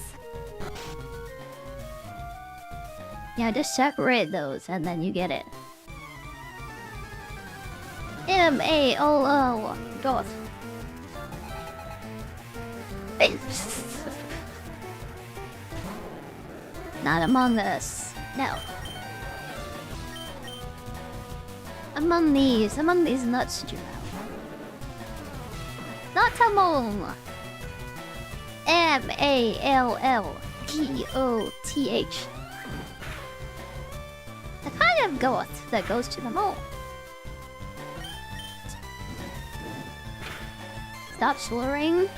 Yeah, just separate those and then you get it. M-A-O-O. Dot. Not Among Us. No. Among these nuts, Joe. Not Among. M-A-L-L-G-O-T-H. The kind of goth that goes to the mall. Stop slurring.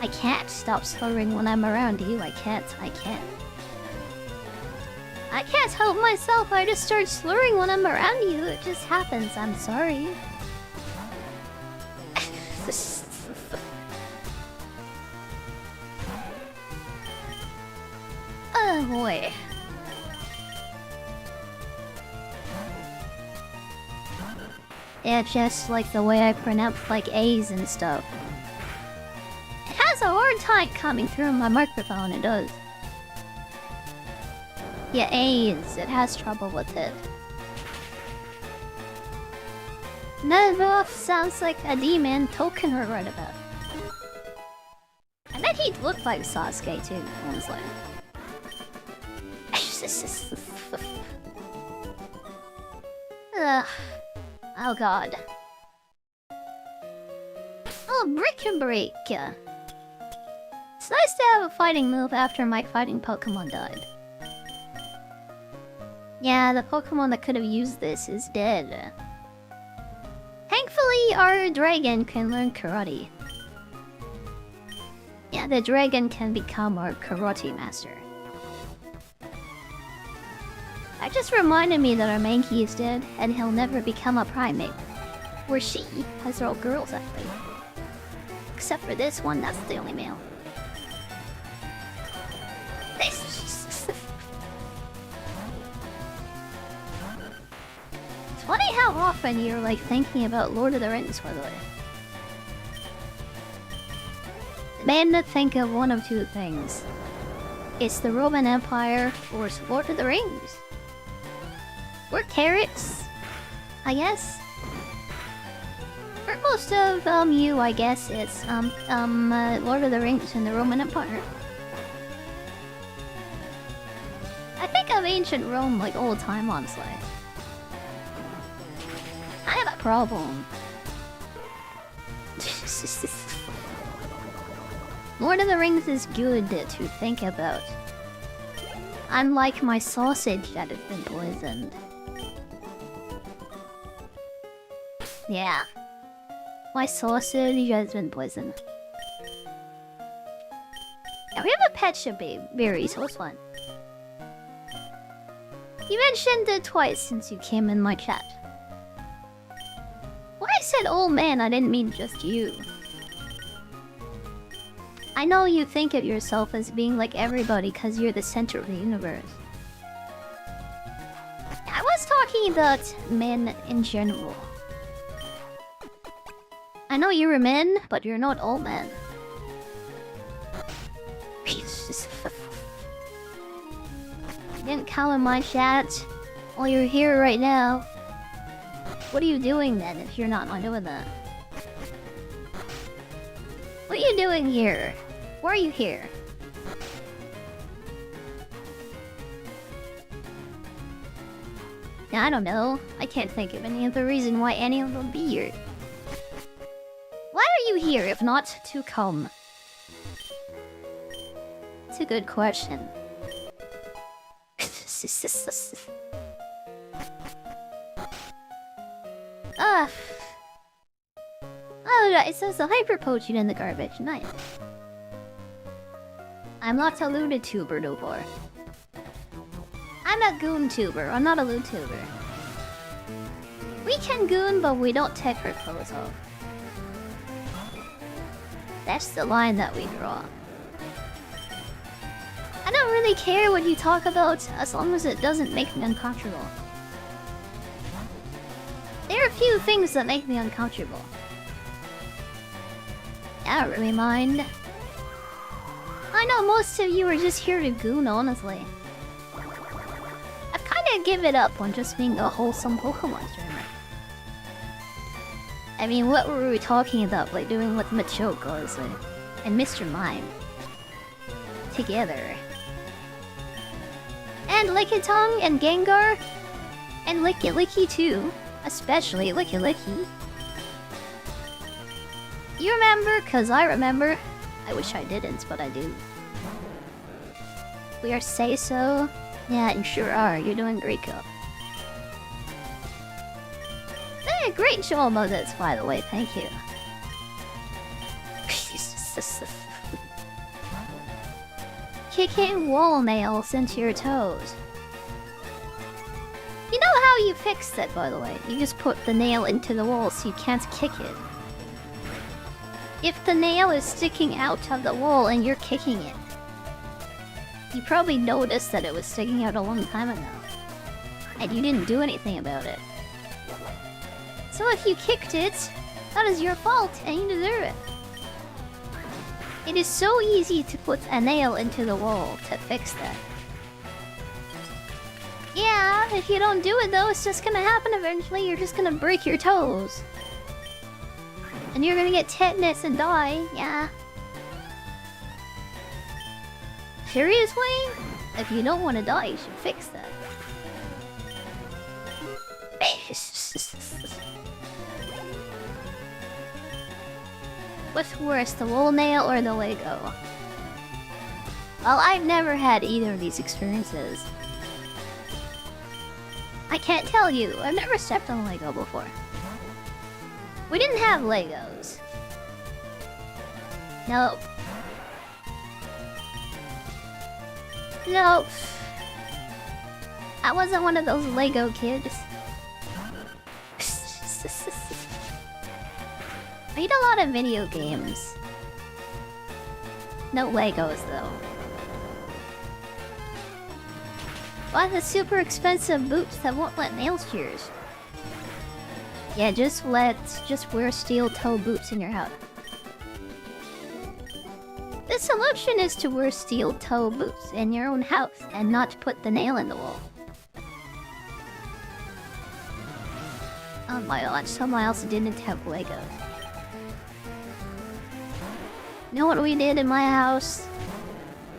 I can't stop slurring when I'm around you. I can't. I can't help myself. I just start slurring when I'm around you. It just happens. I'm sorry. Oh boy. Yeah, just like the way I pronounce like A's and stuff. It has a hard time coming through my microphone, it does. Yeah, A's, it has trouble with it. Nuzlocke sounds like a demon Token heard right about. I bet he'd look like Sasuke too, honestly. Oh god. Oh, Brick and Break! It's nice to have a fighting move after my fighting Pokemon died. Yeah, the Pokemon that could have used this is dead. Thankfully, our dragon can learn karate. Yeah, the dragon can become our karate master. That just reminded me that our Mankey is dead, and he'll never become a primate. Or she, because they're all girls, actually. Except for this one, that's the only male. It's funny how often you're like thinking about Lord of the Rings, by the way. Men that think of one of two things. It's the Roman Empire or it's Lord of the Rings. Or carrots, I guess. For most of you, I guess it's Lord of the Rings and the Roman Empire. I think of ancient Rome like old time, honestly. I have a problem. Lord of the Rings is good to think about. Unlike my sausage that has been poisoned. Yeah. My sausage has been poisoned. Yeah, we have a pet shop berry, so it's fun. You mentioned it twice since you came in my chat. When I said old man, I didn't mean just you. I know you think of yourself as being like everybody because you're the center of the universe. I was talking about men in general. I know you're a man, but you're not old men. You didn't come in my chat. Well, you're here right now. What are you doing then if you're not doing that? What are you doing here? Why are you here? I don't know. I can't think of any other reason why any of them would be here. Why are you here if not to come? It's a good question. Oh, it says a hyper potion in the garbage. Nice. I'm not a looted tuber no more. I'm a goon tuber. I'm not a loot tuber. We can goon, but we don't take our clothes off. That's the line that we draw. I don't really care what you talk about as long as it doesn't make me uncomfortable. There are a few things that make me uncomfortable. I don't really mind. I know most of you are just here to goon, honestly. I've kinda given up on just being a wholesome Pokemon streamer. I mean, what were we talking about? Like doing what Machoke was and Mr. Mime together. And Lickitung and Gengar and Licky Licky too. Especially Licky Licky. You remember? Cause I remember. I wish I didn't, but I do. We are say so. Yeah, you sure are. You're doing great, Cup. Hey, great show about this, by the way. Thank you. Kicking wall nails into your toes. You know how you fix it, by the way? You just put the nail into the wall so you can't kick it. If the nail is sticking out of the wall and you're kicking it, you probably noticed that it was sticking out a long time ago. And you didn't do anything about it. So if you kicked it, that is your fault and you deserve it. It is so easy to put a nail into the wall to fix that. Yeah, if you don't do it though, it's just gonna happen eventually. You're just gonna break your toes. And you're gonna get tetanus and die, yeah. Seriously? If you don't want to die, you should fix that. What's worse, the wall nail or the Lego? Well, I've never had either of these experiences. I can't tell you. I've never stepped on a Lego before. We didn't have Legos. Nope. Nope. I wasn't one of those Lego kids. I played a lot of video games. No Legos though. Buy the super expensive boots that won't let nails shears. Yeah, just wear steel toe boots in your house. The solution is to wear steel toe boots in your own house and not put the nail in the wall. Oh my god, someone else didn't have Legos. You know what we did in my house?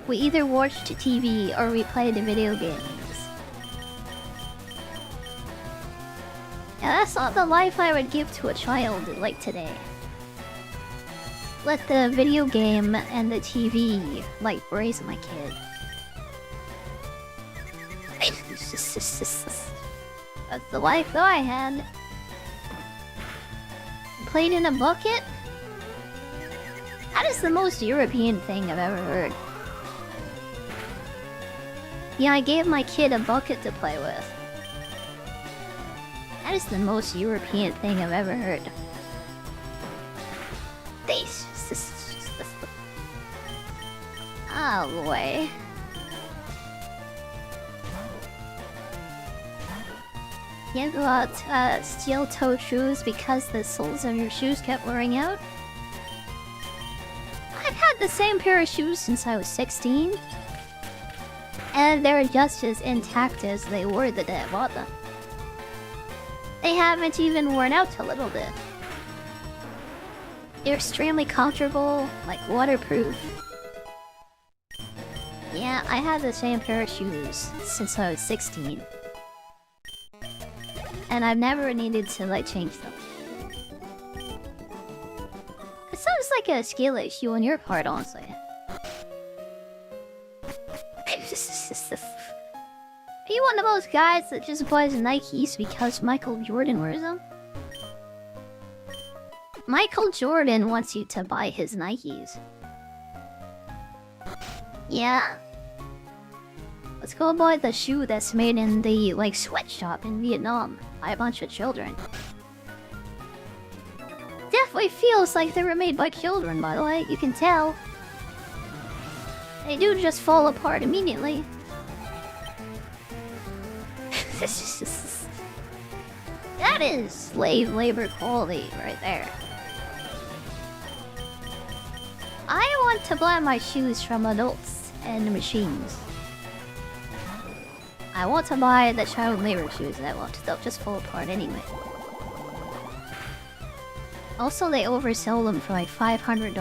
We either watched TV or we played video games. Yeah, that's not the life I would give to a child like today. Let the video game and the TV, like, raise my kid. That's the life that I had. Played in a bucket? That is the most European thing I've ever heard. Yeah, I gave my kid a bucket to play with. That is the most European thing I've ever heard. Oh boy. You got steel toe shoes because the soles of your shoes kept wearing out? I've had the same pair of shoes since I was 16. And they're just as intact as they were the day I bought them. They haven't even worn out a little bit. They're extremely comfortable, like waterproof. Yeah, I had the same pair of shoes since I was 16. And I've never needed to, like, change them. It sounds like a skill issue on your part, honestly. Are you one of those guys that just buys Nikes because Michael Jordan wears them? Michael Jordan wants you to buy his Nikes. Yeah. Let's go buy the shoe that's made in the, like, sweatshop in Vietnam by a bunch of children. Definitely feels like they were made by children, by the way, you can tell. They do just fall apart immediately. That is slave labor quality right there. I want to buy my shoes from adults and machines. I want to buy the child labor shoes that they'll just fall apart anyway. Also, they oversell them for like $500.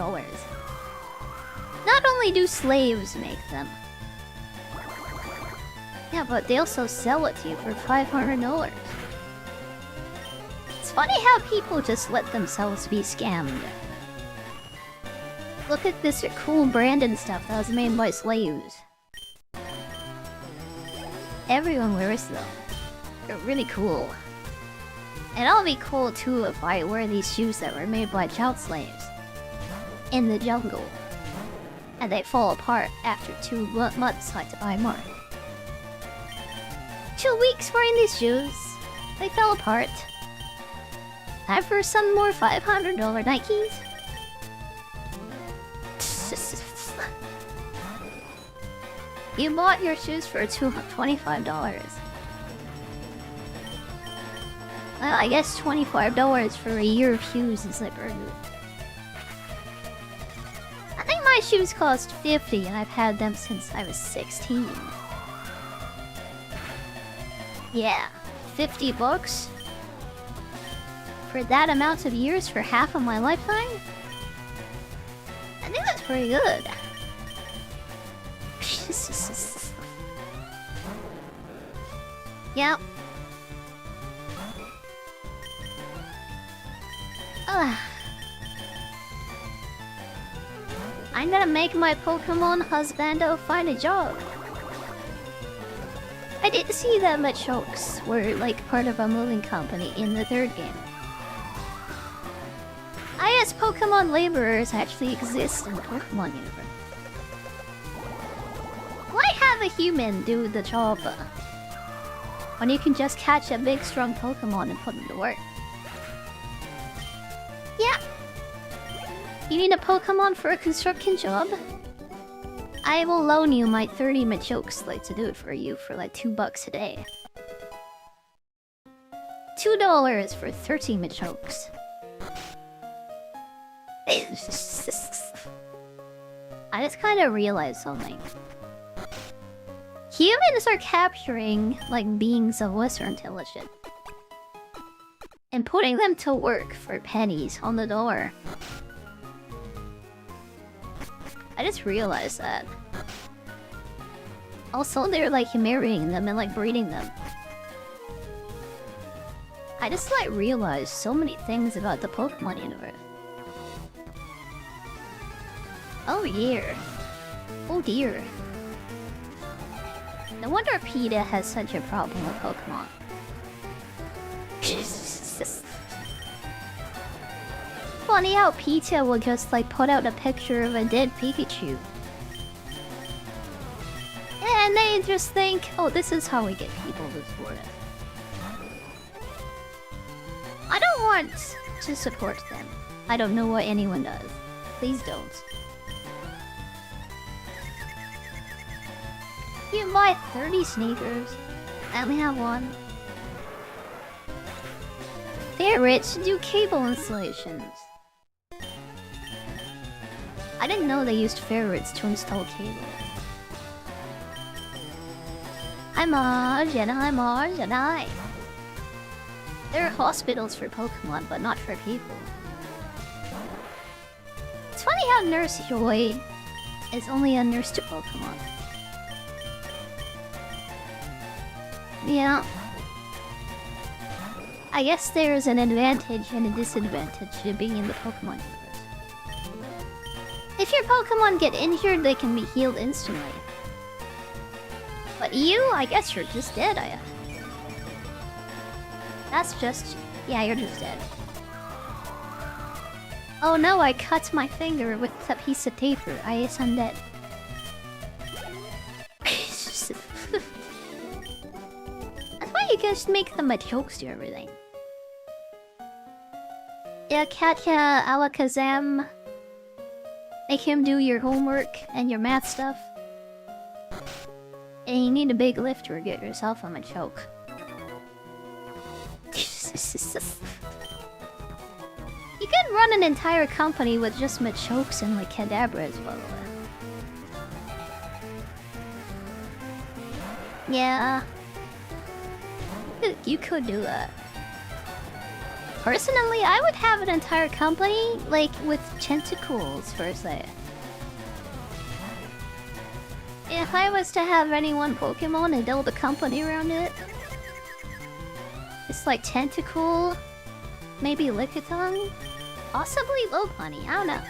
Not only do slaves make them. Yeah, but they also sell it to you for $500. It's funny how people just let themselves be scammed. Look at this cool brand and stuff that was made by slaves. Everyone wears them. They're really cool. And I'll be cool too if I wear these shoes that were made by child slaves. In the jungle. And they fall apart after 2 months, so I had to buy more. 2 weeks wearing these shoes. They fell apart. Time for some more $500 Nikes. You bought your shoes for $25. Well, I guess $25 for a year of shoes is like very good. I think my shoes cost $50 and I've had them since I was 16. Yeah, $50 for that amount of years for half of my lifetime? I think that's pretty good. Yep. I'm gonna make my Pokemon husbando find a job. I didn't see that Machokes were like part of a moving company in the 3rd game. I guess Pokemon laborers actually exist in the Pokemon universe. Why have a human do the job when you can just catch a big strong Pokemon and put them to work? Yeah. You need a Pokemon for a construction job? I will loan you my 30 Machokes like to do it for you for like $2 a day. $2 for 30 Machokes. I just kind of realized something. Humans are capturing, like, beings of lesser intelligence and putting them to work for pennies on the door. I just realized that. Also, they're, like, marrying them and, like, breeding them. I just, like, realized so many things about the Pokemon universe. Oh, yeah. Oh, dear. No wonder PETA has such a problem with Pokemon. Funny how PETA will just like put out a picture of a dead Pikachu. And they just think, oh, this is how we get people to support us. I don't want to support them. I don't know what anyone does. Please don't. You buy 30 sneakers. I only have one. They're rich, do cable installations. I didn't know they used FireReds to install cable. I'm Mars and I'm Mars and I. There are hospitals for Pokemon, but not for people. It's funny how Nurse Joy is only a nurse to Pokemon. Yeah. I guess there's an advantage and a disadvantage to being in the Pokemon universe. If your Pokemon get injured, they can be healed instantly. But you, I guess you're just dead, That's just... yeah, you're just dead. Oh no, I cut my finger with a piece of taper. I guess I'm dead. You guys make them a jokes to everything. Yeah, Katya, Alakazam. Make him do your homework and your math stuff. And you need a big lift or get yourself a Machoke. You could run an entire company with just Machokes and like Kadabras, by the way. Yeah. You could do that. Personally, I would have an entire company, like, with tentacles, per se. If I was to have any one Pokemon and build a company around it, it's like Tentacool, maybe Lickitung, possibly Lopunny, I don't know.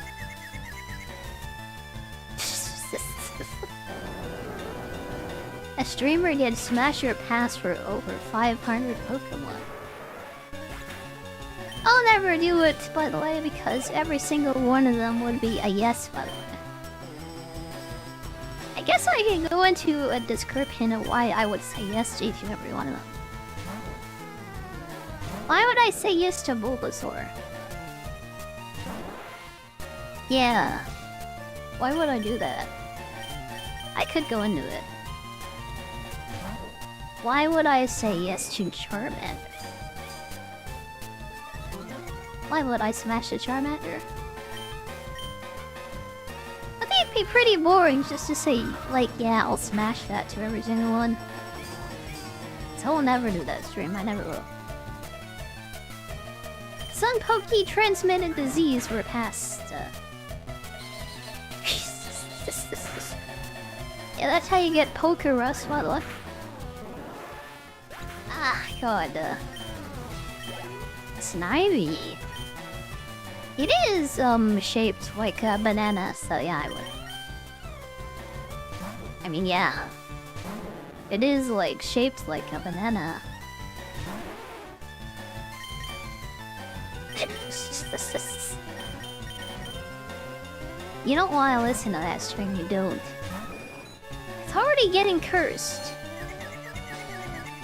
A streamer did smash your pass for over 500 Pokemon. I'll never do it, by the way, because every single one of them would be a yes, by the way. I guess I can go into a description of why I would say yes to each and every one of them. Why would I say yes to Bulbasaur? Yeah. Why would I do that? I could go into it. Why would I say yes to Charmander? Why would I smash a Charmander? I think it'd be pretty boring just to say, like, yeah, I'll smash that to every single one. So I'll never do that stream, I never will. Some Poke transmitted disease were passed. Yeah, that's how you get Poke Rust, by the way. Ah, god. Snivy. It is, shaped like a banana, so yeah, I would. I mean, yeah. It is, like, shaped like a banana. You don't want to listen to that stream, you don't. It's already getting cursed.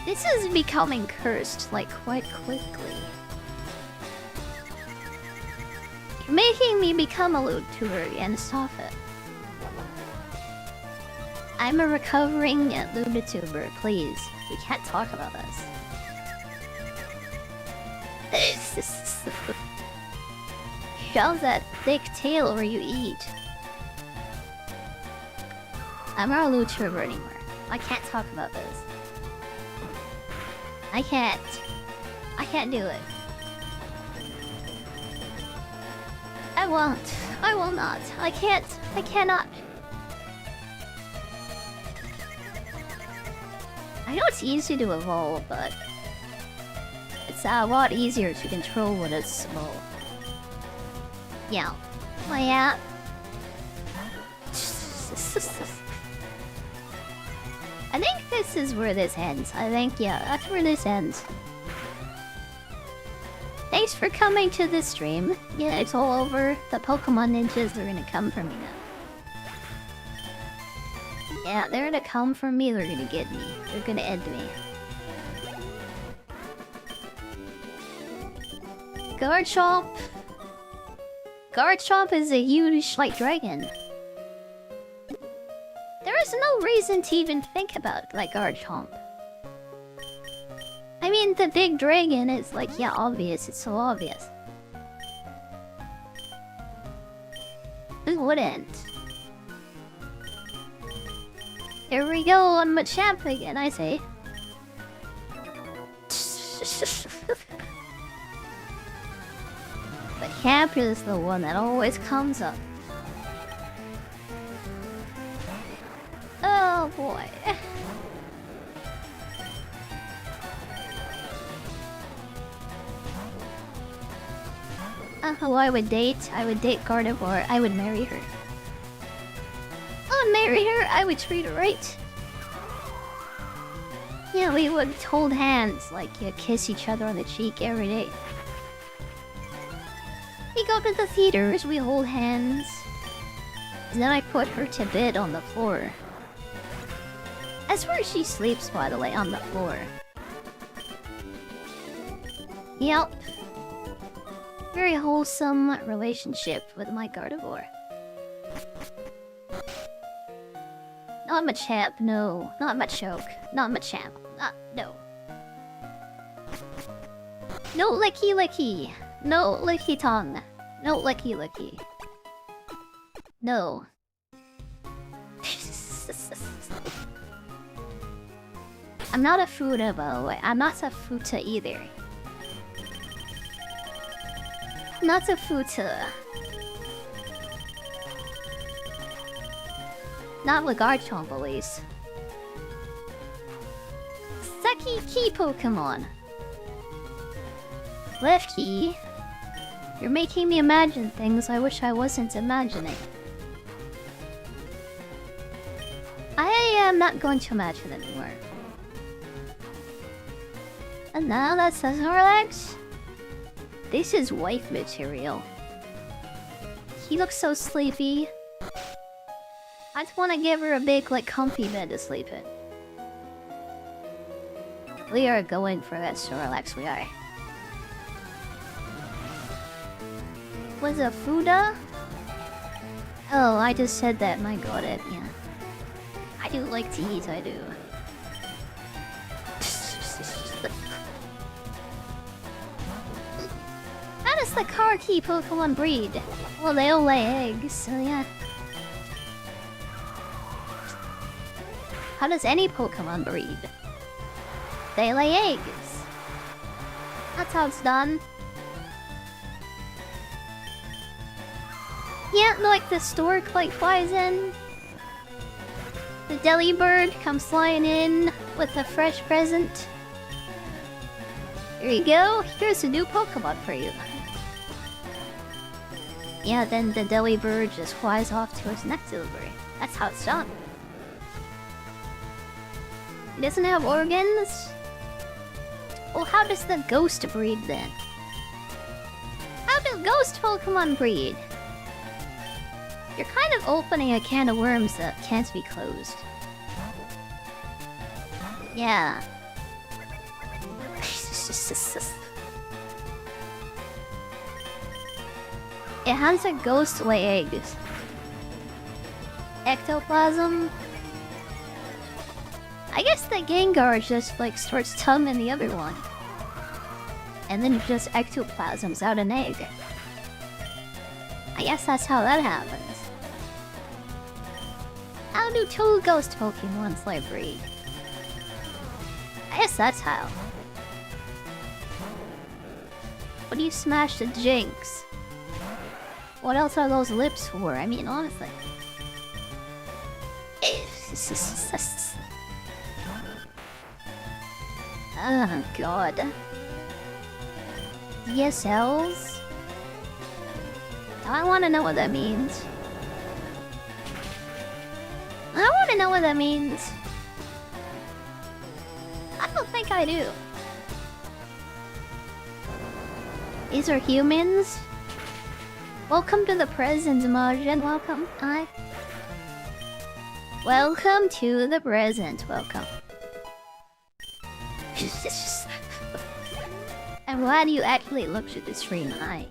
This is becoming cursed, like, quite quickly. You're making me become a VTuber and stop it. I'm a recovering VTuber, please. We can't talk about this. Shove that thick tail where you eat. I'm not a VTuber anymore. I can't talk about this. I can't. I can't do it. I won't. I will not. I can't. I cannot. I know it's easy to evolve, but it's a lot easier to control when it's small. Yeah. Oh, yeah. I think this is where this ends. I think, yeah, that's where this ends. Thanks for coming to this stream. Yeah, it's all over. The Pokemon ninjas are gonna come for me now. Yeah, they're gonna come for me, they're gonna get me. They're gonna end me. Garchomp! Garchomp is a huge, like, dragon. There is no reason to even think about, like, Garchomp. I mean, the big dragon is, like, yeah, obvious. It's so obvious. Who wouldn't? Here we go on Machamp again, I say. But Camp is the one that always comes up. Oh boy. Who I would date? I would date Gardevoir. I would marry her. I would marry her. I would treat her right. Yeah, we would hold hands, like, yeah, kiss each other on the cheek every day. We go to the theaters, we hold hands. And then I put her to bed on the floor. That's where she sleeps, by the way, on the floor. Yep. Very wholesome relationship with my Gardevoir. Not Machamp, no. Not Machoke. Not Machamp. No. No Licky Licky. No Licky Tongue. No Licky Licky. No. I'm not a Fuda, by the way. I'm not a Futa either. Not a futa. Not with Garchomp, at least. Seki key Pokemon. Left key. You're making me imagine things I wish I wasn't imagining. I am not going to imagine anymore. And now that's the Snorlax. This is wife material. He looks so sleepy. I just want to give her a big, like, comfy bed to sleep in. We are going for that Snorlax, we are. Was a Fuda? Oh, I just said that, my god, yeah. I do like to eat, I do. How does the Karki Pokemon breed? Well, they all lay eggs, so yeah. How does any Pokemon breed? They lay eggs. That's how it's done. Yeah, like the stork like flies in. The Delibird comes flying in with a fresh present. Here you go, here's a new Pokemon for you. Yeah, then the Delibird just flies off to his next delivery. That's how it's done. He doesn't have organs? Well, how does the ghost breed then? How do ghost Pokemon breed? You're kind of opening a can of worms that can't be closed. Yeah. It has a ghost lay eggs. Ectoplasm? I guess the Gengar just like starts tumming the other one. And then it just ectoplasms out an egg. I guess that's how that happens. How do two ghost Pokemons like breed? I guess that's how. What do you smash the Jinx? What else are those lips for? I mean, honestly. Oh god. DSLs? I want to know what that means. I want to know what that means. I don't think I do. These are humans? Welcome to the present, Margin. Welcome. Hi. Welcome to the present. Welcome. I'm glad you actually looked at the stream. Hi.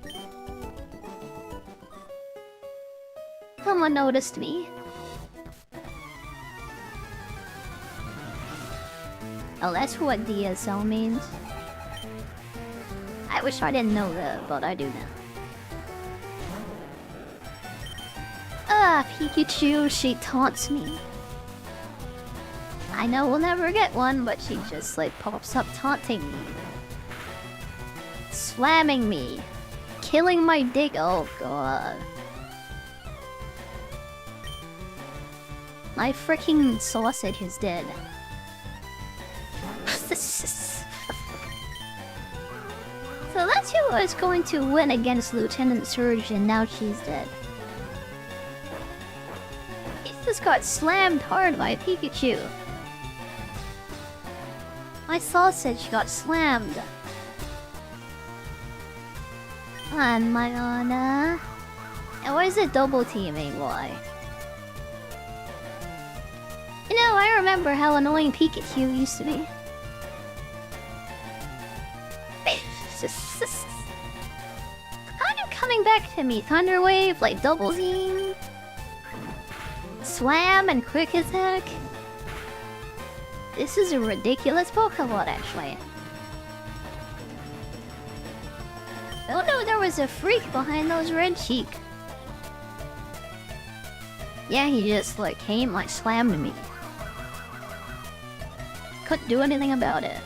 Someone noticed me. Oh, that's what DSL means. I wish I didn't know that, but I do now. Ah, Pikachu, she taunts me. I know we'll never get one, but she just like pops up taunting me. Slamming me. Killing my dig. Oh god. My freaking sausage is dead. So that's who was going to win against Lieutenant Surge, and now she's dead. He just got slammed hard by Pikachu. My sausage got slammed. On my honor. And why is it double teaming? Why? You know, I remember how annoying Pikachu used to be. Kind of coming back to me. Thunder Wave, like double team. Slam and quick attack. This is a ridiculous Pokemon, actually. Oh no, there was a freak behind those red cheek. Yeah, he just like came, like slammed me. Couldn't do anything about it.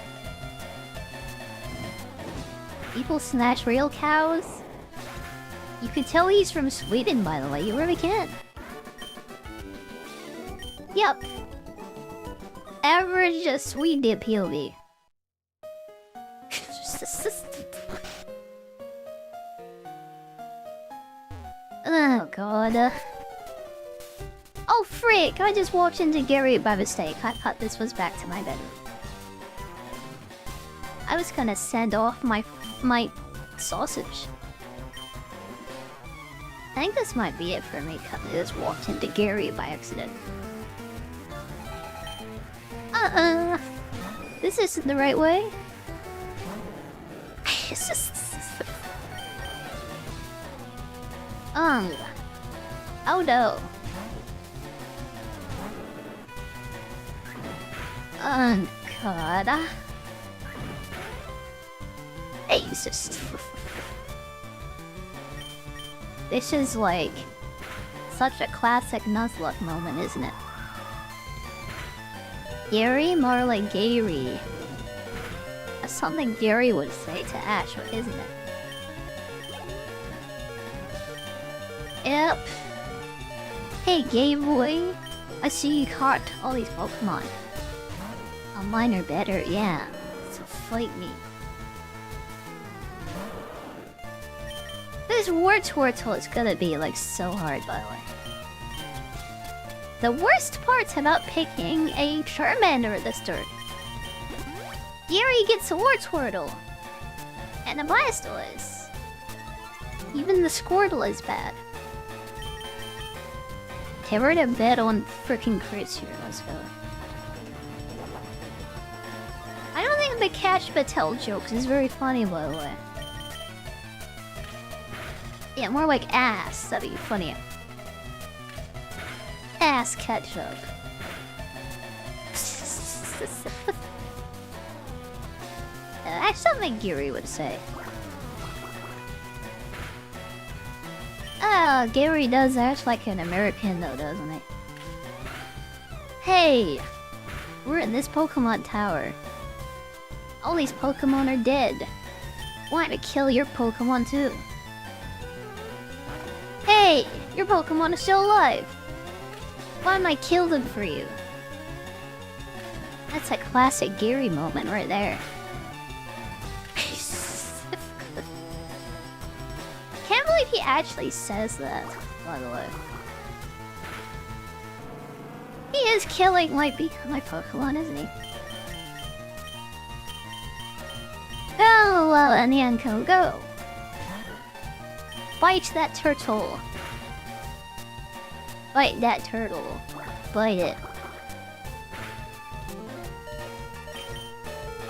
People snatch real cows? You can tell he's from Sweden, by the way. You really can. Yep. Average Swede POV. Oh god. Oh frick! I just walked into Gary by mistake. I thought this was back to my bedroom. I was gonna send off my sausage. I think this might be it for me, cause I just walked into Gary by accident. This isn't the right way. Oh no. Oh god. Jesus. This is like such a classic Nuzlocke moment, isn't it? Gary? More like Gary. That's something Gary would say to Ash, isn't it? Yep. Hey, gay boy. I see you caught all these Pokemon. Oh, mine are better, yeah. So fight me. This Wartortle is gonna be like so hard, by the way. The worst part's about picking a Charmander at the start. Gary gets a Wartortle. And a Blastoise. Even the Squirtle is bad. Okay, we're gonna bet on freaking crits here, let's go. I don't think the Catch Batel jokes is very funny, by the way. Yeah, more like ass, that'd be funnier. Ass ketchup. That's something Gary would say. Ah, Gary does act like an American though, doesn't he? Hey! We're in this Pokemon tower. All these Pokemon are dead. Want to kill your Pokemon too. Hey! Your Pokemon is still alive! Why don't I kill them for you? That's a classic Gary moment right there. Can't believe he actually says that, by the way. He is killing my Pokemon, isn't he? Oh, well, Anyanko, go! Bite that turtle! Bite that turtle. Bite it.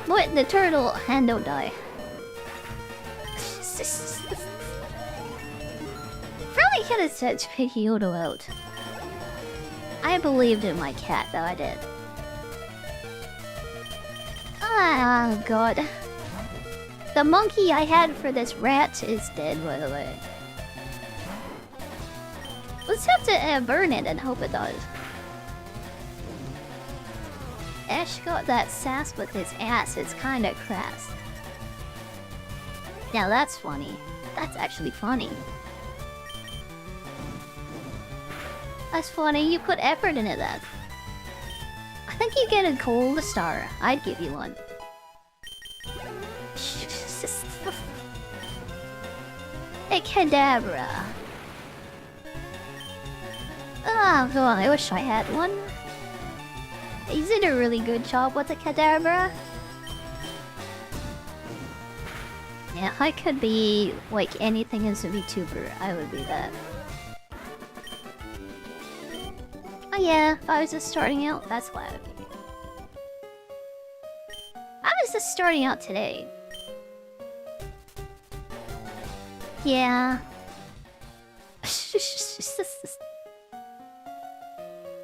Bite the turtle and don't die. Probably could have said Pidgeotto out. I believed in my cat, though I did. Oh god. The monkey I had for this rat is dead, by the way. Let's have to burn it and hope it does. Ash got that sass with his ass, it's kinda crass. Now that's funny. That's actually funny. That's funny, you put effort into that. I think you get a gold star. I'd give you one. Hey, Kadabra. Oh god, I wish I had one. He's did a really good job with the Kadabra. Yeah, if I could be like anything as a VTuber, I would be that. Oh yeah, if I was just starting out, that's what I would be. I was just starting out today. Yeah.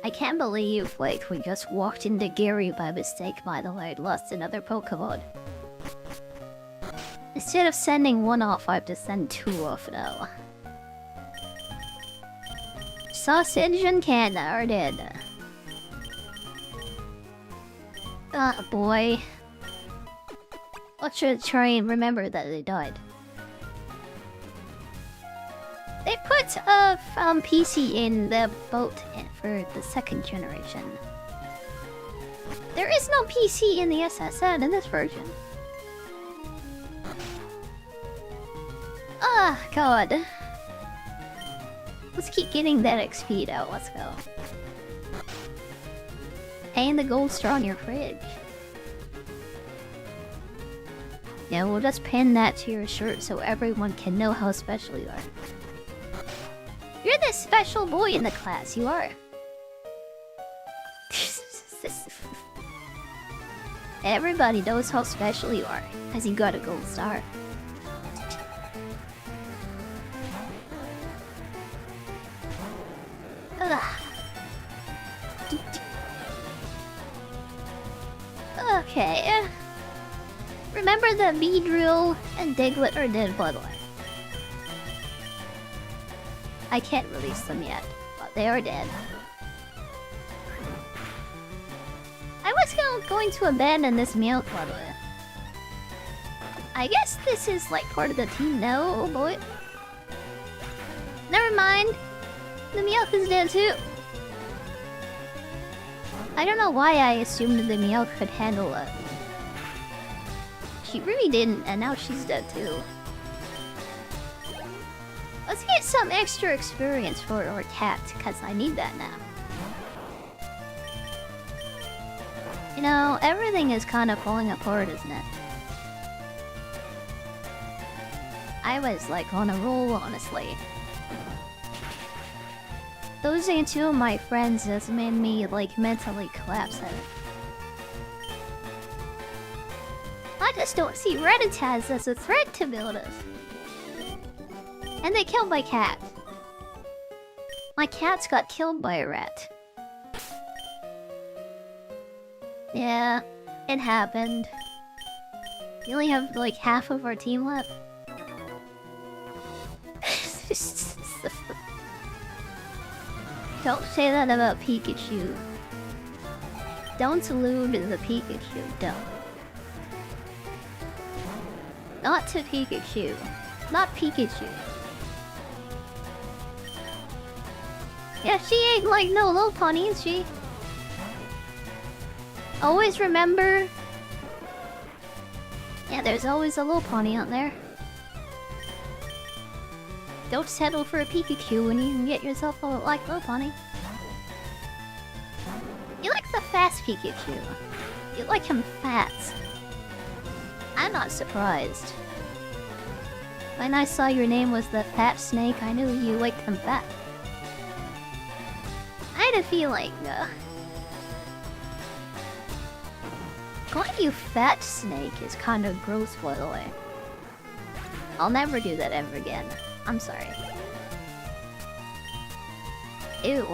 I can't believe, like, we just walked into Gary by mistake, by the way, and lost another Pokemon. Instead of sending one off, I have to send two off now. Sausage and Canna are dead. Ah, boy. Let's try and remember that they died. They put a PC in the boat for the second generation. There is no PC in the SSN in this version. Ah, God. Let's keep getting that XP out. Let's go. And the gold star on your fridge. Yeah, we'll just pin that to your shirt so everyone can know how special you are. You're the special boy in the class, you are. Everybody knows how special you are, because you got a gold star. Ugh. Okay. Remember that Beedrill and Diglett are dead, by the way. I can't release them yet, but they are dead. I was going to abandon this Meowth, by the way. I guess this is like part of the team now, oh boy. Never mind. The Meowth is dead too. I don't know why I assumed the Meowth could handle it. She really didn't, and now she's dead too. Let's get some extra experience for our cat, because I need that now. You know, everything is kind of falling apart, isn't it? I was like on a roll, honestly. Losing two of my friends has made me like mentally collapse at it. I just don't see Redditaz as a threat to builders. And they killed my cat. My cats got killed by a rat. Yeah, it happened. We only have like half of our team left. Don't say that about Pikachu. Don't allude to the Pikachu, don't. Not to Pikachu. Not Pikachu. Yeah, she ain't like no little pony, is she? Always remember... Yeah, there's always a little pony out there. Don't settle for a Pikachu when you can get yourself a like little pony. You like the fast Pikachu. You like him fat. I'm not surprised. When I saw your name was the Fat Snake, I knew you liked him fat. I had a feeling, calling you Fat Snake is kind of gross, by the way. I'll never do that ever again. I'm sorry. Ew,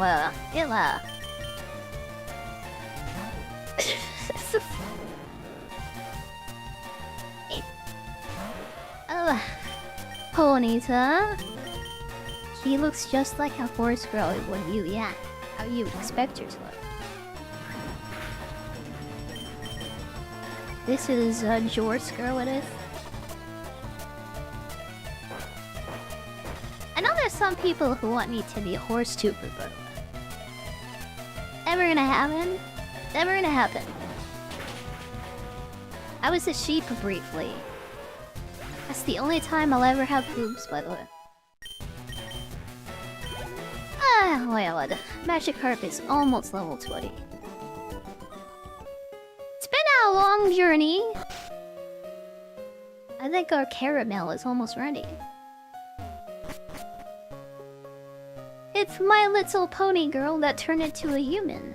ew. Oh, ponies, huh? He looks just like a horse girl, would you? Yeah, how you would expect her to look. This is a Jor's girl, it is. I know there's some people who want me to be a horse tuber, but never gonna happen. Never gonna happen. I was a sheep briefly. That's the only time I'll ever have boobs, by the way. Ah, well, Magikarp is almost level 20. It's been a long journey. I think our caramel is almost ready. It's My Little Pony girl that turned into a human.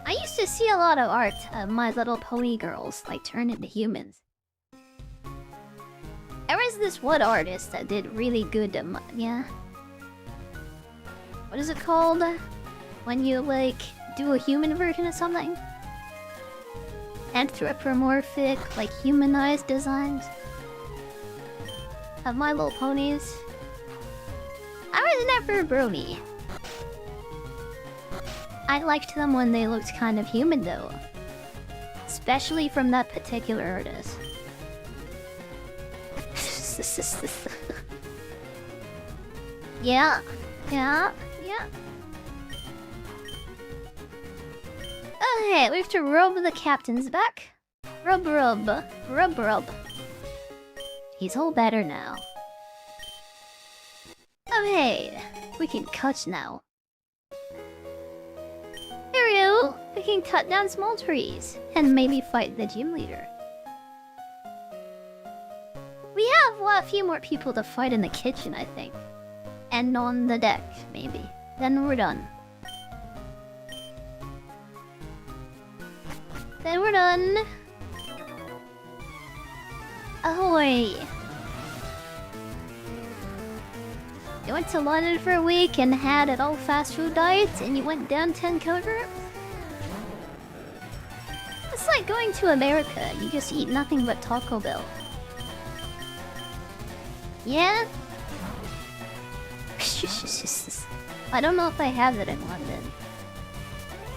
I used to see a lot of art of My Little Pony girls like turn into humans. There was this one artist that did really good, yeah. What is it called? When you like do a human version of something? Anthropomorphic, like humanized designs of My Little Ponies. I was never a brony. I liked them when they looked kind of human though. Especially from that particular artist. Yeah. Okay, we have to rub the captain's back. Rub. He's all better now. Okay, we can cut now. There we go. We can cut down small trees and maybe fight the gym leader. We have a few more people to fight in the kitchen, I think. And on the deck, maybe. Then we're done. Ahoy! You went to London for a week and had an all fast food diet and you went down 10 kilograms? It's like going to America. You just eat nothing but Taco Bell. Yeah? I don't know if I have that in London.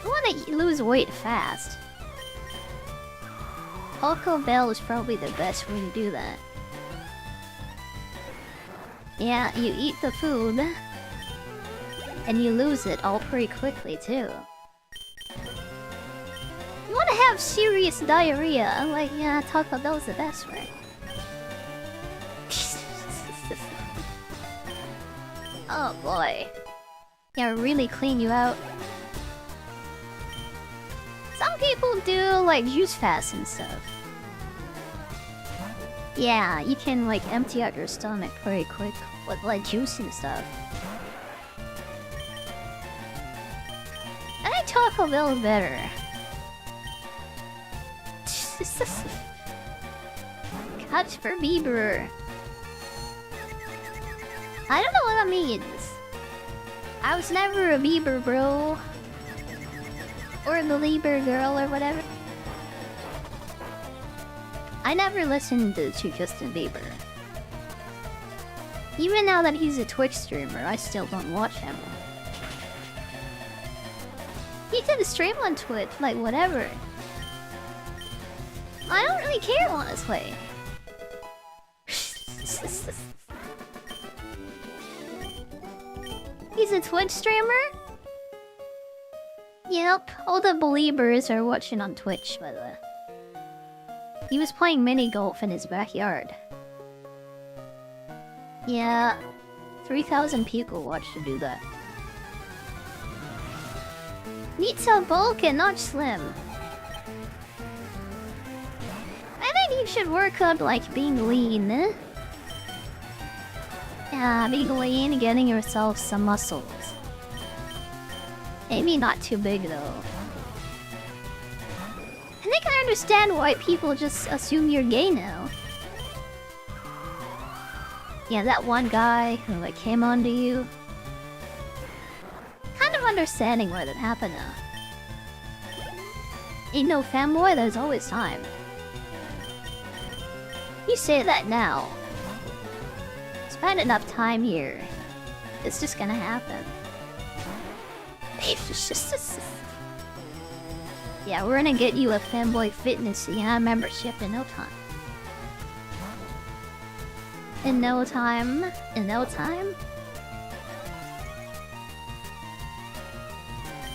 I want to lose weight fast. Taco Bell is probably the best way to do that. Yeah, you eat the food and you lose it all pretty quickly too. You want to have serious diarrhea, like, yeah, Taco Bell's the best, right? Oh boy. Yeah, really clean you out. Some people do like juice fasts and stuff. Yeah, you can like empty out your stomach pretty quick with like juice and stuff. I think Taco Bell is better. Cut for Bieber. I don't know what that means. I was never a Bieber bro. Or the Lieber girl or whatever. I never listened to Justin Bieber. Even now that he's a Twitch streamer, I still don't watch him. He did a stream on Twitch, like whatever. I don't really care, honestly. He's a Twitch streamer? Yep, all the believers are watching on Twitch, by the way. He was playing mini golf in his backyard. Yeah, 3,000 people watched to do that. Need some bulk and not slim. I think you should work on like being lean. Yeah, being lean and getting yourself some muscles. Maybe not too big though. I think I understand why people just assume you're gay now. Yeah, that one guy who like came on to you. Kind of understanding why that happened now. Ain't no fanboy, there's always time. You say that now. Spend enough time here. It's just gonna happen. Yeah, we're gonna get you a fanboy fitness membership in no time. In no time? In no time?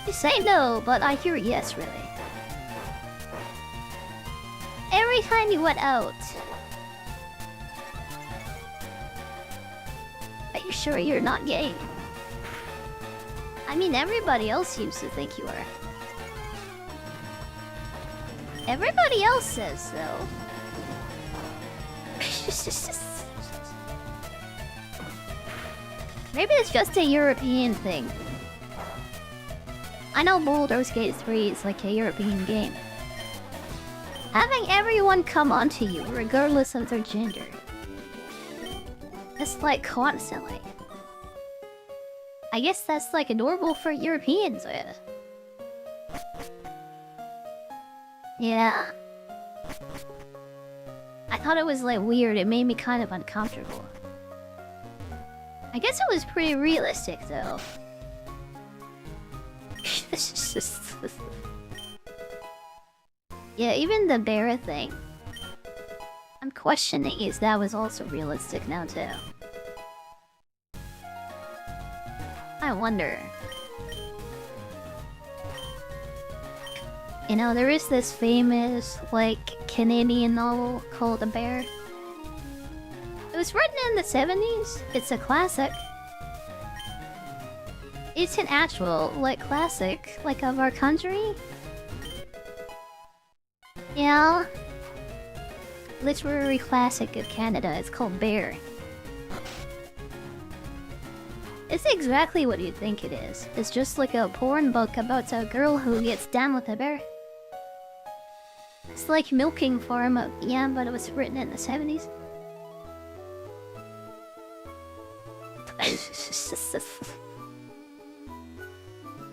You say no, but I hear yes, really. Every time you went out. Are you sure you're not gay? I mean, everybody else seems to think you are. Everybody else says so. Maybe it's just a European thing. I know Baldur's Gate 3 is like a European game. Having everyone come onto you, regardless of their gender. It's like constantly. I guess that's like adorable for Europeans, yeah. Yeah. I thought it was like weird, it made me kind of uncomfortable. I guess it was pretty realistic though. Yeah, even the bear thing. I'm questioning if that was also realistic now too. I wonder. You know, there is this famous, like, Canadian novel called The Bear. It was written in the 70s. It's a classic. It's an actual, like, classic, like, of our country. Yeah. Literary classic of Canada. It's called Bear. It's exactly what you think it is. It's just like a porn book about a girl who gets down with a bear. It's like Milking Farm, yeah, but it was written in the 70s.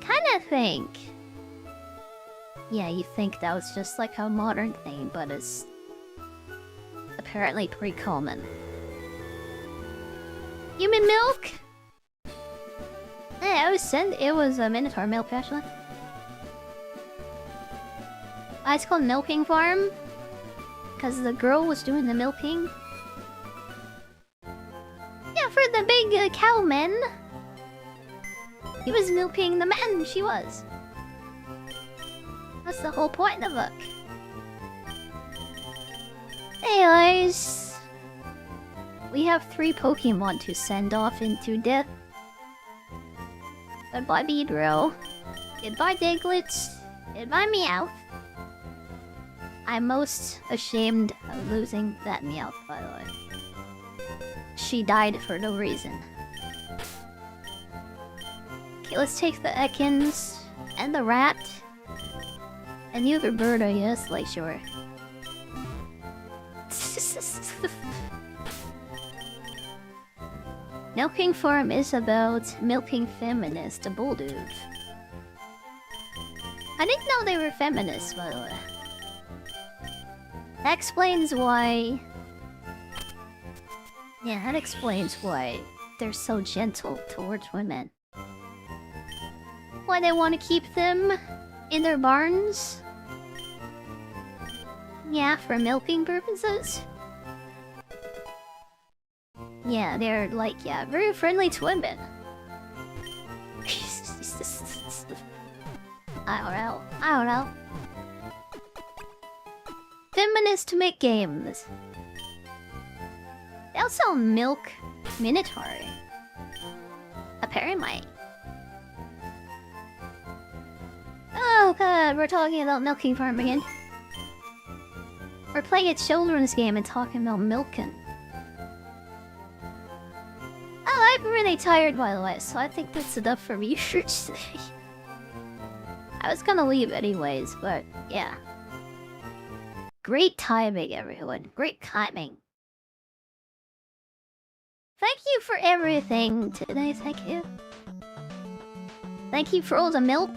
Kinda think. Yeah, you think that was just like a modern thing, but it's apparently pretty common. Human milk? Yeah, it was a Minotaur milk actually. It's called Milking Farm because the girl was doing the milking. Yeah, for the big cowman. He was milking the man she was. That's the whole point of the book. Anyways, we have 3 Pokemon to send off into death. Goodbye Beedrill. Goodbye Diglett. Goodbye Meowth. I'm most ashamed of losing that Meowth, by the way. She died for no reason. Okay, let's take the Ekans and the rat. And the other bird, I guess, like, sure. Milking Farm is about milking feminist bull dude. I didn't know they were feminists, by the way. That explains why... Yeah, that explains why they're so gentle towards women. Why they want to keep them in their barns? Yeah, for milking purposes? Yeah, they're like, yeah, very friendly to women. I don't know. Feminists to make games. They also milk Minotaur. Apparently. Oh god, we're talking about Milking Farm again. We're playing a children's game and talking about milking. Oh, I'm really tired by the way, so I think that's enough for research today. I was gonna leave anyways, but yeah. Great timing, everyone. Great timing. Thank you for everything today, thank you. Thank you for all the milk.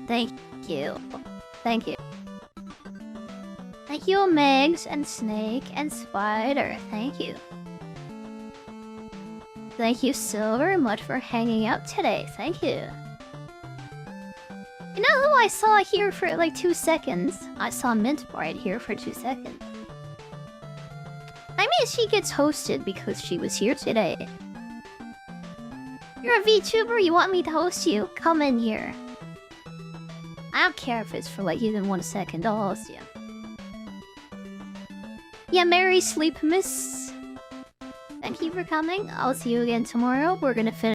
Thank you. Thank you. Thank you, Megs and Snake and Spider. Thank you. Thank you so very much for hanging out today. Thank you. You know who I saw here for like 2 seconds? I saw Mint right here for 2 seconds. I mean, she gets hosted because she was here today. You're a VTuber, you want me to host you? Come in here. I don't care if it's for like even 1 second, I'll host you. Yeah, Merry sleep, miss. Thank you for coming. I'll see you again tomorrow. We're gonna finish